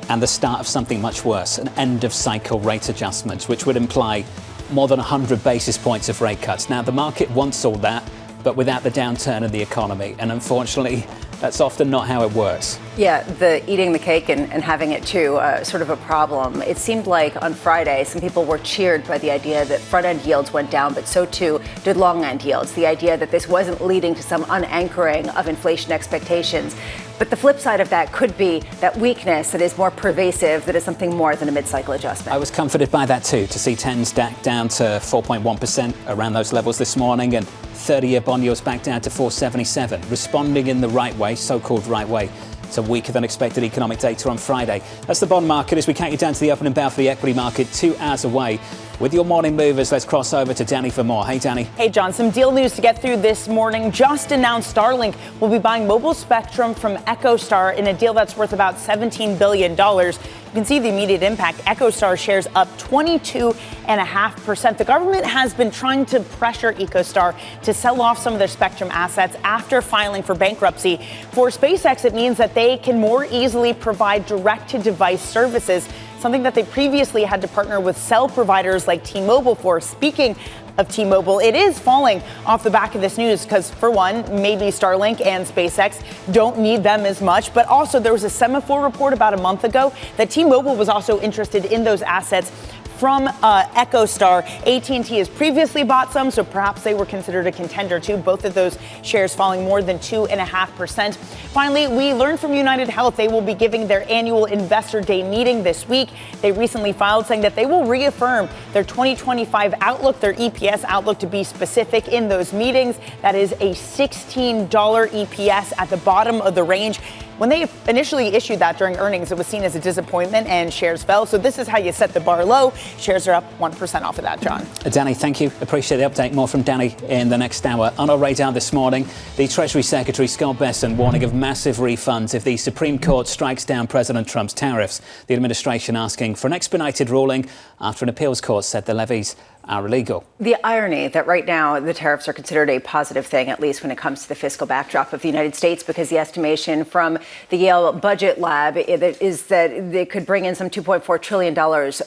and the start of something much worse, an end-of-cycle rate adjustment, which would imply more than 100 basis points of rate cuts. Now, the market wants all that, but without the downturn in the economy. And unfortunately, that's often not how it works. Yeah, the eating the cake and having it too, sort of a problem. It seemed like on Friday, some people were cheered by the idea that front-end yields went down, but so too did long-end yields. The idea that this wasn't leading to some unanchoring of inflation expectations. But the flip side of that could be that weakness that is more pervasive, that is something more than a mid-cycle adjustment. I was comforted by that too, to see 10s down to 4.1% around those levels this morning, and 30-year bond yields back down to 4.77, responding in the right way, so-called right way, to weaker than expected economic data on Friday. That's the bond market as we count you down to the opening bell for the equity market, 2 hours away. With your morning movers, let's cross over to Janney for more. Hey, Janney. Hey, John, some deal news to get through this morning. Just announced Starlink will be buying mobile spectrum from EchoStar in a deal that's worth about $17 billion. You can see the immediate impact. EchoStar shares up 22.5%. The government has been trying to pressure EchoStar to sell off some of their spectrum assets after filing for bankruptcy. For SpaceX, it means that they can more easily provide direct-to-device services, something that they previously had to partner with cell providers like T-Mobile for. Speaking of T-Mobile, it is falling off the back of this news because, for one, maybe Starlink and SpaceX don't need them as much. But also, there was a Semaphore report about a month ago that T-Mobile was also interested in those assets from EchoStar. AT&T has previously bought some, so perhaps they were considered a contender too. Both of those shares falling more than 2.5%. Finally, we learned from United Health they will be giving their annual Investor Day meeting this week. They recently filed saying that they will reaffirm their 2025 outlook, their EPS outlook to be specific in those meetings. That is a $16 EPS at the bottom of the range. When they initially issued that during earnings, it was seen as a disappointment and shares fell. So this is how you set the bar low. Shares are up 1% off of that, John. Danny, thank you. Appreciate the update. More from Danny in the next hour. On our radar this morning, the Treasury Secretary Scott Bessent warning of massive refunds if the Supreme Court strikes down President Trump's tariffs. The administration asking for an expedited ruling after an appeals court said the levies are illegal. The irony that right now the tariffs are considered a positive thing, at least when it comes to the fiscal backdrop of the United States, because the estimation from the Yale Budget Lab is that they could bring in some $2.4 trillion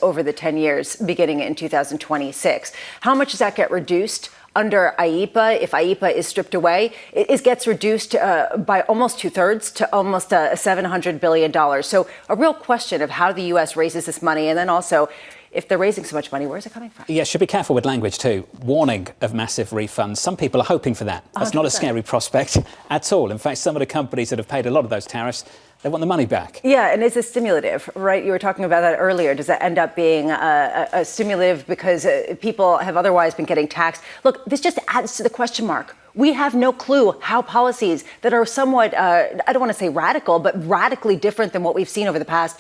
over the 10 years beginning in 2026. How much does that get reduced under IEEPA? If IEEPA is stripped away, it gets reduced by almost 2/3 to almost $700 billion. So a real question of how the U.S. raises this money, and then also, if they're raising so much money, where's it coming from? Yeah, should be careful with language too. Warning of massive refunds. Some people are hoping for that. That's 100%. Not a scary prospect at all. In fact, some of the companies that have paid a lot of those tariffs, they want the money back. Yeah, and is it stimulative, right? You were talking about that earlier. Does that end up being a stimulative because people have otherwise been getting taxed? Look, this just adds to the question mark. We have no clue how policies that are somewhat, I don't want to say radical, but radically different than what we've seen over the past,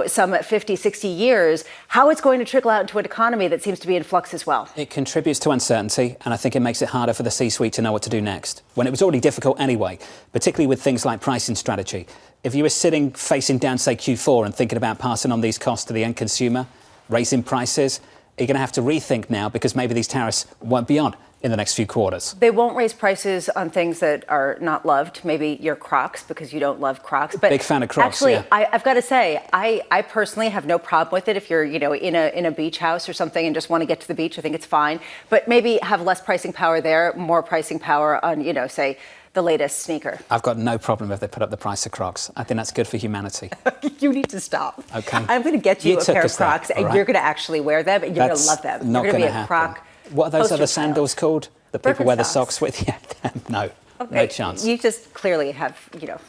some 50, 60 years, how it's going to trickle out into an economy that seems to be in flux as well. It contributes to uncertainty, and I think it makes it harder for the C-suite to know what to do next, when it was already difficult anyway, particularly with things like pricing strategy. If you were sitting facing down, say, Q4 and thinking about passing on these costs to the end consumer, raising prices, you're going to have to rethink now because maybe these tariffs won't be on in the next few quarters. They won't raise prices on things that are not loved. Maybe your Crocs, because you don't love Crocs. But big fan of Crocs. Actually, yeah. I've got to say, I personally have no problem with it. If you're, in a beach house or something and just want to get to the beach, I think it's fine. But maybe have less pricing power there, more pricing power on, say, the latest sneaker. I've got no problem if they put up the price of Crocs. I think that's good for humanity. You need to stop. Okay. I'm going to get you a pair of Crocs, and you're going to actually wear them, and you're going to love them. Not going to be a Croc. What are those other sandals called? The people Birkenstocks. wear the socks with? Yeah, no. Okay. No chance. You just clearly have,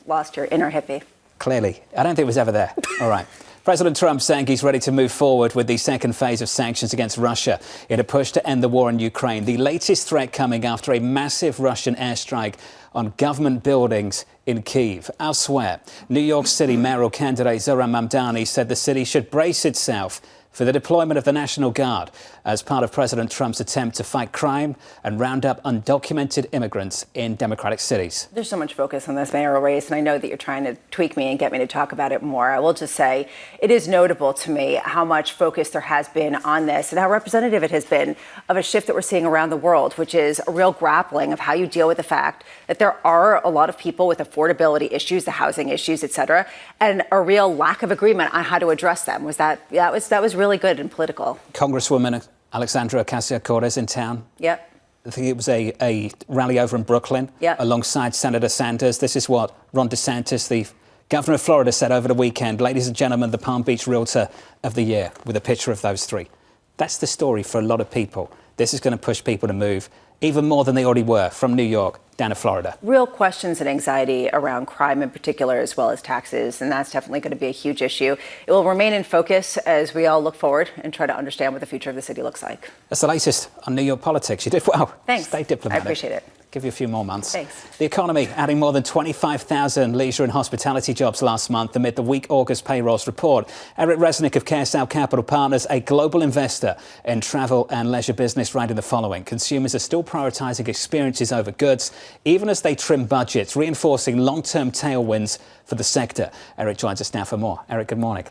lost your inner hippie. Clearly. I don't think it was ever there. All right. President Trump saying he's ready to move forward with the second phase of sanctions against Russia in a push to end the war in Ukraine. The latest threat coming after a massive Russian airstrike on government buildings in Kyiv. Elsewhere, New York City mayoral candidate Zohran Mamdani said the city should brace itself for the deployment of the National Guard as part of President Trump's attempt to fight crime and round up undocumented immigrants in Democratic cities. There's so much focus on this mayoral race, and I know that you're trying to tweak me and get me to talk about it more. I will just say it is notable to me how much focus there has been on this and how representative it has been of a shift that we're seeing around the world, which is a real grappling of how you deal with the fact that there are a lot of people with affordability issues, the housing issues, et cetera, and a real lack of agreement on how to address them. That was really good and political. Congresswoman Alexandria Ocasio-Cortez in town. Yep. I think it was a rally over in Brooklyn alongside Senator Sanders. This is what Ron DeSantis, the governor of Florida, said over the weekend. Ladies and gentlemen, the Palm Beach Realtor of the Year, with a picture of those three. That's the story for a lot of people. This is going to push people to move even more than they already were from New York down to Florida. Real questions and anxiety around crime in particular, as well as taxes, and that's definitely going to be a huge issue. It will remain in focus as we all look forward and try to understand what the future of the city looks like. That's the latest on New York politics. You did well. Thanks. Stay diplomatic. I appreciate it. Give you a few more months. Thanks. The economy adding more than 25,000 leisure and hospitality jobs last month amid the weak August payrolls report. Eric Resnick of KSL Capital Partners, a global investor in travel and leisure business, writing the following. Consumers are still prioritizing experiences over goods, even as they trim budgets, reinforcing long-term tailwinds for the sector. Eric joins us now for more. Eric, good morning.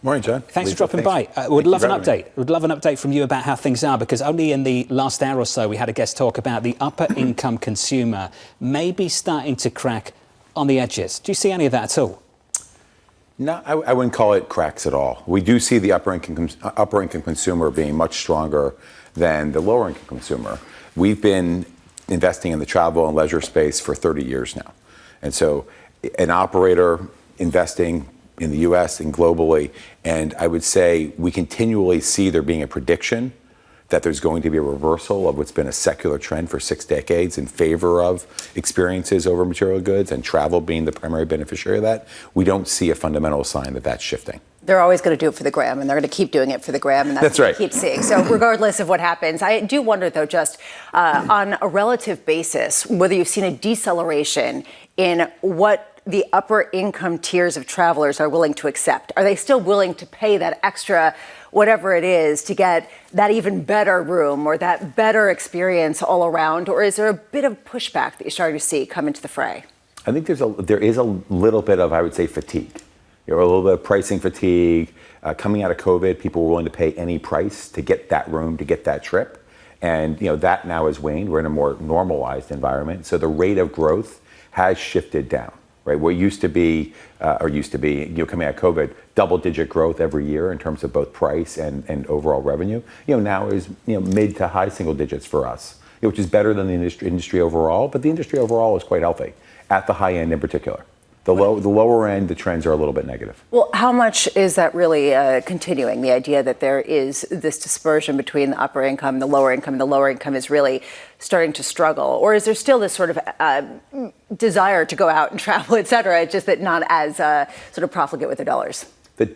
Morning, John. Thanks for dropping by. Would love an update. Would love an update from you about how things are, because only in the last hour or so we had a guest talk about the upper income consumer maybe starting to crack on the edges. Do you see any of that at all? No, I wouldn't call it cracks at all. We do see the upper income consumer being much stronger than the lower income consumer. We've been investing in the travel and leisure space for 30 years now. And so an operator investing in the U.S. and globally, and I would say we continually see there being a prediction that there's going to be a reversal of what's been a secular trend for 6 decades in favor of experiences over material goods, and travel being the primary beneficiary of that. We don't see a fundamental sign that that's shifting. They're always going to do it for the gram, and they're going to keep doing it for the gram, and that's what right. we keep seeing. So regardless of what happens, I do wonder, though, just on a relative basis, whether you've seen a deceleration in what the upper income tiers of travelers are willing to accept. Are they still willing to pay that extra, whatever it is, to get that even better room or that better experience all around? Or is there a bit of pushback that you're starting to see come into the fray? I think there is a little bit of, I would say, fatigue. A little bit of pricing fatigue. Coming out of COVID, people were willing to pay any price to get that room, to get that trip. And that now has waned. We're in a more normalized environment. So the rate of growth has shifted down. Right, what used to be coming out of COVID, double-digit growth every year in terms of both price and overall revenue. Now is mid to high single digits for us, which is better than the industry overall. But the industry overall is quite healthy at the high end in particular. The lower end, the trends are a little bit negative. Well, how much is that really continuing? The idea that there is this dispersion between the upper income and the lower income, and the lower income is really starting to struggle? Or is there still this sort of desire to go out and travel, et cetera, just that not as sort of profligate with their dollars? The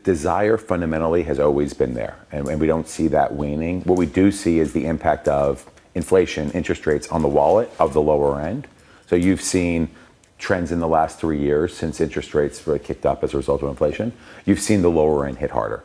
desire fundamentally has always been there, and we don't see that waning. What we do see is the impact of inflation, interest rates on the wallet of the lower end. So you've seen trends in the last 3 years since interest rates really kicked up as a result of inflation. You've seen the lower end hit harder.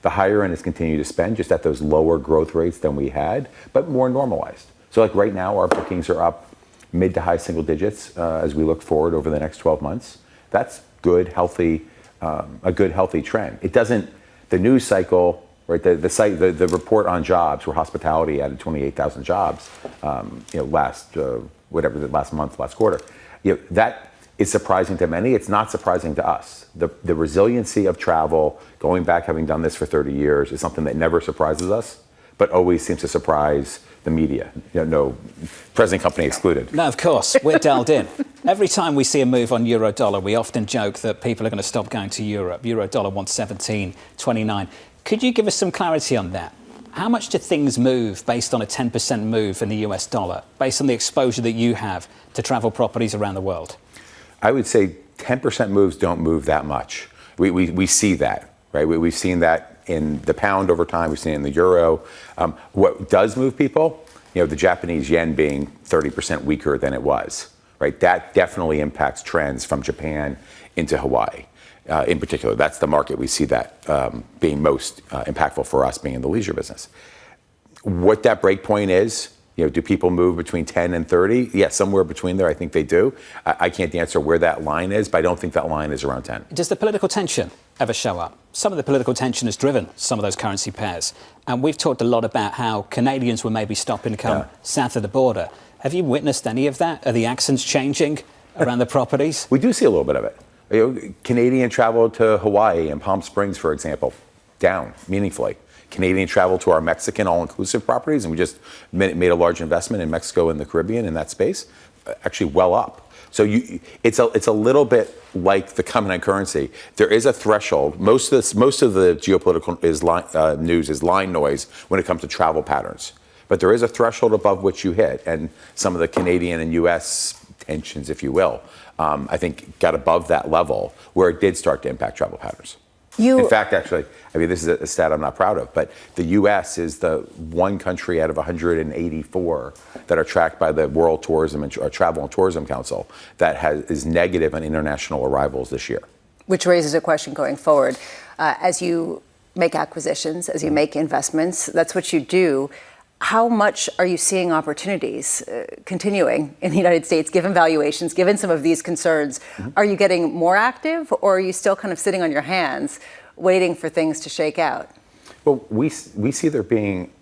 The higher end has continued to spend just at those lower growth rates than we had, but more normalized. So like right now, our bookings are up mid to high single digits as we look forward over the next 12 months. That's good, healthy, a good, healthy trend. It doesn't, the news cycle, right? The report on jobs, where hospitality added 28,000 jobs, last month, last quarter. That is surprising to many. It's not surprising to us. The resiliency of travel, going back, having done this for 30 years, is something that never surprises us, but always seems to surprise the media. No present company excluded. No, of course. We're dialed in. Every time we see a move on euro dollar, we often joke that people are going to stop going to Europe. Euro dollar 117.29. Could you give us some clarity on that? How much do things move based on a 10% move in the US dollar, based on the exposure that you have to travel properties around the world? I would say 10% moves don't move that much. We see that, right? We've seen that in the pound over time. We've seen it in the euro. What does move people? The Japanese yen being 30% weaker than it was, right? That definitely impacts trends from Japan into Hawaii. in particular. That's the market. We see that being most impactful for us, being in the leisure business. What that break point is, do people move between 10 and 30? Yeah, somewhere between there, I think they do. I can't answer where that line is, but I don't think that line is around 10. Does the political tension ever show up? Some of the political tension has driven some of those currency pairs. And we've talked a lot about how Canadians were maybe stopping to come south of the border. Have you witnessed any of that? Are the accents changing around the properties? We do see a little bit of it. Canadian travel to Hawaii and Palm Springs, for example, down meaningfully. Canadian travel to our Mexican all-inclusive properties, and we just made a large investment in Mexico and the Caribbean in that space, actually well up. So it's a little bit like the common currency. There is a threshold. Most of the geopolitical news is line noise when it comes to travel patterns. But there is a threshold above which you hit, and some of the Canadian and U.S. tensions, if you will, I think got above that level where it did start to impact travel patterns. In fact, actually, this is a stat I'm not proud of, but the U.S. is the one country out of 184 that are tracked by the World Tourism and Travel and Tourism Council that is negative on international arrivals this year. Which raises a question going forward. As you make acquisitions, as you make investments, that's what you do. How much are you seeing opportunities continuing in the United States, given valuations, given some of these concerns? Are you getting more active, or are you still kind of sitting on your hands waiting for things to shake out? Well, we see there being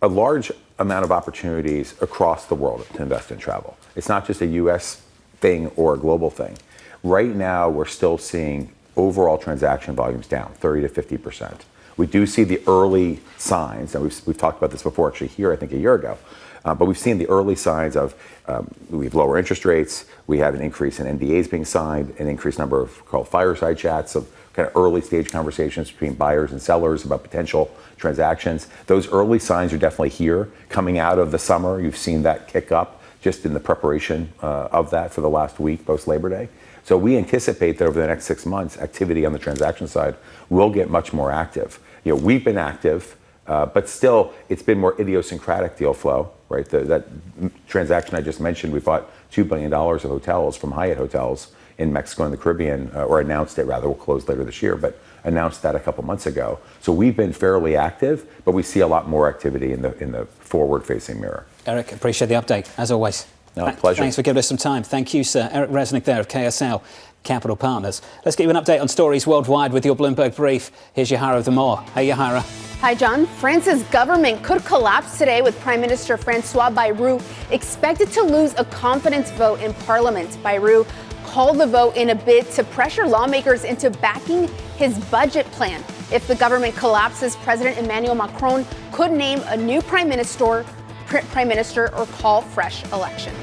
a large amount of opportunities across the world to invest in travel. It's not just a U.S. thing or a global thing. Right now, we're still seeing overall transaction volumes down 30 to 50%. We do see the early signs, and we've talked about this before actually here, I think a year ago, but we've seen the early signs of we have lower interest rates, we have an increase in NDAs being signed, an increased number of called fireside chats of kind of early stage conversations between buyers and sellers about potential transactions. Those early signs are definitely here. Coming out of the summer, you've seen that kick up just in the preparation of that for the last week post-Labor Day. So we anticipate that over the next 6 months, activity on the transaction side will get much more active. We've been active, but still, it's been more idiosyncratic deal flow, right? That transaction I just mentioned, we bought $2 billion of hotels from Hyatt Hotels in Mexico and the Caribbean, or announced it rather, will close later this year, but announced that a couple months ago. So we've been fairly active, but we see a lot more activity in the forward-facing mirror. Eric, appreciate the update, as always. No, pleasure. Thanks for giving us some time. Thank you, sir. Eric Resnick there of KSL Capital Partners. Let's get you an update on stories worldwide with your Bloomberg Brief. Here's Yahara of the More. Hey, Yahara. Hi, John. France's government could collapse today with Prime Minister Francois Bayrou expected to lose a confidence vote in Parliament. Bayrou called the vote in a bid to pressure lawmakers into backing his budget plan. If the government collapses, President Emmanuel Macron could name a new prime minister or call fresh elections.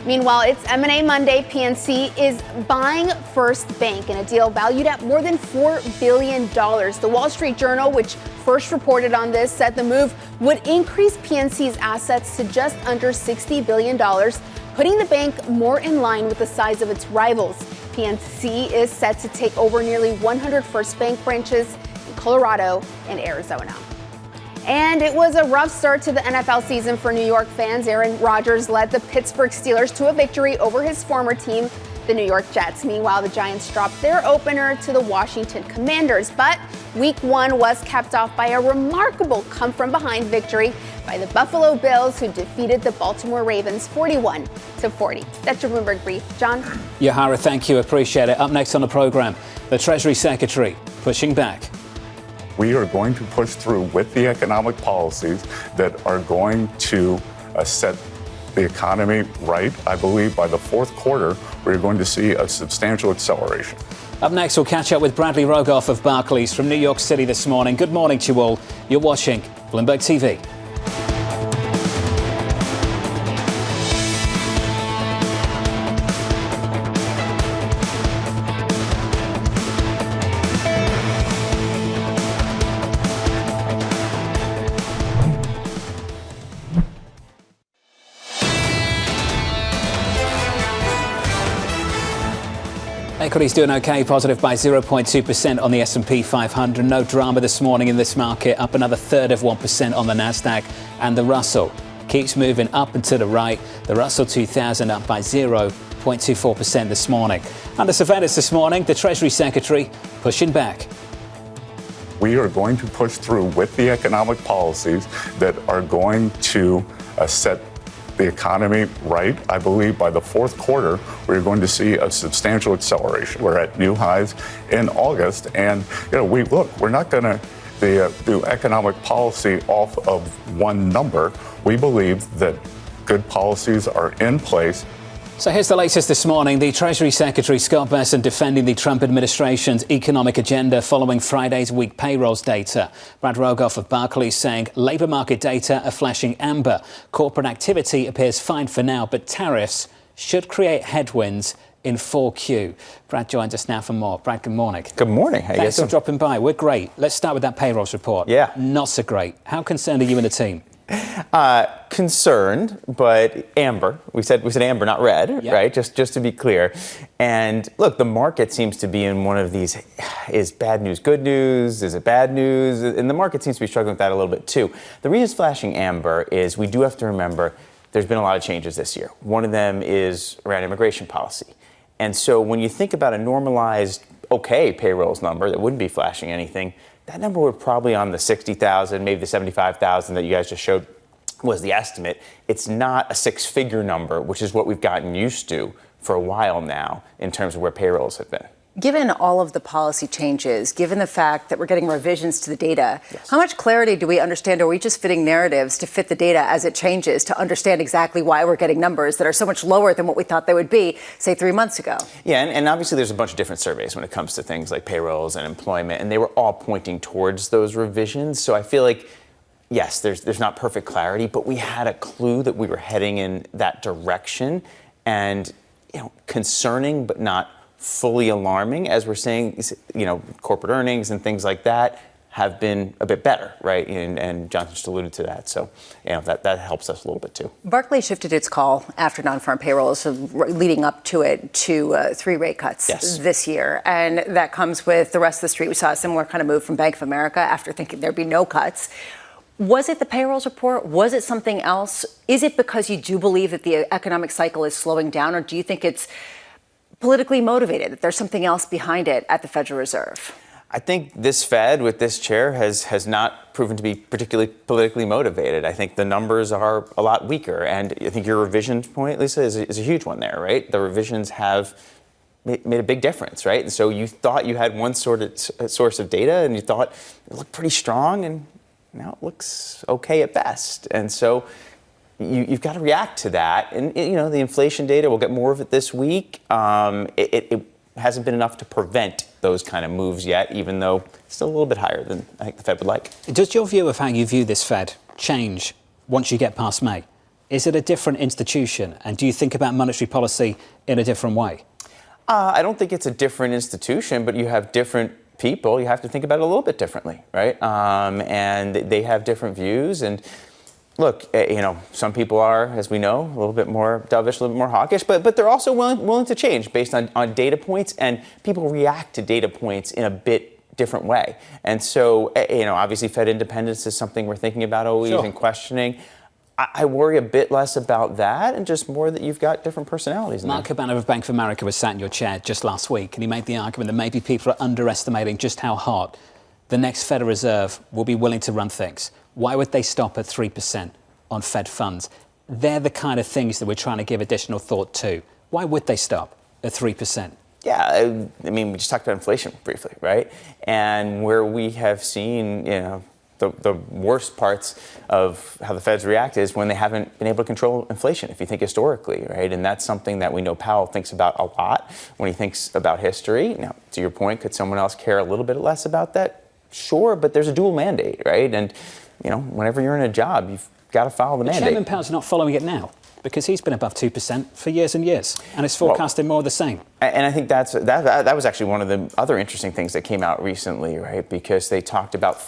Meanwhile, it's M&A Monday. PNC is buying First Bank in a deal valued at more than $4 billion. The Wall Street Journal, which first reported on this, said the move would increase PNC's assets to just under $60 billion, putting the bank more in line with the size of its rivals. PNC is set to take over nearly 100 First Bank branches in Colorado and Arizona. And it was a rough start to the NFL season for New York fans. Aaron Rodgers led the Pittsburgh Steelers to a victory over his former team, the New York Jets. Meanwhile, the Giants dropped their opener to the Washington Commanders. But Week 1 was capped off by a remarkable come-from-behind victory by the Buffalo Bills, who defeated the Baltimore Ravens 41-40. That's your Bloomberg Brief. John? Yahara, thank you. Appreciate it. Up next on the program, the Treasury Secretary pushing back. We are going to push through with the economic policies that are going to set the economy right. I believe by the fourth quarter, we're going to see a substantial acceleration. Up next, we'll catch up with Bradley Rogoff of Barclays from New York City this morning. Good morning to you all. You're watching Bloomberg TV. Equities doing okay, positive by 0.2% on the S&P 500. No drama this morning in this market, up another third of 1% on the Nasdaq, and the Russell keeps moving up and to the right. The Russell 2000 up by 0.4%. 1.24% this morning. Under surveillance this morning, the Treasury Secretary pushing back. We are going to push through with the economic policies that are going to set the economy right. I believe by the fourth quarter, we're going to see a substantial acceleration. We're at new highs in August. And, we're not going to do economic policy off of one number. We believe that good policies are in place. So here's the latest this morning. The Treasury Secretary, Scott Bessent, defending the Trump administration's economic agenda following Friday's weak payrolls data. Brad Rogoff of Barclays saying labour market data are flashing amber. Corporate activity appears fine for now, but tariffs should create headwinds in 4Q. Brad joins us now for more. Brad, good morning. Good morning. How you Thanks guys for dropping by. We're great. Let's start with that payrolls report. Yeah. Not so great. How concerned are you and the team? Concerned, but amber. We said amber, not red, right? Just to be clear. And look, the market seems to be in one of these: is bad news good news? Is it bad news? And the market seems to be struggling with that a little bit too. The reason it's flashing amber is we do have to remember there's been a lot of changes this year. One of them is around immigration policy. And so when you think about a normalized, okay, payrolls number that wouldn't be flashing anything, that number would probably on the 60,000, maybe the 75,000 that you guys just showed was the estimate. It's not a six-figure number, which is what we've gotten used to for a while now in terms of where payrolls have been. Given all of the policy changes, given the fact that we're getting revisions to the data, how much clarity do we understand? Are we just fitting narratives to fit the data as it changes to understand exactly why we're getting numbers that are so much lower than what we thought they would be, say, 3 months ago? Yeah, and obviously there's a bunch of different surveys when it comes to things like payrolls and employment, and they were all pointing towards those revisions. So I feel like, yes, there's not perfect clarity, but we had a clue that we were heading in that direction, and concerning but not fully alarming, as we're saying, corporate earnings and things like that have been a bit better, right? And Johnson just alluded to that. So, that helps us a little bit too. Barclays shifted its call after non-farm payrolls, leading up to it, to 3 rate cuts this year. And that comes with the rest of the street. We saw a similar kind of move from Bank of America after thinking there'd be no cuts. Was it the payrolls report? Was it something else? Is it because you do believe that the economic cycle is slowing down, or do you think it's politically motivated, that there's something else behind it at the Federal Reserve? I think this Fed with this chair has not proven to be particularly politically motivated. I think the numbers are a lot weaker. And I think your revision point, Lisa, is a huge one there, right? The revisions have made a big difference, right? And so you thought you had one source of data and you thought it looked pretty strong, and now it looks okay at best. And so you've got to react to that. And, the inflation data, we'll get more of it this week. It hasn't been enough to prevent those kind of moves yet, even though it's still a little bit higher than I think the Fed would like. Does your view of how you view this Fed change once you get past May? Is it a different institution? And do you think about monetary policy in a different way? I don't think it's a different institution, but you have different people. You have to think about it a little bit differently, right? And they have different views. And look, some people are, as we know, a little bit more dovish, a little bit more hawkish, but they're also willing to change based on data points, and people react to data points in a bit different way. And so, obviously Fed independence is something we're thinking about always and questioning. I worry a bit less about that and just more that you've got different personalities. Mark Cabanner of Bank of America was sat in your chair just last week, and he made the argument that maybe people are underestimating just how hot the next Federal Reserve will be willing to run things. Why would they stop at 3% on Fed funds? They're the kind of things that we're trying to give additional thought to. Why would they stop at 3%? Yeah, we just talked about inflation briefly, right? And where we have seen, the worst parts of how the Fed's react is when they haven't been able to control inflation, if you think historically, right? And that's something that we know Powell thinks about a lot when he thinks about history. Now, to your point, could someone else care a little bit less about that? Sure, but there's a dual mandate, right? And, whenever you're in a job, you've got to follow the mandate. Chairman Powell's not following it now because he's been above 2% for years and years, and it's forecasting more of the same. And I think that was actually one of the other interesting things that came out recently, right? Because they've talked about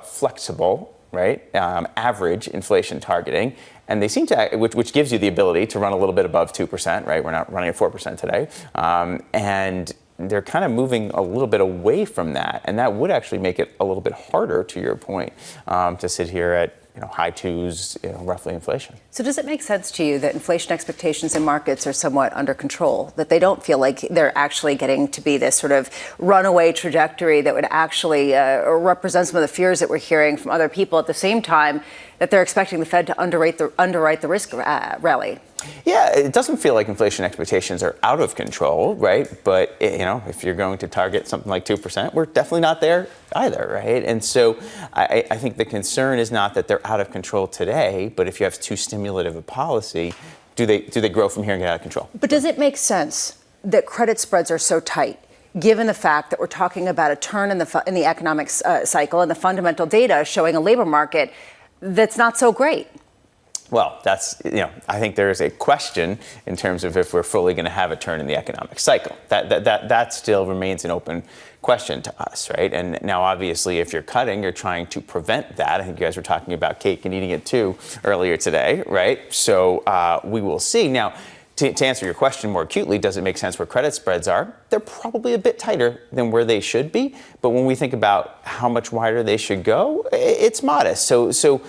flexible, right, average inflation targeting, and they seem to, which gives you the ability to run a little bit above 2%, right? We're not running at 4% today, and they're kind of moving a little bit away from that, and that would actually make it a little bit harder, to your point, to sit here at high twos, roughly inflation. So does it make sense to you that inflation expectations in markets are somewhat under control, that they don't feel like they're actually getting to be this sort of runaway trajectory that would actually represent some of the fears that we're hearing from other people, at the same time that they're expecting the Fed to underwrite the risk rally? Yeah, it doesn't feel like inflation expectations are out of control, right? But, if you're going to target something like 2%, we're definitely not there either, right? And so I think the concern is not that they're out of control today, but if you have too stimulative a policy, do they grow from here and get out of control? But does it make sense that credit spreads are so tight, given the fact that we're talking about a turn in the economic cycle and the fundamental data showing a labor market that's not so great? Well, I think there is a question in terms of if we're fully going to have a turn in the economic cycle. That still remains an open question to us, right? And now, obviously, if you're cutting, you're trying to prevent that. I think you guys were talking about cake and eating it too earlier today, right? So we will see. Now, to answer your question more acutely, does it make sense where credit spreads are? They're probably a bit tighter than where they should be. But when we think about how much wider they should go, it's modest. So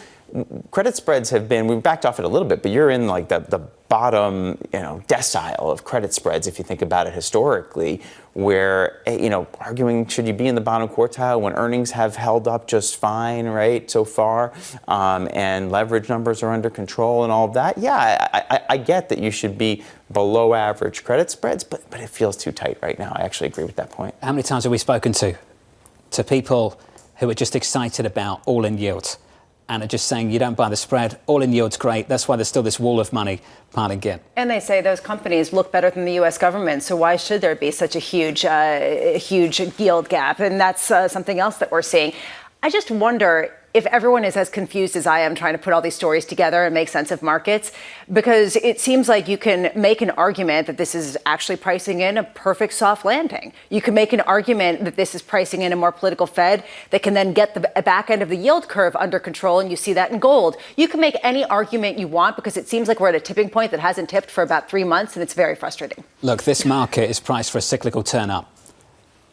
credit spreads we've backed off it a little bit, but you're in like the bottom, decile of credit spreads if you think about it historically, where, arguing should you be in the bottom quartile when earnings have held up just fine, right, so far, and leverage numbers are under control and all of that. Yeah, I get that you should be below average credit spreads, but it feels too tight right now. I actually agree with that point. How many times have we spoken to people who are just excited about all-in yields and are just saying you don't buy the spread, all-in yield's great, that's why there's still this wall of money piling in? And they say those companies look better than the U.S. government, so why should there be such a huge yield gap? And that's something else that we're seeing. I just wonder if everyone is as confused as I am trying to put all these stories together and make sense of markets, because it seems like you can make an argument that this is actually pricing in a perfect soft landing. You can make an argument that this is pricing in a more political Fed that can then get the back end of the yield curve under control, and you see that in gold. You can make any argument you want because it seems like we're at a tipping point that hasn't tipped for about 3 months, and it's very frustrating. Look, this market is priced for a cyclical turn up.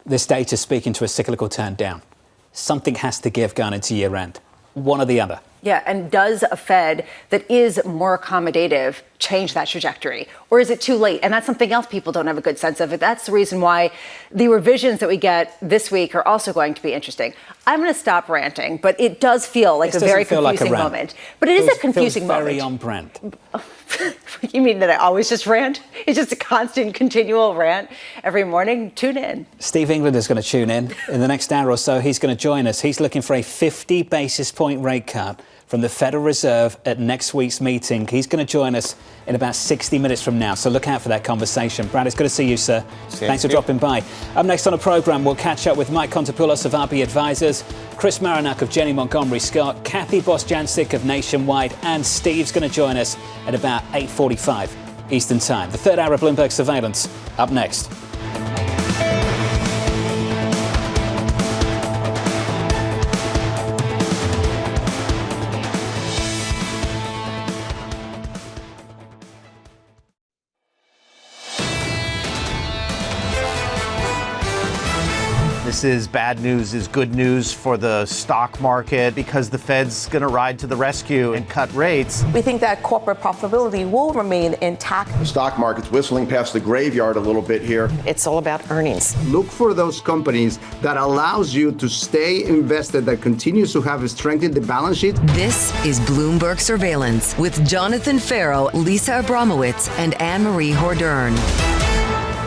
This data is speaking to a cyclical turn down. Something has to give going into year end. One or the other. Yeah, and does a Fed that is more accommodative change that trajectory? Or is it too late? And that's something else people don't have a good sense of. That's the reason why the revisions that we get this week are also going to be interesting. I'm going to stop ranting, but it does feel like a very confusing moment. But it is a confusing moment. Very on brand. You mean that I always just rant? It's just a constant, continual rant every morning? Tune in. Steve England is going to tune in the next hour or so. He's going to join us. He's looking for a 50 basis point rate cut from the Federal Reserve at next week's meeting. He's going to join us in about 60 minutes from now, so look out for that conversation. Brad, it's good to see you, sir. Thanks for dropping by. Up next on the programme, we'll catch up with Mike Contopoulos of RB Advisors, Chris Marinac of Janney Montgomery Scott, Kathy Bostjancic of Nationwide, and Steve's going to join us at about 8:45 Eastern Time. The third hour of Bloomberg Surveillance, up next. This is bad news is good news for the stock market because the Fed's going to ride to the rescue and cut rates. We think that corporate profitability will remain intact. The stock market's whistling past the graveyard a little bit here. It's all about earnings. Look for those companies that allows you to stay invested, that continues to have strengthened the balance sheet. This is Bloomberg Surveillance with Jonathan Ferro, Lisa Abramowicz, and Annmarie Hordern.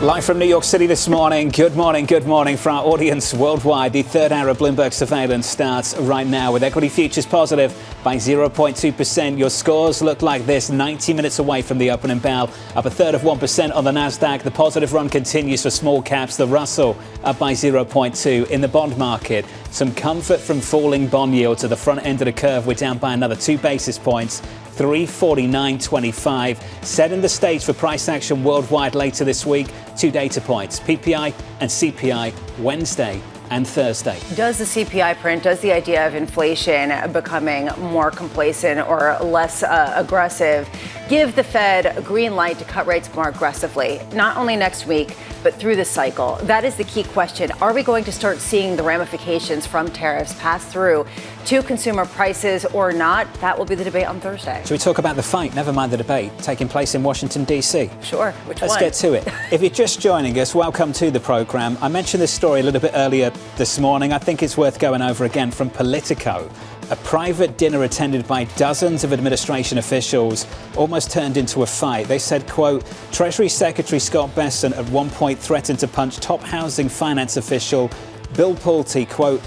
Live from New York City this morning. Good morning for our audience worldwide. The third hour of Bloomberg Surveillance starts right now with equity futures positive by 0.2%. Your scores look like this, 90 minutes away from the opening bell. Up 1/3% on the Nasdaq. The positive run continues for small caps. The Russell up by 0.2. In the bond market, some comfort from falling bond yields at the front end of the curve. We're down by another 2 basis points. 349.25, setting the stage for price action worldwide later this week. 2 data points, PPI and CPI, Wednesday and Thursday. Does the CPI print, does the idea of inflation becoming more complacent or less aggressive give the Fed a green light to cut rates more aggressively, not only next week, but through the cycle. That is the key question. Are we going to start seeing the ramifications from tariffs pass through to consumer prices or not? That will be the debate on Thursday. Should we talk about the fight, never mind the debate, taking place in Washington, D.C.? Sure. Let's get to it. If you're just joining us, welcome to the programme. I mentioned this story a little bit earlier this morning. I think it's worth going over again from Politico. A private dinner attended by dozens of administration officials almost turned into a fight. They said, quote, Treasury Secretary Scott Bessent at one point threatened to punch top housing finance official Bill Pulte, quote,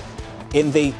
in the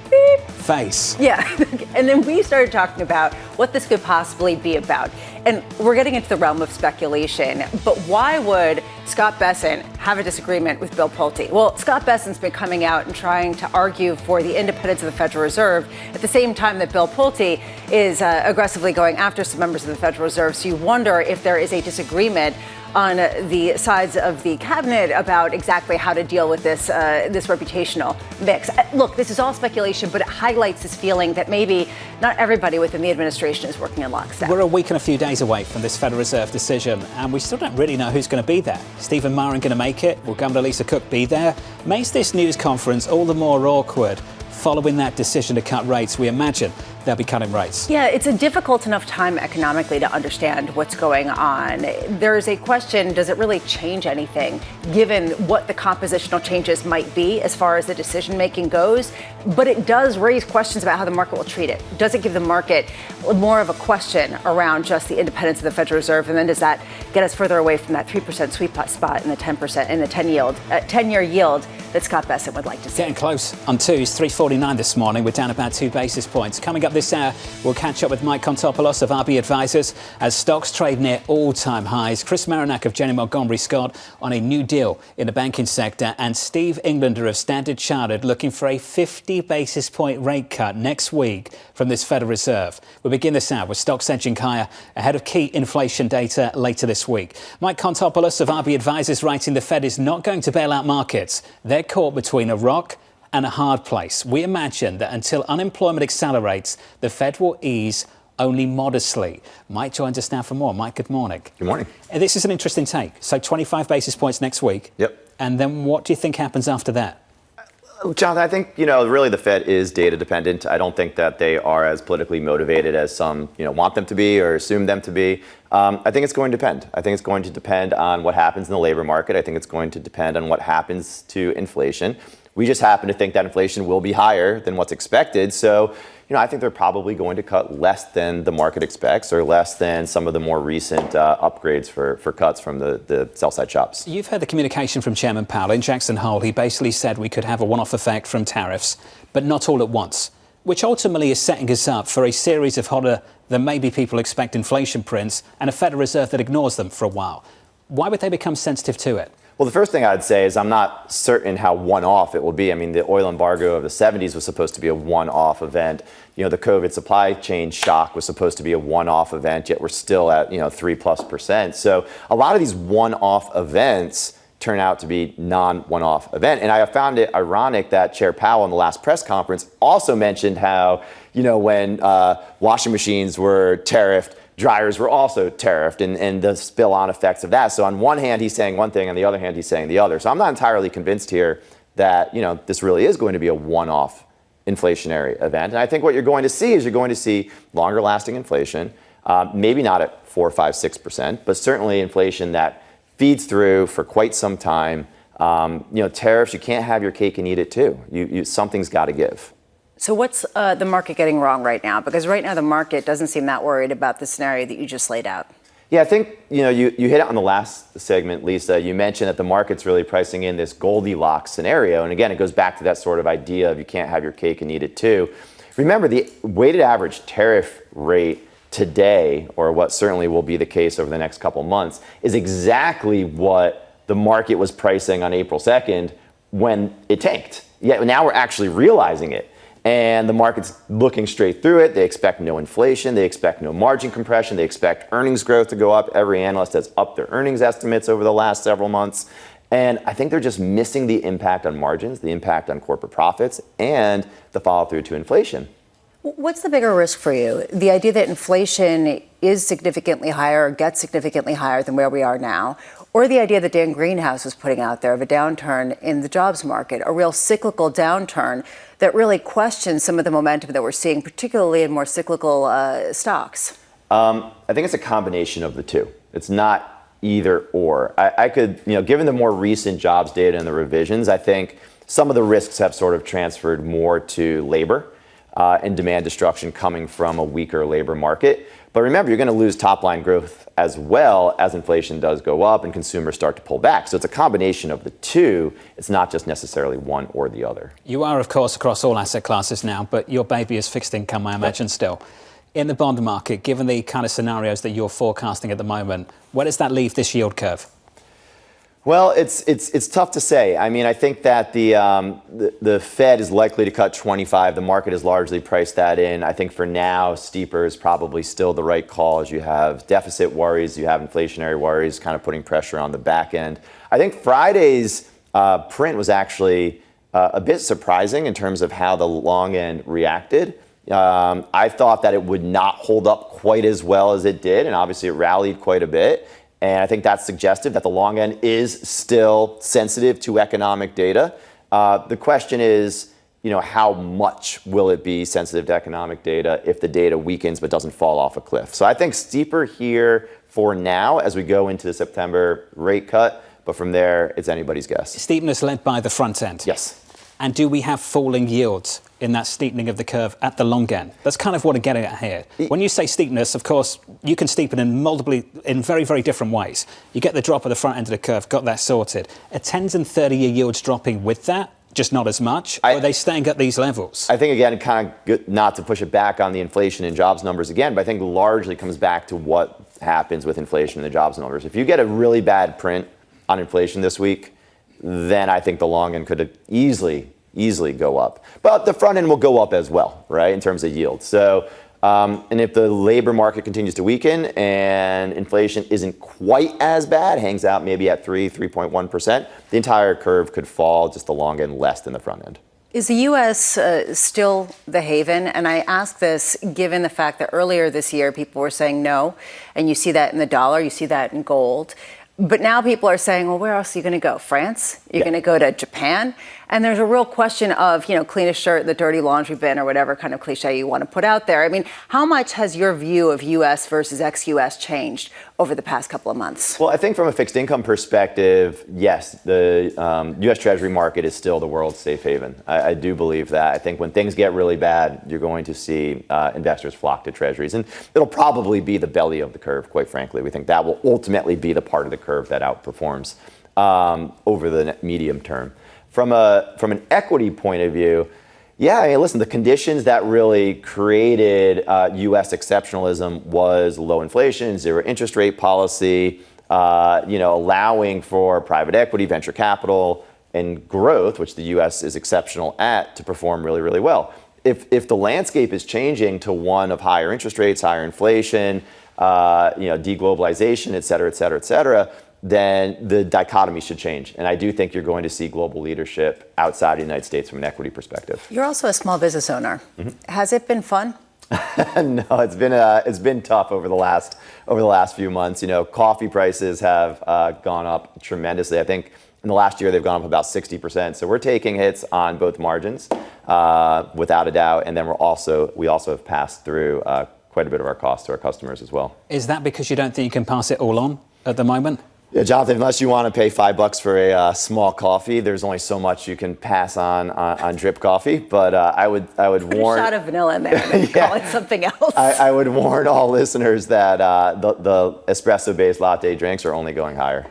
face. Yeah, and then we started talking about what this could possibly be about. And we're getting into the realm of speculation, but why would Scott Bessent have a disagreement with Bill Pulte? Well, Scott Bessent's been coming out and trying to argue for the independence of the Federal Reserve at the same time that Bill Pulte is aggressively going after some members of the Federal Reserve. So you wonder if there is a disagreement on the sides of the cabinet about exactly how to deal with this reputational mix. Look, this is all speculation, but it highlights this feeling that maybe not everybody within the administration is working in lockstep. We're a week and a few days away from this Federal Reserve decision, and we still don't really know who's going to be there. Stephen Moran going to make it? Will Governor Lisa Cook be there? Makes this news conference all the more awkward following that decision to cut rates. We imagine they'll be cutting rates. Yeah, it's a difficult enough time economically to understand what's going on. There's a question, does it really change anything given what the compositional changes might be as far as the decision making goes? But it does raise questions about how the market will treat it. Does it give the market more of a question around just the independence of the Federal Reserve? And then does that get us further away from that 3% sweet spot in the 10% in the 10-year yield that Scott Bessent would like to see? Getting close on twos, 349 this morning. We're down about 2 basis points. Coming up this hour, we'll catch up with Mike Contopoulos of RB Advisors as stocks trade near all-time highs. Chris Marinac of Janney Montgomery Scott on a new deal in the banking sector, and Steve Englander of Standard Chartered looking for a 50 basis point rate cut next week from this Federal Reserve. We begin this hour with stocks edging higher ahead of key inflation data later this week. Mike Contopoulos of RB Advisors writing the Fed is not going to bail out markets. They're caught between a rock and a hard place. We imagine that until unemployment accelerates, the Fed will ease only modestly. Mike joins us now for more. Mike, good morning. Good morning. This is an interesting take. So 25 basis points next week. Yep. And then what do you think happens after that? Jonathan, I think, really the Fed is data dependent. I don't think that they are as politically motivated as some, want them to be or assume them to be. I think it's going to depend. I think it's going to depend on what happens in the labor market. I think it's going to depend on what happens to inflation. We just happen to think that inflation will be higher than what's expected. So, I think they're probably going to cut less than the market expects or less than some of the more recent upgrades for cuts from the sell-side shops. You've heard the communication from Chairman Powell in Jackson Hole. He basically said we could have a one-off effect from tariffs, but not all at once, which ultimately is setting us up for a series of hotter than maybe people expect inflation prints and a Federal Reserve that ignores them for a while. Why would they become sensitive to it? Well, the first thing I'd say is I'm not certain how one-off it will be. I mean, the oil embargo of the 70s was supposed to be a one-off event. The COVID supply chain shock was supposed to be a one-off event, yet we're still at, 3+%. So a lot of these one-off events turn out to be non-one-off event. And I found it ironic that Chair Powell in the last press conference also mentioned how, when washing machines were tariffed, dryers were also tariffed and the spill-on effects of that. So on one hand, he's saying one thing, on the other hand, he's saying the other. So I'm not entirely convinced here that, this really is going to be a one-off inflationary event. And I think what you're going to see is longer-lasting inflation, maybe not at 4, 5, 6%, but certainly inflation that feeds through for quite some time. Tariffs, you can't have your cake and eat it too. Something's got to give. So what's the market getting wrong right now? Because right now the market doesn't seem that worried about the scenario that you just laid out. Yeah, I think, you hit it on the last segment, Lisa. You mentioned that the market's really pricing in this Goldilocks scenario. And again, it goes back to that sort of idea of you can't have your cake and eat it too. Remember, the weighted average tariff rate today, or what certainly will be the case over the next couple months, is exactly what the market was pricing on April 2nd when it tanked. Yet now we're actually realizing it. And the market's looking straight through it. They expect no inflation. They expect no margin compression. They expect earnings growth to go up. Every analyst has upped their earnings estimates over the last several months. And I think they're just missing the impact on margins, the impact on corporate profits, and the follow-through to inflation. What's the bigger risk for you? The idea that inflation is significantly higher or gets significantly higher than where we are now, or the idea that Dan Greenhaus was putting out there of a downturn in the jobs market, a real cyclical downturn that really questions some of the momentum that we're seeing, particularly in more cyclical stocks? I think it's a combination of the two. It's not either or. I could, given the more recent jobs data and the revisions, I think some of the risks have sort of transferred more to labor and demand destruction coming from a weaker labor market. But remember, you're going to lose top-line growth as well as inflation does go up and consumers start to pull back. So it's a combination of the two. It's not just necessarily one or the other. You are, of course, across all asset classes now, but your baby is fixed income, I imagine, still. In the bond market, given the kind of scenarios that you're forecasting at the moment, where does that leave this yield curve? Well, it's tough to say. I mean, I think that the Fed is likely to cut 25. The market has largely priced that in. I think for now, steeper is probably still the right call, as you have deficit worries, you have inflationary worries, kind of putting pressure on the back end. I think Friday's print was actually a bit surprising in terms of how the long end reacted. I thought that it would not hold up quite as well as it did, and obviously it rallied quite a bit. And I think that's suggestive that the long end is still sensitive to economic data. The question is, how much will it be sensitive to economic data if the data weakens but doesn't fall off a cliff? So I think steeper here for now as we go into the September rate cut. But from there, it's anybody's guess. Steepness led by the front end. Yes. And do we have falling yields in that steepening of the curve at the long end? That's kind of what I'm getting at here. When you say steepness, of course, you can steepen in very, very different ways. You get the drop at the front end of the curve, got that sorted. Are 10s and 30-year yields dropping with that? Just not as much? Or are they staying at these levels? I think, again, kind of good not to push it back on the inflation and jobs numbers again, but I think largely comes back to what happens with inflation and the jobs numbers. If you get a really bad print on inflation this week, then I think the long end could easily go up. But the front end will go up as well, right, in terms of yield. So, and if the labor market continues to weaken and inflation isn't quite as bad, hangs out maybe at 3.1%, the entire curve could fall, just the long end less than the front end. Is the U.S. Still the haven? And I ask this given the fact that earlier this year people were saying no, and you see that in the dollar, you see that in gold. But now people are saying, well, where else are you going to go? France? You're going to go to Japan? And there's a real question of, cleanest shirt in the dirty laundry bin or whatever kind of cliche you want to put out there. I mean, how much has your view of U.S. versus ex-U.S. changed over the past couple of months? Well, I think from a fixed income perspective, yes, the U.S. Treasury market is still the world's safe haven. I do believe that. I think when things get really bad, you're going to see investors flock to Treasuries. And it'll probably be the belly of the curve, quite frankly. We think that will ultimately be the part of the curve that outperforms over the medium term. From an equity point of view, listen, the conditions that really created U.S. exceptionalism was low inflation, zero interest rate policy, allowing for private equity, venture capital, and growth, which the U.S. is exceptional at, to perform really, really well. If the landscape is changing to one of higher interest rates, higher inflation, deglobalization, et cetera, then the dichotomy should change. And I do think you're going to see global leadership outside the United States from an equity perspective. You're also a small business owner. Mm-hmm. Has it been fun? No, it's been tough over the last few months. Coffee prices have gone up tremendously. I think in the last year they've gone up about 60%. So we're taking hits on both margins, without a doubt. And then we also have passed through quite a bit of our costs to our customers as well. Is that because you don't think you can pass it all on at the moment? Yeah, Jonathan, unless you want to pay $5 for a small coffee, there's only so much you can pass on drip coffee. But I would warn. A shot of vanilla in there and call it something else. I would warn all listeners that the espresso-based latte drinks are only going higher.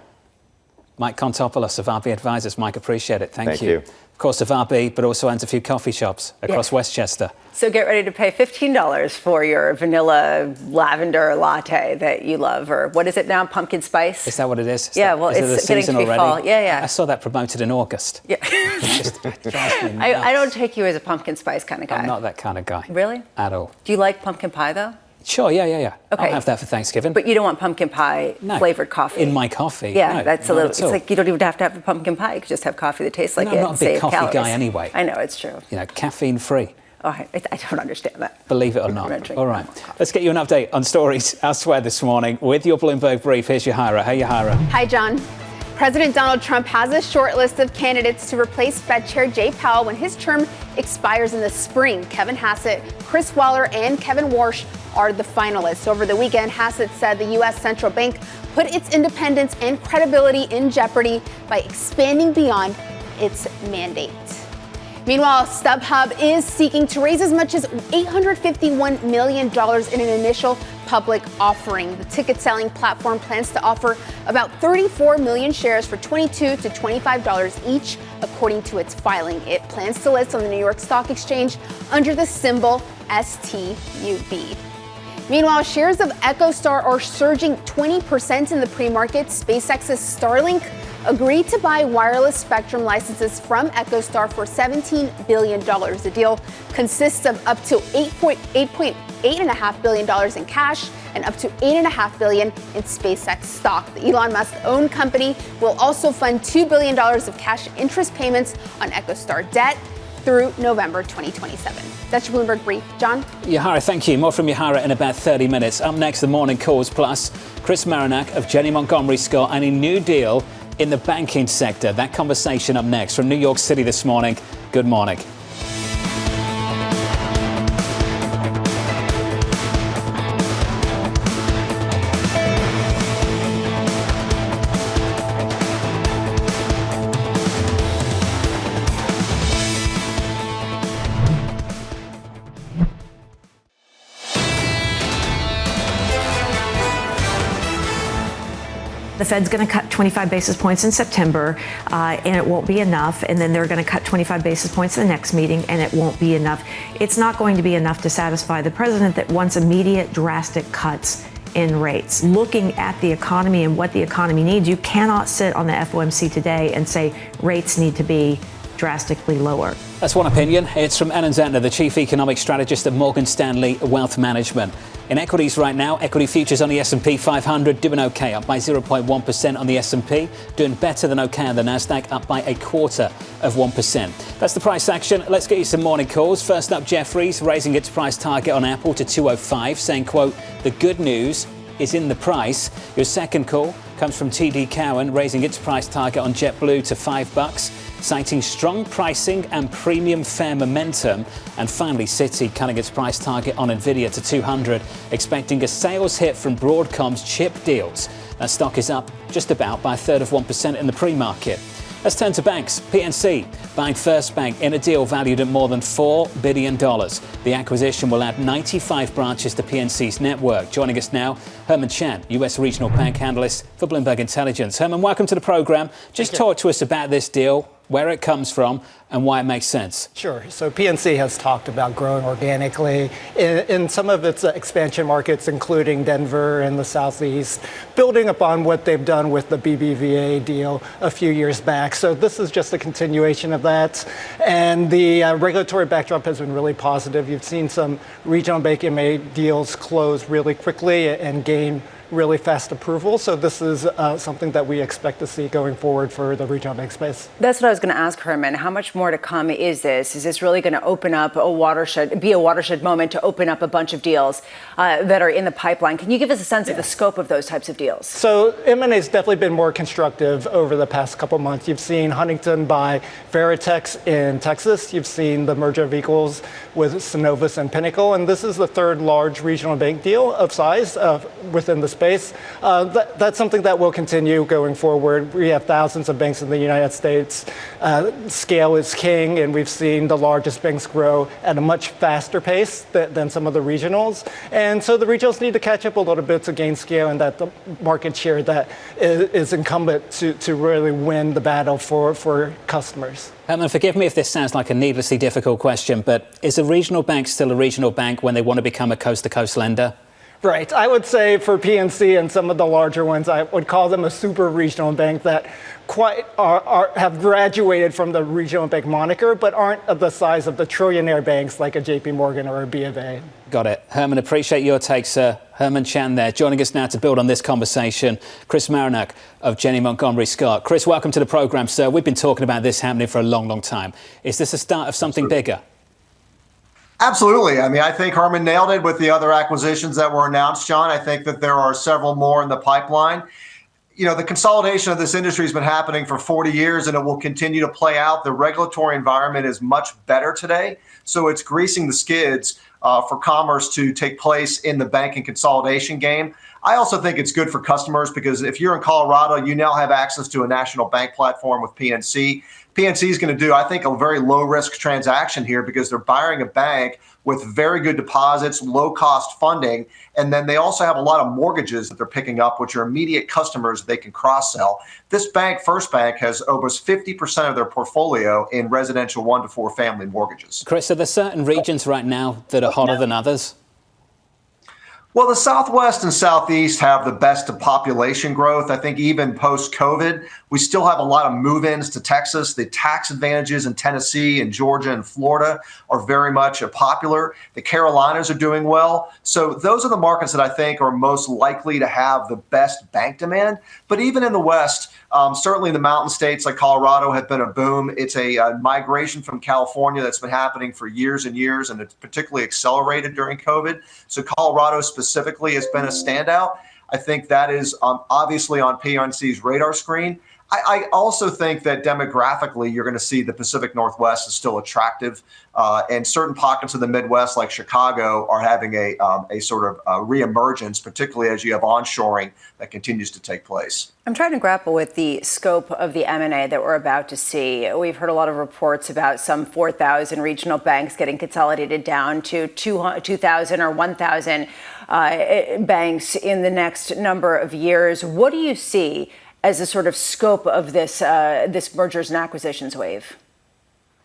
Mike Contopoulos of RB Advisors. Mike, appreciate it. Thank you. Of course, of RB, but also owns a few coffee shops across Westchester. So get ready to pay $15 for your vanilla lavender latte that you love, or what is it now, pumpkin spice? Is that what it is? It's getting to be fall. Yeah. I saw that promoted in August. Yeah. I don't take you as a pumpkin spice kind of guy. I'm not that kind of guy. Really? At all. Do you like pumpkin pie, though? Sure, yeah. Okay. I'll have that for Thanksgiving. But you don't want pumpkin pie flavored coffee? In my coffee? Yeah, no, that's a little, it's like you don't even have to have a pumpkin pie. You can just have coffee that tastes like it. I'm not a big coffee guy anyway. I know, it's true. Caffeine free. Oh, I don't understand that. Believe it or not. All right. Let's get you an update on stories elsewhere this morning with your Bloomberg Brief. Here's Yahira. Hey, Yahira. Hi, John. President Donald Trump has a short list of candidates to replace Fed Chair Jay Powell when his term expires in the spring. Kevin Hassett, Chris Waller, and Kevin Warsh are the finalists. Over the weekend, Hassett said the U.S. central bank put its independence and credibility in jeopardy by expanding beyond its mandate. Meanwhile, StubHub is seeking to raise as much as $851 million in an initial public offering. The ticket-selling platform plans to offer about 34 million shares for $22 to $25 each, according to its filing. It plans to list on the New York Stock Exchange under the symbol STUB. Meanwhile, shares of EchoStar are surging 20% in the pre-market. SpaceX's Starlink agreed to buy wireless spectrum licenses from EchoStar for $17 billion. The deal consists of up to $8.5 billion in cash and up to $8.5 billion in SpaceX stock. The Elon Musk-owned company will also fund $2 billion of cash interest payments on EchoStar debt through November 2027. That's your Bloomberg Brief. John? Yahira, thank you. More from Yahira in about 30 minutes. Up next, the morning calls, plus Chris Marinac of Janney Montgomery Scott and a new deal in the banking sector. That conversation up next from New York City this morning. Good morning. The Fed's going to cut 25 basis points in September, and it won't be enough. And then they're going to cut 25 basis points in the next meeting, and it won't be enough. It's not going to be enough to satisfy the president that wants immediate, drastic cuts in rates. Looking at the economy and what the economy needs, you cannot sit on the FOMC today and say rates need to be drastically lower. That's one opinion. It's from Zentner, the chief economic strategist at Morgan Stanley Wealth Management. In equities right now, equity futures on the S&P 500 doing okay, up by 0.1% on the S&P, doing better than okay on the Nasdaq, up by 0.25%. That's the price action. Let's get you some morning calls. First up, Jefferies raising its price target on Apple to 205, saying, quote, the good news is in the price. Your second call comes from TD Cowen, raising its price target on JetBlue to $5, citing strong pricing and premium fare momentum. And finally, Citi cutting its price target on Nvidia to 200, expecting a sales hit from Broadcom's chip deals. That stock is up just about by 1/3% in the pre-market. Let's turn to banks. PNC buying First Bank in a deal valued at more than $4 billion. The acquisition will add 95 branches to PNC's network. Joining us now, Herman Chan, U.S. regional bank analyst for Bloomberg Intelligence. Herman, welcome to the program. Just talk to us about this deal, where it comes from, and why it makes sense. Sure. So PNC has talked about growing organically in some of its expansion markets, including Denver and the Southeast, building upon what they've done with the BBVA deal a few years back. So this is just a continuation of that. And the regulatory backdrop has been really positive. You've seen some regional bank M&A deals close really quickly and gain really fast approval. So this is something that we expect to see going forward for the regional bank space. That's what I was going to ask, Herman. How much more to come is this? Is this really going to open up a watershed moment to open up a bunch of deals that are in the pipeline? Can you give us a sense of the scope of those types of deals? So M&A has definitely been more constructive over the past couple months. You've seen Huntington buy Veritex in Texas. You've seen the merger of equals with Synovus and Pinnacle. And this is the third large regional bank deal of size within the space. That's something that will continue going forward. We have thousands of banks in the United States. Scale is king, and we've seen the largest banks grow at a much faster pace than some of the regionals. And so the regionals need to catch up a little bit to gain scale and that the market share that is incumbent to really win the battle for customers. Herman, forgive me if this sounds like a needlessly difficult question, but is a regional bank still a regional bank when they want to become a coast-to-coast lender? Right. I would say for PNC and some of the larger ones, I would call them a super regional bank that have graduated from the regional bank moniker, but aren't of the size of the trillionaire banks like a JP Morgan or a B of A. Got it. Herman, appreciate your take, sir. Herman Chan there. Joining us now to build on this conversation, Chris Marinac of Janney Montgomery Scott. Chris, welcome to the program, sir. We've been talking about this happening for a long, long time. Is this a start of something bigger? Absolutely. I mean, I think Herman nailed it with the other acquisitions that were announced, John. I think that there are several more in the pipeline. You know, the consolidation of this industry has been happening for 40 years and it will continue to play out. The regulatory environment is much better today. So it's greasing the skids for commerce to take place in the banking consolidation game. I also think it's good for customers because if you're in Colorado, you now have access to a national bank platform with PNC. PNC is going to do, I think, a very low-risk transaction here because they're buying a bank with very good deposits, low-cost funding, and then they also have a lot of mortgages that they're picking up, which are immediate customers they can cross-sell. This bank, First Bank, has almost 50% of their portfolio in residential 1 to 4 family mortgages. Chris, are there certain regions right now that are hotter than others? Well, the Southwest and Southeast have the best population growth. I think even post-COVID, we still have a lot of move-ins to Texas. The tax advantages in Tennessee and Georgia and Florida are very much popular. The Carolinas are doing well. So those are the markets that I think are most likely to have the best bank demand. But even in the West, certainly the mountain states like Colorado have been a boom. It's a migration from California that's been happening for years and years, and it's particularly accelerated during COVID. So Colorado specifically has been a standout. I think that is obviously on PNC's radar screen. I also think that demographically, you're going to see the Pacific Northwest is still attractive, and certain pockets of the Midwest, like Chicago, are having a sort of reemergence, particularly as you have onshoring that continues to take place. I'm trying to grapple with the scope of the M&A that we're about to see. We've heard a lot of reports about some 4,000 regional banks getting consolidated down to 2,000 or 1,000 banks in the next number of years. What do you see as a sort of scope of this mergers and acquisitions wave?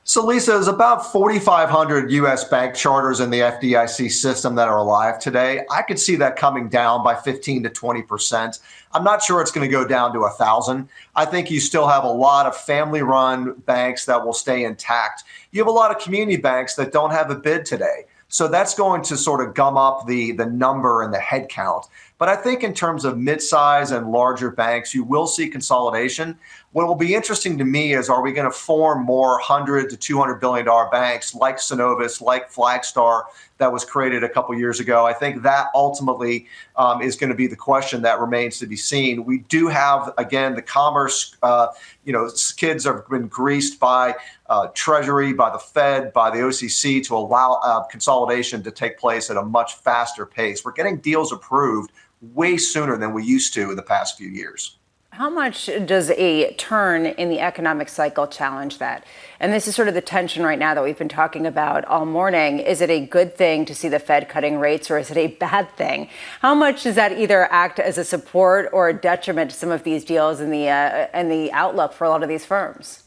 So, Lisa, there's about 4,500 U.S. bank charters in the FDIC system that are alive today. I could see that coming down by 15 to 20%. I'm not sure it's going to go down to 1,000. I think you still have a lot of family-run banks that will stay intact. You have a lot of community banks that don't have a bid today. So that's going to sort of gum up the number and the head count. But I think in terms of midsize and larger banks, you will see consolidation. What will be interesting to me is, are we going to form more $100 to $200 billion banks like Synovus, like Flagstar, that was created a couple years ago? I think that ultimately is going to be the question that remains to be seen. We do have, again, the commerce, kids have been greased by Treasury, by the Fed, by the OCC to allow consolidation to take place at a much faster pace. We're getting deals approved way sooner than we used to in the past few years. How much does a turn in the economic cycle challenge that? And this is sort of the tension right now that we've been talking about all morning. Is it a good thing to see the Fed cutting rates, or is it a bad thing? How much does that either act as a support or a detriment to some of these deals and the outlook for a lot of these firms?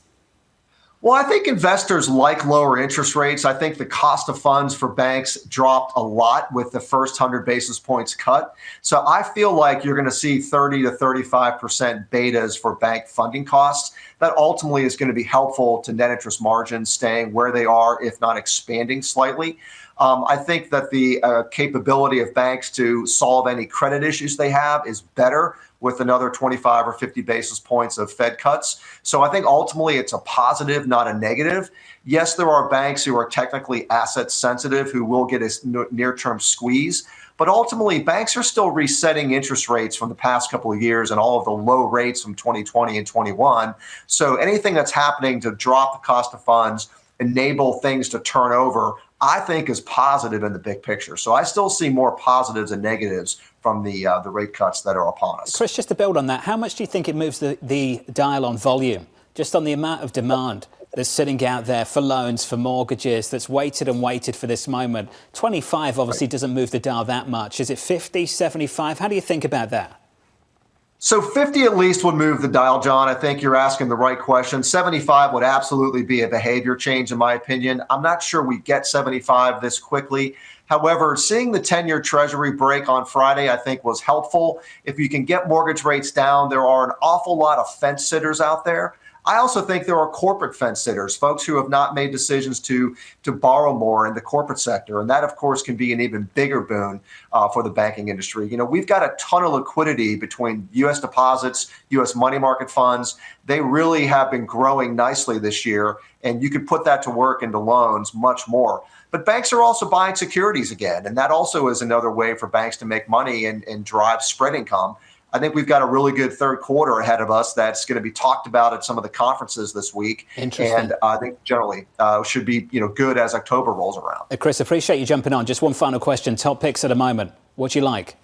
Well, I think investors like lower interest rates. I think the cost of funds for banks dropped a lot with the first 100 basis points cut. So I feel like you're going to see 30 to 35% betas for bank funding costs. That ultimately is going to be helpful to net interest margins staying where they are, if not expanding slightly. I think that the capability of banks to solve any credit issues they have is better with another 25 or 50 basis points of Fed cuts. So I think ultimately it's a positive, not a negative. Yes, there are banks who are technically asset sensitive who will get a near-term squeeze. But ultimately, banks are still resetting interest rates from the past couple of years and all of the low rates from 2020 and 21. So anything that's happening to drop the cost of funds, enable things to turn over, I think is positive in the big picture. So I still see more positives and negatives from the rate cuts that are upon us. Chris, just to build on that, how much do you think it moves the dial on volume, just on the amount of demand that's sitting out there for loans, for mortgages, that's waited and waited for this moment? 25 obviously doesn't move the dial that much. Is it 50, 75? How do you think about that? So 50 at least would move the dial, John. I think you're asking the right question. 75 would absolutely be a behavior change, in my opinion. I'm not sure we get 75 this quickly. However, seeing the 10-year Treasury break on Friday, I think, was helpful. If you can get mortgage rates down, there are an awful lot of fence sitters out there. I also think there are corporate fence sitters, folks who have not made decisions to borrow more in the corporate sector. And that, of course, can be an even bigger boon for the banking industry. We've got a ton of liquidity between U.S. deposits, U.S. money market funds. They really have been growing nicely this year, and you could put that to work into loans much more. But banks are also buying securities again, and that also is another way for banks to make money and drive spread income. I think we've got a really good third quarter ahead of us that's going to be talked about at some of the conferences this week. Interesting. And I think generally should be good as October rolls around. Chris, appreciate you jumping on. Just one final question. Top picks at the moment. What do you like?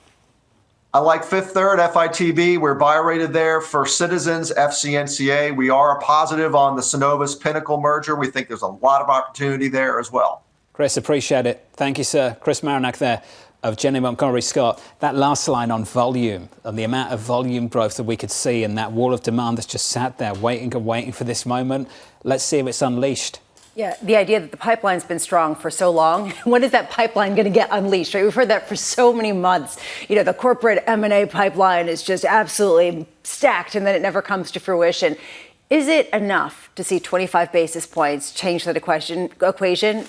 I like Fifth Third, FITB. We're buy rated there. For Citizens, FCNCA. We are a positive on the Synovus Pinnacle merger. We think there's a lot of opportunity there as well. Chris, appreciate it. Thank you, sir. Chris Marinac there of Janney Montgomery Scott. That last line on volume and the amount of volume growth that we could see and that wall of demand that's just sat there waiting and waiting for this moment. Let's see if it's unleashed. Yeah, the idea that the pipeline's been strong for so long. When is that pipeline going to get unleashed? Right? We've heard that for so many months. The corporate M&A pipeline is just absolutely stacked, and then it never comes to fruition. Is it enough to see 25 basis points change that equation?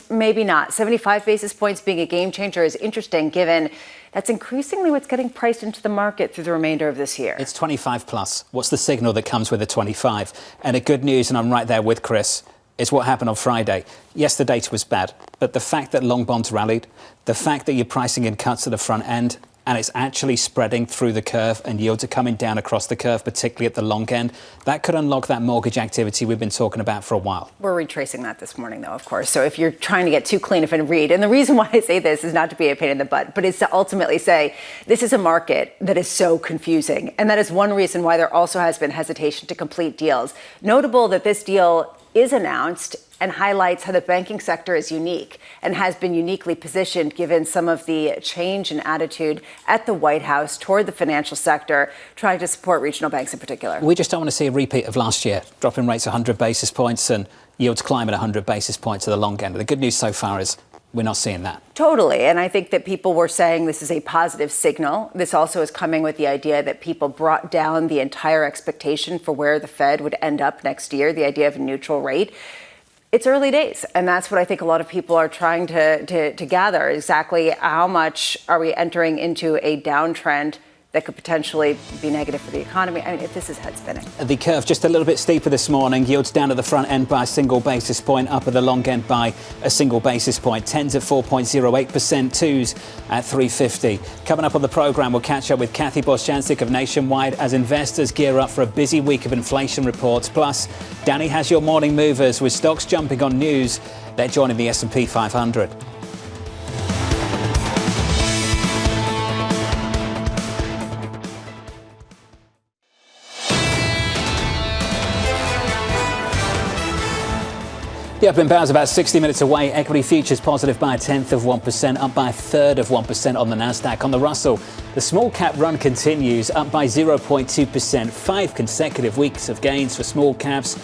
Maybe not. 75 basis points being a game changer is interesting, given that's increasingly what's getting priced into the market through the remainder of this year. It's 25 plus. What's the signal that comes with a 25? And the good news, and I'm right there with Chris, is what happened on Friday. Yes, the data was bad, but the fact that long bonds rallied, the fact that you're pricing in cuts at the front end, and it's actually spreading through the curve and yields are coming down across the curve, particularly at the long end, that could unlock that mortgage activity we've been talking about for a while. We're retracing that this morning, though, of course. So if you're trying to get too clean of a read, and the reason why I say this is not to be a pain in the butt, but it's to ultimately say this is a market that is so confusing. And that is one reason why there also has been hesitation to complete deals. Notable that this deal is announced and highlights how the banking sector is unique and has been uniquely positioned given some of the change in attitude at the White House toward the financial sector, trying to support regional banks in particular. We just don't want to see a repeat of last year, dropping rates 100 basis points and yields climbing 100 basis points at the long end. The good news so far is we're not seeing that. Totally. And I think that people were saying this is a positive signal. This also is coming with the idea that people brought down the entire expectation for where the Fed would end up next year, the idea of a neutral rate. It's early days, and that's what I think a lot of people are trying to gather. Exactly how much are we entering into a downtrend that could potentially be negative for the economy? I mean, if this is head spinning. The curve just a little bit steeper this morning. Yields down at the front end by a single basis point, up at the long end by a single basis point. 10s at 4.08%, 2s at 350. Coming up on the program, we'll catch up with Kathy Bostjancic of Nationwide as investors gear up for a busy week of inflation reports. Plus, Danny has your morning movers with stocks jumping on news. They're joining the S&P 500. The opening bar is about 60 minutes away. Equity futures positive by 0.1%, up by 1/3% on the Nasdaq. On the Russell, the small cap run continues, up by 0.2%. 5 consecutive weeks of gains for small caps,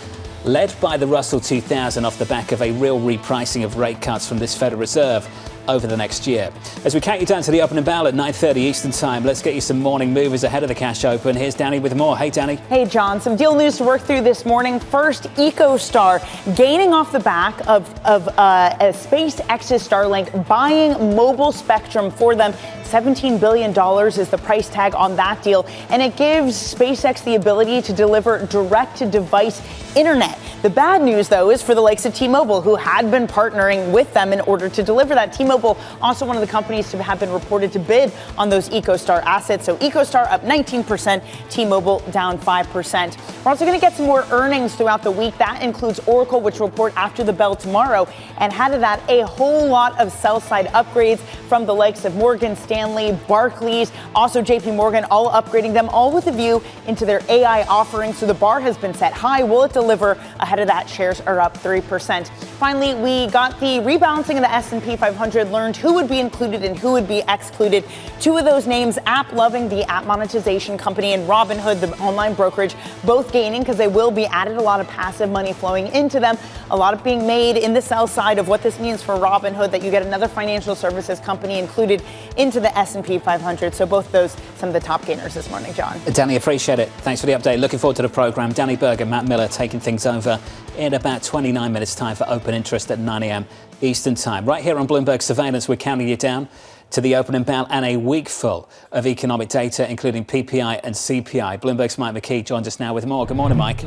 led by the Russell 2000 off the back of a real repricing of rate cuts from this Federal Reserve over the next year. As we count you down to the opening bell at 9:30 Eastern Time, let's get you some morning movers ahead of the cash open. Here's Danny with more. Hey, Danny. Hey, John. Some deal news to work through this morning. First, EcoStar gaining off the back of SpaceX's Starlink, buying mobile spectrum for them. $17 billion is the price tag on that deal, and it gives SpaceX the ability to deliver direct-to-device internet. The bad news, though, is for the likes of T-Mobile, who had been partnering with them in order to deliver that. T-Mobile, also one of the companies to have been reported to bid on those EcoStar assets. So EcoStar up 19%, T-Mobile down 5%. We're also going to get some more earnings throughout the week. That includes Oracle, which will report after the bell tomorrow. And ahead of that, a whole lot of sell-side upgrades from the likes of Morgan Stanley, Barclays, also JP Morgan, all upgrading them, all with a view into their AI offerings. So the bar has been set high. Will it deliver ahead Ahead of that, shares are up 3%. Finally, we got the rebalancing of the S&P 500, learned who would be included and who would be excluded. Two of those names, AppLovin, the app monetization company, and Robinhood, the online brokerage, both gaining because they will be added a lot of passive money flowing into them. A lot of being made in the sell side of what this means for Robinhood, that you get another financial services company included into the S&P 500. So both those, some of the top gainers this morning, John. Danny, appreciate it. Thanks for the update. Looking forward to the programme. Danny Berger, Matt Miller taking things over in about 29 minutes' time for open interest at 9 a.m. Eastern time. Right here on Bloomberg Surveillance, we're counting you down to the opening bell and a week full of economic data, including PPI and CPI. Bloomberg's Mike McKee joins us now with more. Good morning, Mike.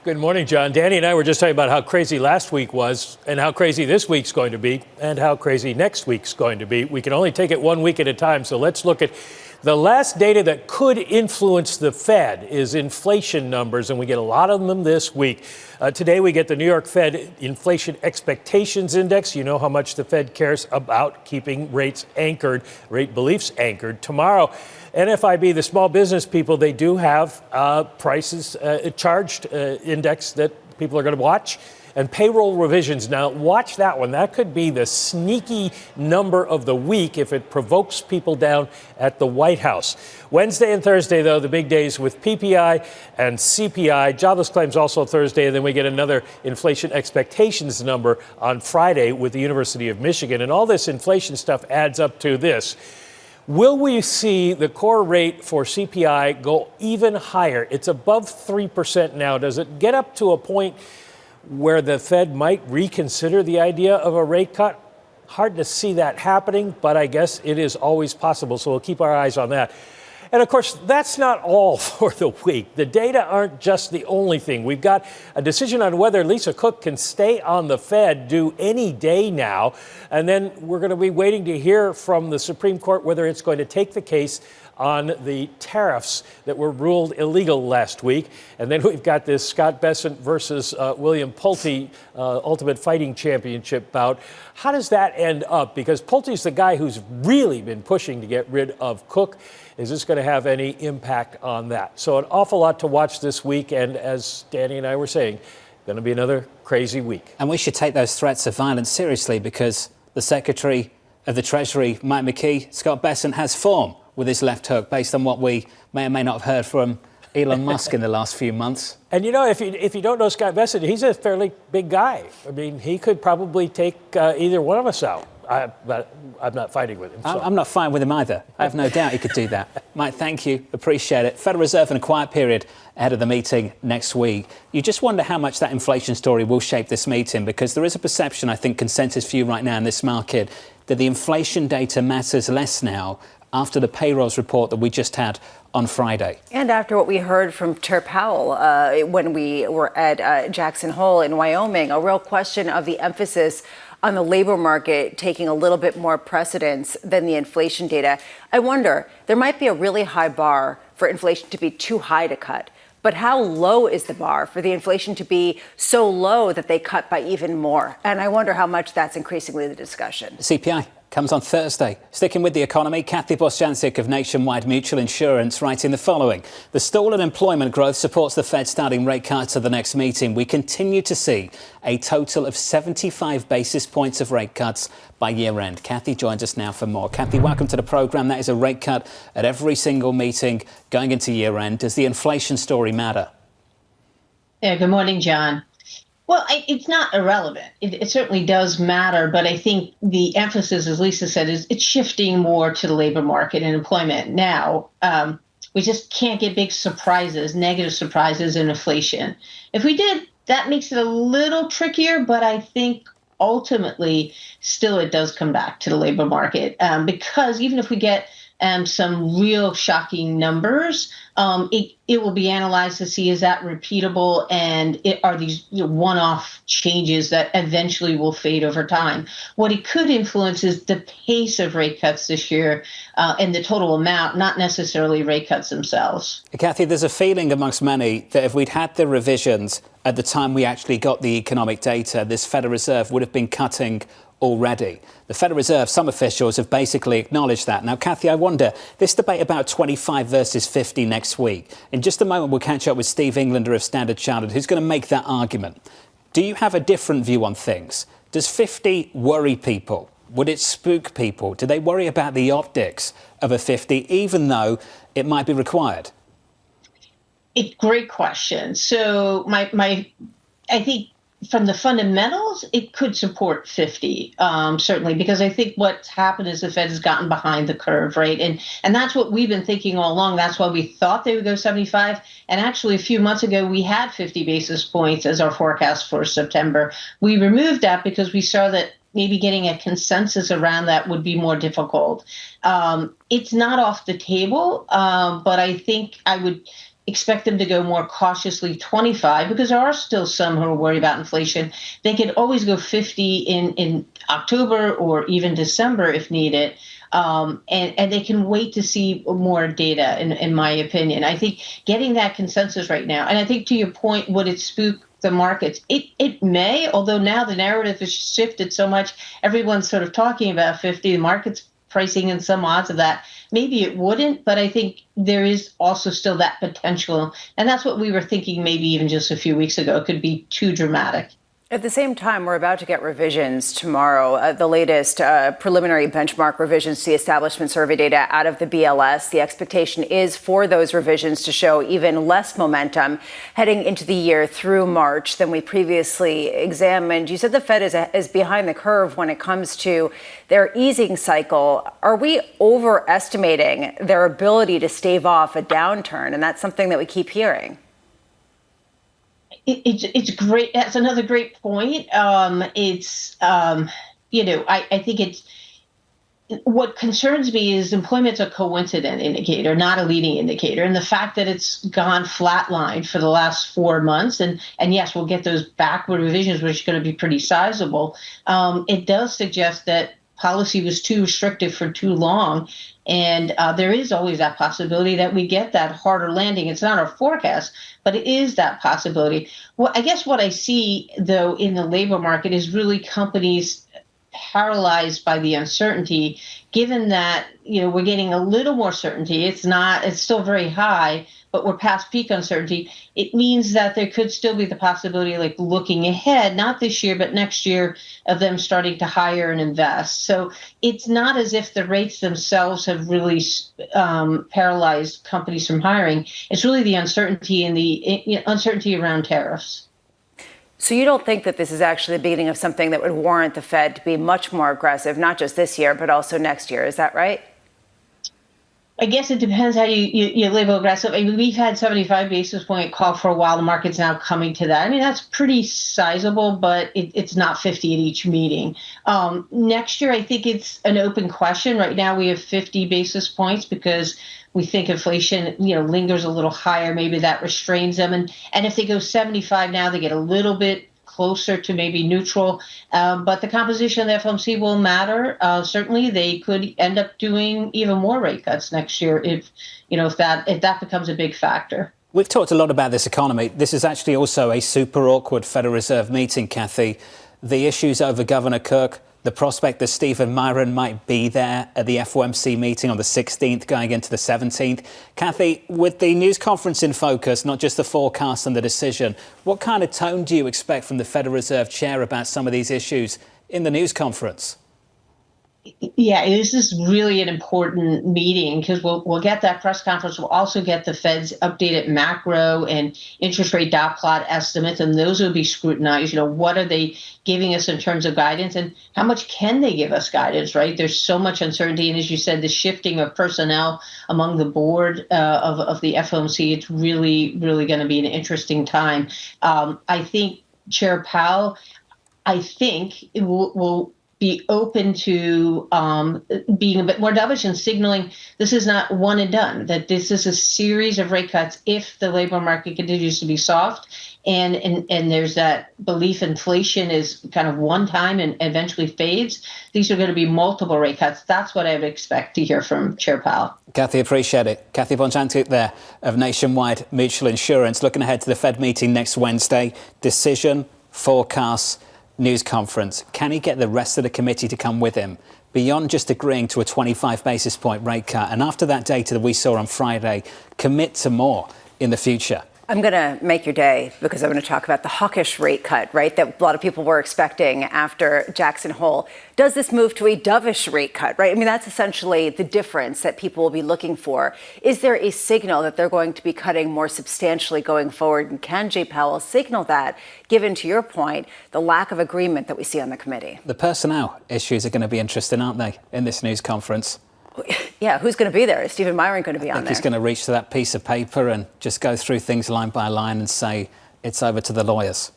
Good morning, John. Danny and I were just talking about how crazy last week was and how crazy this week's going to be and how crazy next week's going to be. We can only take it 1 week at a time, so let's look at the last data that could influence the Fed is inflation numbers, and we get a lot of them this week. Today, we get the New York Fed Inflation Expectations Index. You know how much the Fed cares about keeping rates anchored, rate beliefs anchored. Tomorrow, NFIB, the small business people, they do have prices charged index that people are going to watch. And payroll revisions. Now, watch that one. That could be the sneaky number of the week if it provokes people down at the White House. Wednesday and Thursday, though, the big days with PPI and CPI. Jobless claims also Thursday, and then we get another inflation expectations number on Friday with the University of Michigan. And all this inflation stuff adds up to this. Will we see the core rate for CPI go even higher? It's above 3% now. Does it get up to a point where the Fed might reconsider the idea of a rate cut? Hard to see that happening, but I guess it is always possible, so we'll keep our eyes on that. And of course, that's not all for the week. The data aren't just the only thing. We've got a decision on whether Lisa Cook can stay on the Fed due any day now, and then we're going to be waiting to hear from the Supreme Court whether it's going to take the case on the tariffs that were ruled illegal last week. And then we've got this Scott Bessent versus William Pulte Ultimate Fighting Championship bout. How does that end up? Because Pulte's the guy who's really been pushing to get rid of Cook. Is this going to have any impact on that? So an awful lot to watch this week. And as Danny and I were saying, going to be another crazy week. And we should take those threats of violence seriously because the Secretary of the Treasury, Mike McKee, Scott Bessent, has form with his left hook, based on what we may or may not have heard from Elon Musk in the last few months. And, you know, if you don't know Scott Bessent, he's a fairly big guy. I mean, he could probably take either one of us out. But I'm not fighting with him. So. I'm not fighting with him either. I have no doubt he could do that. Mike, thank you. Appreciate it. Federal Reserve in a quiet period ahead of the meeting next week. You just wonder how much that inflation story will shape this meeting, because there is a perception, I think, consensus view right now in this market, that the inflation data matters less now after the payrolls report that we just had on Friday. And after what we heard from Chair Powell when we were at Jackson Hole in Wyoming, a real question of the emphasis on the labor market taking a little bit more precedence than the inflation data. I wonder, there might be a really high bar for inflation to be too high to cut. But how low is the bar for the inflation to be so low that they cut by even more? And I wonder how much that's increasingly the discussion. CPI comes on Thursday. Sticking with the economy, Kathy Bostjancic of Nationwide Mutual Insurance writing the following. The stall in employment growth supports the Fed starting rate cuts at the next meeting. We continue to see a total of 75 basis points of rate cuts by year end. Kathy joins us now for more. Kathy, welcome to the programme. That is a rate cut at every single meeting going into year end. Does the inflation story matter? Yeah, good morning, John. Well, it's not irrelevant. It certainly does matter, but I think the emphasis, as Lisa said, is it's shifting more to the labor market and employment now. We just can't get big surprises, negative surprises in inflation. If we did, that makes it a little trickier, but I think ultimately still it does come back to the labor market because even if we get some real shocking numbers, it will be analyzed to see is that repeatable and are these one-off changes that eventually will fade over time. What it could influence is the pace of rate cuts this year and the total amount, not necessarily rate cuts themselves. Kathy, there's a feeling amongst many that if we'd had the revisions at the time we actually got the economic data, this Federal Reserve would have been cutting already. The Federal Reserve, some officials have basically acknowledged that. Now, Kathy, I wonder, this debate about 25 versus 50 next next week. In just a moment, we'll catch up with Steve Englander of Standard Chartered, who's going to make that argument. Do you have a different view on things? Does 50 worry people? Would it spook people? Do they worry about the optics of a 50, even though it might be required? Great question. So I think from the fundamentals, it could support 50, certainly, because I think what's happened is the Fed has gotten behind the curve, right? And that's what we've been thinking all along. That's why we thought they would go 75. And actually, a few months ago, we had 50 basis points as our forecast for September. We removed that because we saw that maybe getting a consensus around that would be more difficult. It's not off the table, but I think I would expect them to go more cautiously 25 because there are still some who are worried about inflation. They could always go 50 in October or even December if needed. And they can wait to see more data, in my opinion. I think getting that consensus right now, and I think to your point, would it spook the markets? It may, although now the narrative has shifted so much. Everyone's sort of talking about 50. The market's pricing in some odds of that. Maybe it wouldn't, but I think there is also still that potential. And that's what we were thinking maybe even just a few weeks ago. It could be too dramatic. At the same time, we're about to get revisions tomorrow, the latest preliminary benchmark revisions to the establishment survey data out of the BLS. The expectation is for those revisions to show even less momentum heading into the year through March than we previously examined. You said the Fed is behind the curve when it comes to their easing cycle. Are we overestimating their ability to stave off a downturn? And that's something that we keep hearing. It's great. That's another great point. I think it's what concerns me is employment's a coincident indicator, not a leading indicator. And the fact that it's gone flatline for the last 4 months, and yes, we'll get those backward revisions, which are going to be pretty sizable. It does suggest that policy was too restrictive for too long. And there is always that possibility that we get that harder landing. It's not our forecast, but it is that possibility. Well, I guess what I see, though, in the labor market is really companies paralyzed by the uncertainty, given that, we're getting a little more certainty. It's still very high, but we're past peak uncertainty. It means that there could still be the possibility, like looking ahead, not this year, but next year, of them starting to hire and invest. So it's not as if the rates themselves have really paralyzed companies from hiring. It's really the uncertainty and the uncertainty around tariffs. So you don't think that this is actually the beginning of something that would warrant the Fed to be much more aggressive, not just this year, but also next year. Is that right? I guess it depends how you label aggressive. I mean, we've had 75 basis point call for a while. The market's now coming to that. I mean, that's pretty sizable, but it's not 50 at each meeting. Next year, I think it's an open question. Right now, we have 50 basis points because we think inflation, lingers a little higher. Maybe that restrains them. And if they go 75 now, they get a little bit closer to maybe neutral. But the composition of the FOMC will matter. Certainly, they could end up doing even more rate cuts next year if that becomes a big factor. We've talked a lot about this economy. This is actually also a super awkward Federal Reserve meeting, Kathy. The issues over Governor Cook, the prospect that Stephen Miron might be there at the FOMC meeting on the 16th, going into the 17th. Kathy, with the news conference in focus, not just the forecast and the decision, what kind of tone do you expect from the Federal Reserve Chair about some of these issues in the news conference? Yeah, this is really an important meeting because we'll get that press conference. We'll also get the Fed's updated macro and interest rate dot plot estimates, and those will be scrutinized. What are they giving us in terms of guidance, and how much can they give us guidance, right? There's so much uncertainty, and as you said, the shifting of personnel among the board of the FOMC, it's really, really going to be an interesting time. I think Chair Powell, it will be open to being a bit more dovish and signaling this is not one and done, that this is a series of rate cuts if the labor market continues to be soft. And there's that belief inflation is kind of one time and eventually fades. These are going to be multiple rate cuts. That's what I would expect to hear from Chair Powell. Kathy, appreciate it. Kathy Bostjancic there of Nationwide Mutual Insurance. Looking ahead to the Fed meeting next Wednesday. Decision, forecasts, news conference. Can he get the rest of the committee to come with him? beyond just agreeing to a 25 basis point rate cut, and after that data that we saw on Friday, commit to more in the future? I'm going to make your day because I'm going to talk about the hawkish rate cut, right, that a lot of people were expecting after Jackson Hole. Does this move to a dovish rate cut, right? I mean, that's essentially the difference that people will be looking for. Is there a signal that they're going to be cutting more substantially going forward? And can Jay Powell signal that, given, to your point, the lack of agreement that we see on the committee? The personnel issues are going to be interesting, aren't they, in this news conference? Yeah, who's going to be there? Is Stephen Myron going to be on there? He's going to reach to that piece of paper and just go through things line by line and say, it's over to the lawyers.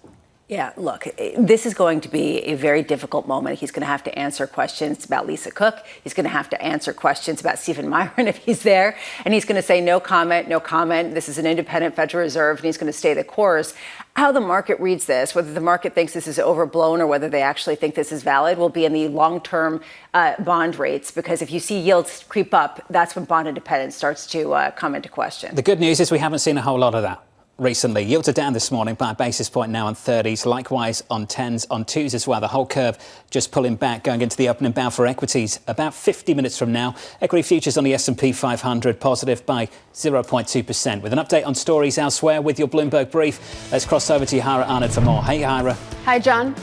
Yeah, look, this is going to be a very difficult moment. He's going to have to answer questions about Lisa Cook. He's going to have to answer questions about Stephen Myron if he's there. And he's going to say, no comment, no comment. This is an independent Federal Reserve, and he's going to stay the course. How the market reads this, whether the market thinks this is overblown or whether they actually think this is valid, will be in the long-term bond rates. Because if you see yields creep up, that's when bond independence starts to come into question. The good news is we haven't seen a whole lot of that recently. Yields are down this morning by a basis point now on 30s, likewise on 10s, on 2s as well. The whole curve just pulling back going into the opening bell for equities. About 50 minutes from now, equity futures on the S&P 500 positive by 0.2%. With an update on stories elsewhere with your Bloomberg brief, let's cross over to Yahara Arnott for more. Hey, Yahara. Hi, John.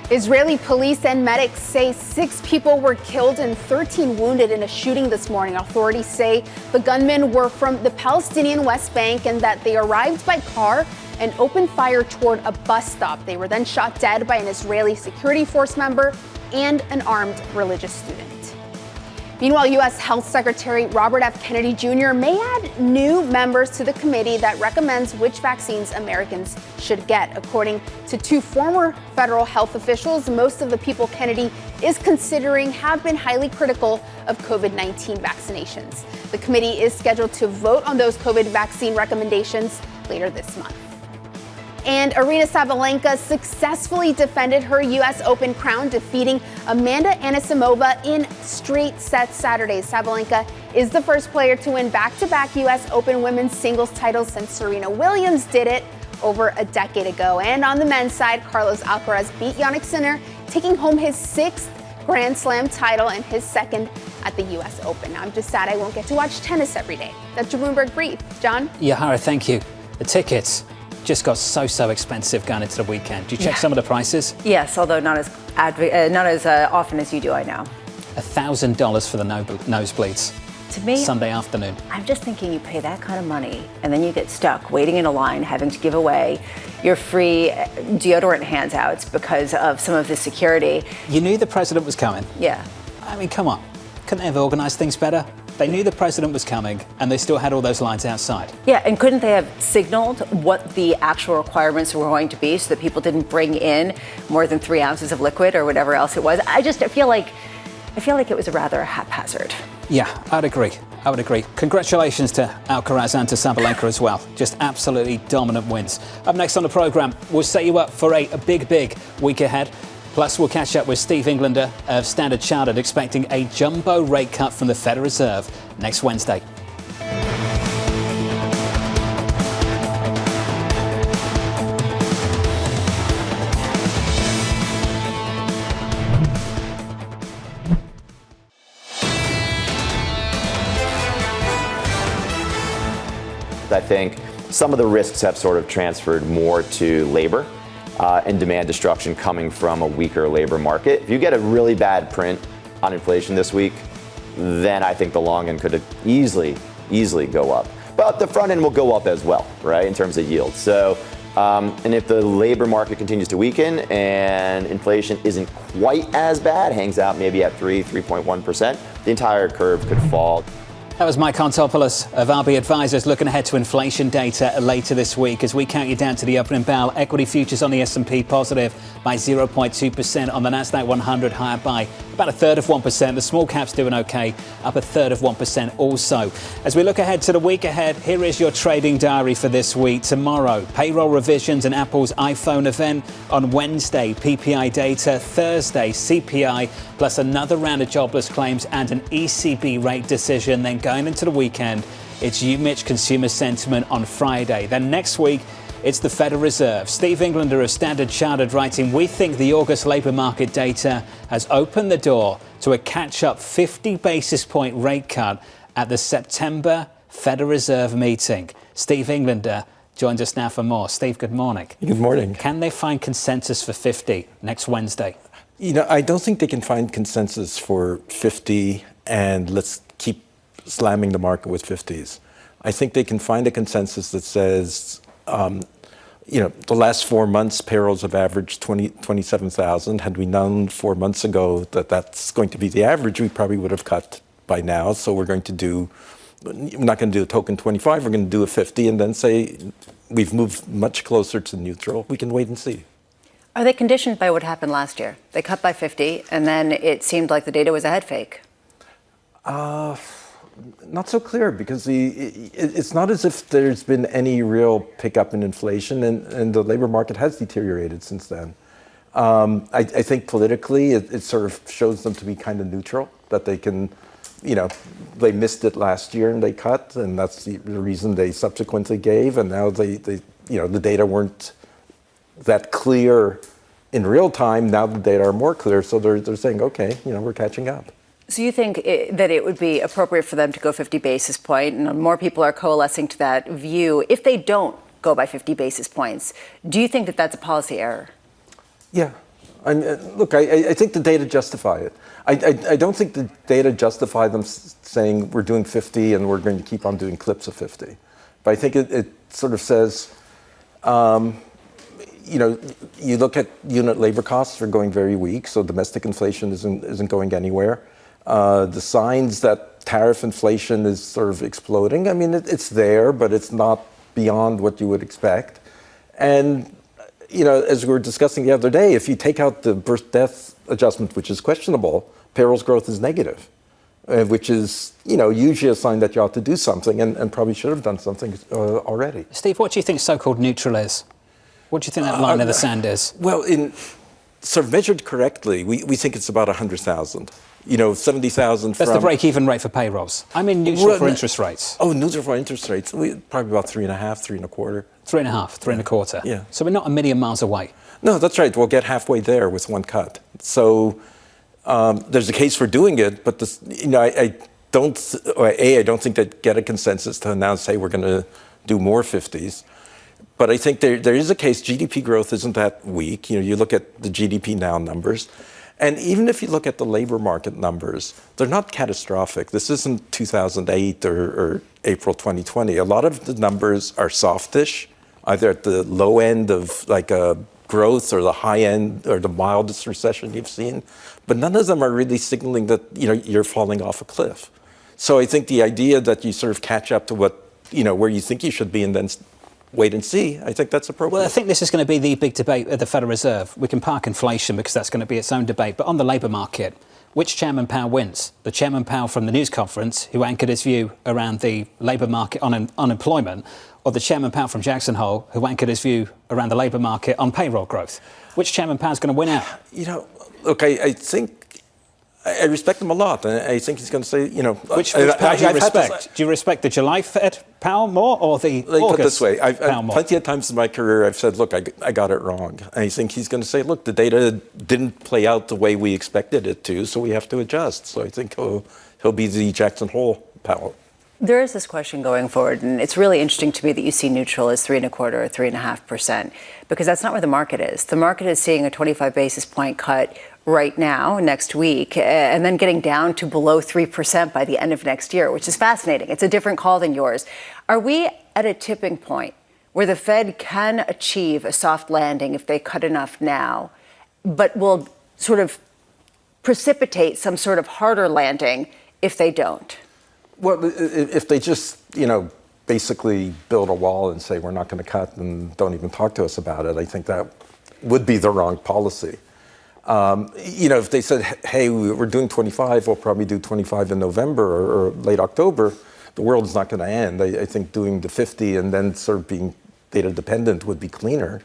Israeli police and medics say 6 people were killed and 13 wounded in a shooting this morning. Authorities say the gunmen were from the Palestinian West Bank and that they arrived by car and opened fire toward a bus stop. They were then shot dead by an Israeli security force member and an armed religious student. Meanwhile, U.S. Health Secretary Robert F. Kennedy Jr. may add new members to the committee that recommends which vaccines Americans should get. According to 2 former federal health officials, most of the people Kennedy is considering have been highly critical of COVID-19 vaccinations. The committee is scheduled to vote on those COVID vaccine recommendations later this month. And Aryna Sabalenka successfully defended her U.S. Open crown, defeating Amanda Anisimova in straight sets Saturday. Sabalenka is the first player to win back-to-back U.S. Open women's singles titles since Serena Williams did it over a decade ago. And on the men's side, Carlos Alcaraz beat Jannik Sinner, taking home his 6th Grand Slam title and his 2nd at the U.S. Open. I'm just sad I won't get to watch tennis every day. That's your Bloomberg Brief. John? Yahara, thank you. The tickets just got so expensive going into the weekend. Did you check some of the prices? Yes, although not as often as you do, I know. $1,000 for the nosebleeds. To me, Sunday afternoon. I'm just thinking you pay that kind of money and then you get stuck waiting in a line, having to give away your free deodorant handouts because of some of the security. You knew the president was coming. Yeah. I mean, come on. Couldn't they have organized things better? They knew the president was coming, and they still had all those lines outside. Yeah, and couldn't they have signaled what the actual requirements were going to be so that people didn't bring in more than 3 ounces of liquid or whatever else it was? I feel like it was rather haphazard. Yeah, I'd agree. Congratulations to Alcaraz and to Sabalenka as well. Just absolutely dominant wins. Up next on the program, we'll set you up for a big week ahead. Plus, we'll catch up with Steve Englander of Standard Chartered, expecting a jumbo rate cut from the Federal Reserve next Wednesday. I think some of the risks have sort of transferred more to labor. And demand destruction coming from a weaker labor market. If you get a really bad print on inflation this week, then I think the long end could easily go up. But the front end will go up as well, right, in terms of yield. So, and if the labor market continues to weaken and inflation isn't quite as bad, hangs out maybe at 3.1%, the entire curve could fall. That was Mike Contopoulos of RB Advisors looking ahead to inflation data later this week as we count you down to the opening bell. Equity futures on the S&P positive by 0.2%, on the Nasdaq 100 higher by about 1/3 of 1%. The small caps doing okay, up 1/3 of 1% also. As we look ahead to the week ahead, here is your trading diary for this week. Tomorrow, payroll revisions and Apple's iPhone event. On Wednesday, PPI data. Thursday, CPI, plus another round of jobless claims and an ECB rate decision. Then going into the weekend, it's UMich consumer sentiment on Friday. Then next week, it's the Federal Reserve. Steve Englander of Standard Chartered writing, we think the August labour market data has opened the door to a catch-up 50 basis point rate cut at the September Federal Reserve meeting. Steve Englander joins us now for more. Steve, good morning. Good morning. Can they find consensus for 50 next Wednesday? I don't think they can find consensus for 50 and let's keep slamming the market with 50s. I think they can find a consensus that says, the last 4 months payrolls have averaged 27,000. Had we known 4 months ago that that's going to be the average, we probably would have cut by now. So we're not going to do a token 25, we're going to do a 50 and then say we've moved much closer to neutral. We can wait and see. Are they conditioned by what happened last year? They cut by 50 and then it seemed like the data was a head fake. Not so clear because it's not as if there's been any real pickup in inflation and the labor market has deteriorated since then. I think politically it sort of shows them to be kind of neutral, that they can, they missed it last year and they cut, and that's the reason they subsequently gave, and now the data weren't that clear in real time. Now the data are more clear, so they're saying, okay, we're catching up. So you think that it would be appropriate for them to go 50 basis point, and more people are coalescing to that view. If they don't go by 50 basis points, do you think that that's a policy error? Yeah. Look, I think the data justify it. I don't think the data justify them saying we're doing 50 and we're going to keep on doing clips of 50. But I think it sort of says, you look at unit labor costs are going very weak, so domestic inflation isn't going anywhere. The signs that tariff inflation is sort of exploding, I mean, it's there, but it's not beyond what you would expect. And, as we were discussing the other day, if you take out the birth-death adjustment, which is questionable, payrolls growth is negative, which is, usually a sign that you ought to do something and probably should have done something already. Steve, what do you think so-called neutral is? What do you think that line of the sand is? Well, in sort of measured correctly, we think it's about 100,000. 70,000 That's the break-even rate for payrolls. I mean neutral for interest rates. Oh, neutral for interest rates. Probably about 3.5, 3.25. 3.5, 3.25. Yeah. So we're not a million miles away. No, that's right. We'll get halfway there with one cut. So there's a case for doing it, but I don't think they'd get a consensus to announce, hey, we're going to do more 50s. But I think there is a case. GDP growth isn't that weak. You look at the GDP now numbers. And even if you look at the labor market numbers, they're not catastrophic. This isn't 2008 or April 2020. A lot of the numbers are softish, either at the low end of like a growth or the high end or the mildest recession you've seen. But none of them are really signaling that you're falling off a cliff. So I think the idea that you sort of catch up to what where you think you should be and then wait and see, I think that's appropriate. Well, I think this is going to be the big debate at the Federal Reserve. We can park inflation because that's going to be its own debate. But on the labour market, which Chairman Powell wins? The Chairman Powell from the news conference, who anchored his view around the labour market on unemployment, or the Chairman Powell from Jackson Hole, who anchored his view around the labour market on payroll growth? Which Chairman Powell's going to win out? Look, I think I respect him a lot. I think he's going to say, Which Powell do you respect? Do you respect the July Fed Powell more or the August put it this way, Powell more? Plenty of times in my career I've said, look, I got it wrong. I think he's going to say, look, the data didn't play out the way we expected it to, so we have to adjust. So I think he'll be the Jackson Hole Powell. There is this question going forward, and it's really interesting to me that you see neutral as 3.25 or 3.5%, because that's not where the market is. The market is seeing a 25 basis point cut right now, next week, and then getting down to below 3% by the end of next year, which is fascinating. It's a different call than yours. Are we at a tipping point where the Fed can achieve a soft landing if they cut enough now, but will sort of precipitate some sort of harder landing if they don't? Well, if they just, basically build a wall and say we're not going to cut and don't even talk to us about it, I think that would be the wrong policy. If they said, hey, we're doing 25, we'll probably do 25 in November or late October, the world is not going to end. I think doing the 50 and then sort of being data dependent would be cleaner.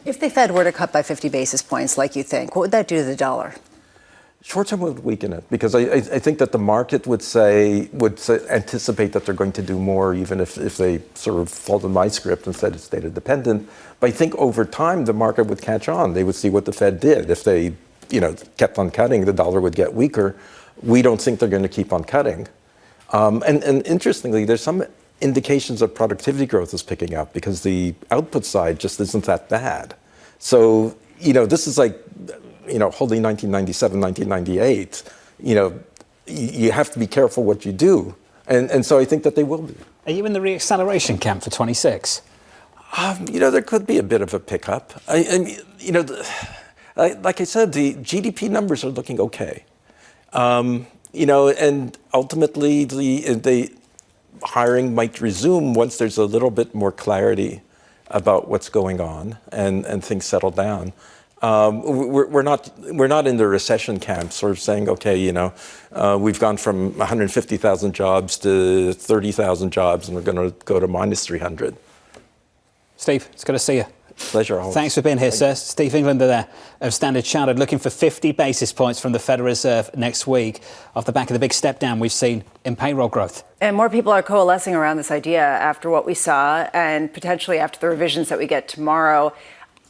If the Fed were to cut by 50 basis points, like you think, what would that do to the dollar? Short term would weaken it because I think that the market would anticipate that they're going to do more, even if they sort of followed my script and said it's data dependent. But I think over time the market would catch on. They would see what the Fed did. If they kept on cutting, the dollar would get weaker. We don't think they're going to keep on cutting. And interestingly, there's some indications of productivity growth is picking up because the output side just isn't that bad. So, this is like, holding 1997, 1998. You have to be careful what you do. And so I think that they will be. Are you in the reacceleration camp for 26? There could be a bit of a pickup. Like I said, the GDP numbers are looking okay. And ultimately the hiring might resume once there's a little bit more clarity about what's going on and things settle down. We're not in the recession camp, sort of saying, okay, we've gone from 150,000 jobs to 30,000 jobs, and we're going to go to minus 300. Steve, it's good to see you. Pleasure. Always. Thanks for being here, sir. Steve Englander there of Standard Chartered, looking for 50 basis points from the Federal Reserve next week off the back of the big step down we've seen in payroll growth. And more people are coalescing around this idea after what we saw and potentially after the revisions that we get tomorrow.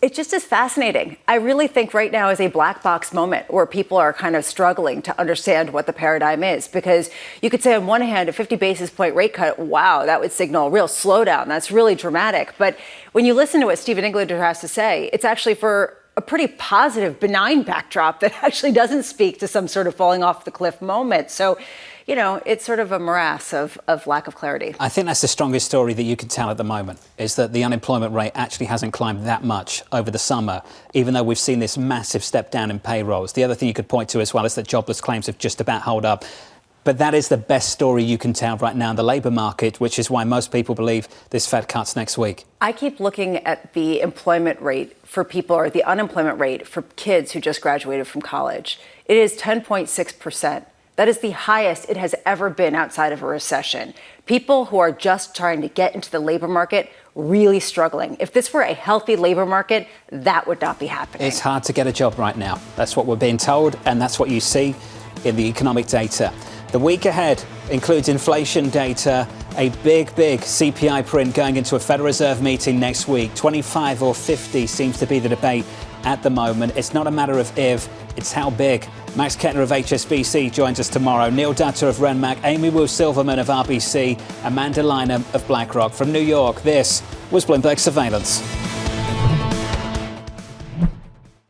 It just is fascinating. I really think right now is a black box moment where people are kind of struggling to understand what the paradigm is, because you could say on one hand, a 50 basis point rate cut, wow, that would signal a real slowdown. That's really dramatic. But when you listen to what Stephen Englander has to say, it's actually for a pretty positive, benign backdrop that actually doesn't speak to some sort of falling off the cliff moment. So, it's sort of a morass of lack of clarity. I think that's the strongest story that you can tell at the moment, is that the unemployment rate actually hasn't climbed that much over the summer, even though we've seen this massive step down in payrolls. The other thing you could point to as well is that jobless claims have just about held up. But that is the best story you can tell right now in the labour market, which is why most people believe this Fed cuts next week. I keep looking at the employment rate for people, or the unemployment rate for kids who just graduated from college. It is 10.6%. That is the highest it has ever been outside of a recession. People who are just trying to get into the labor market really struggling. If this were a healthy labor market, that would not be happening. It's hard to get a job right now. That's what we're being told, and that's what you see in the economic data. The week ahead includes inflation data, a big CPI print going into a Federal Reserve meeting next week. 25 or 50 seems to be the debate at the moment. It's not a matter of if, it's how big. Max Kettner of HSBC joins us tomorrow. Neil Dutta of Renmac, Amy Wu-Silverman of RBC, Amanda Liner of BlackRock. From New York, this was Bloomberg Surveillance.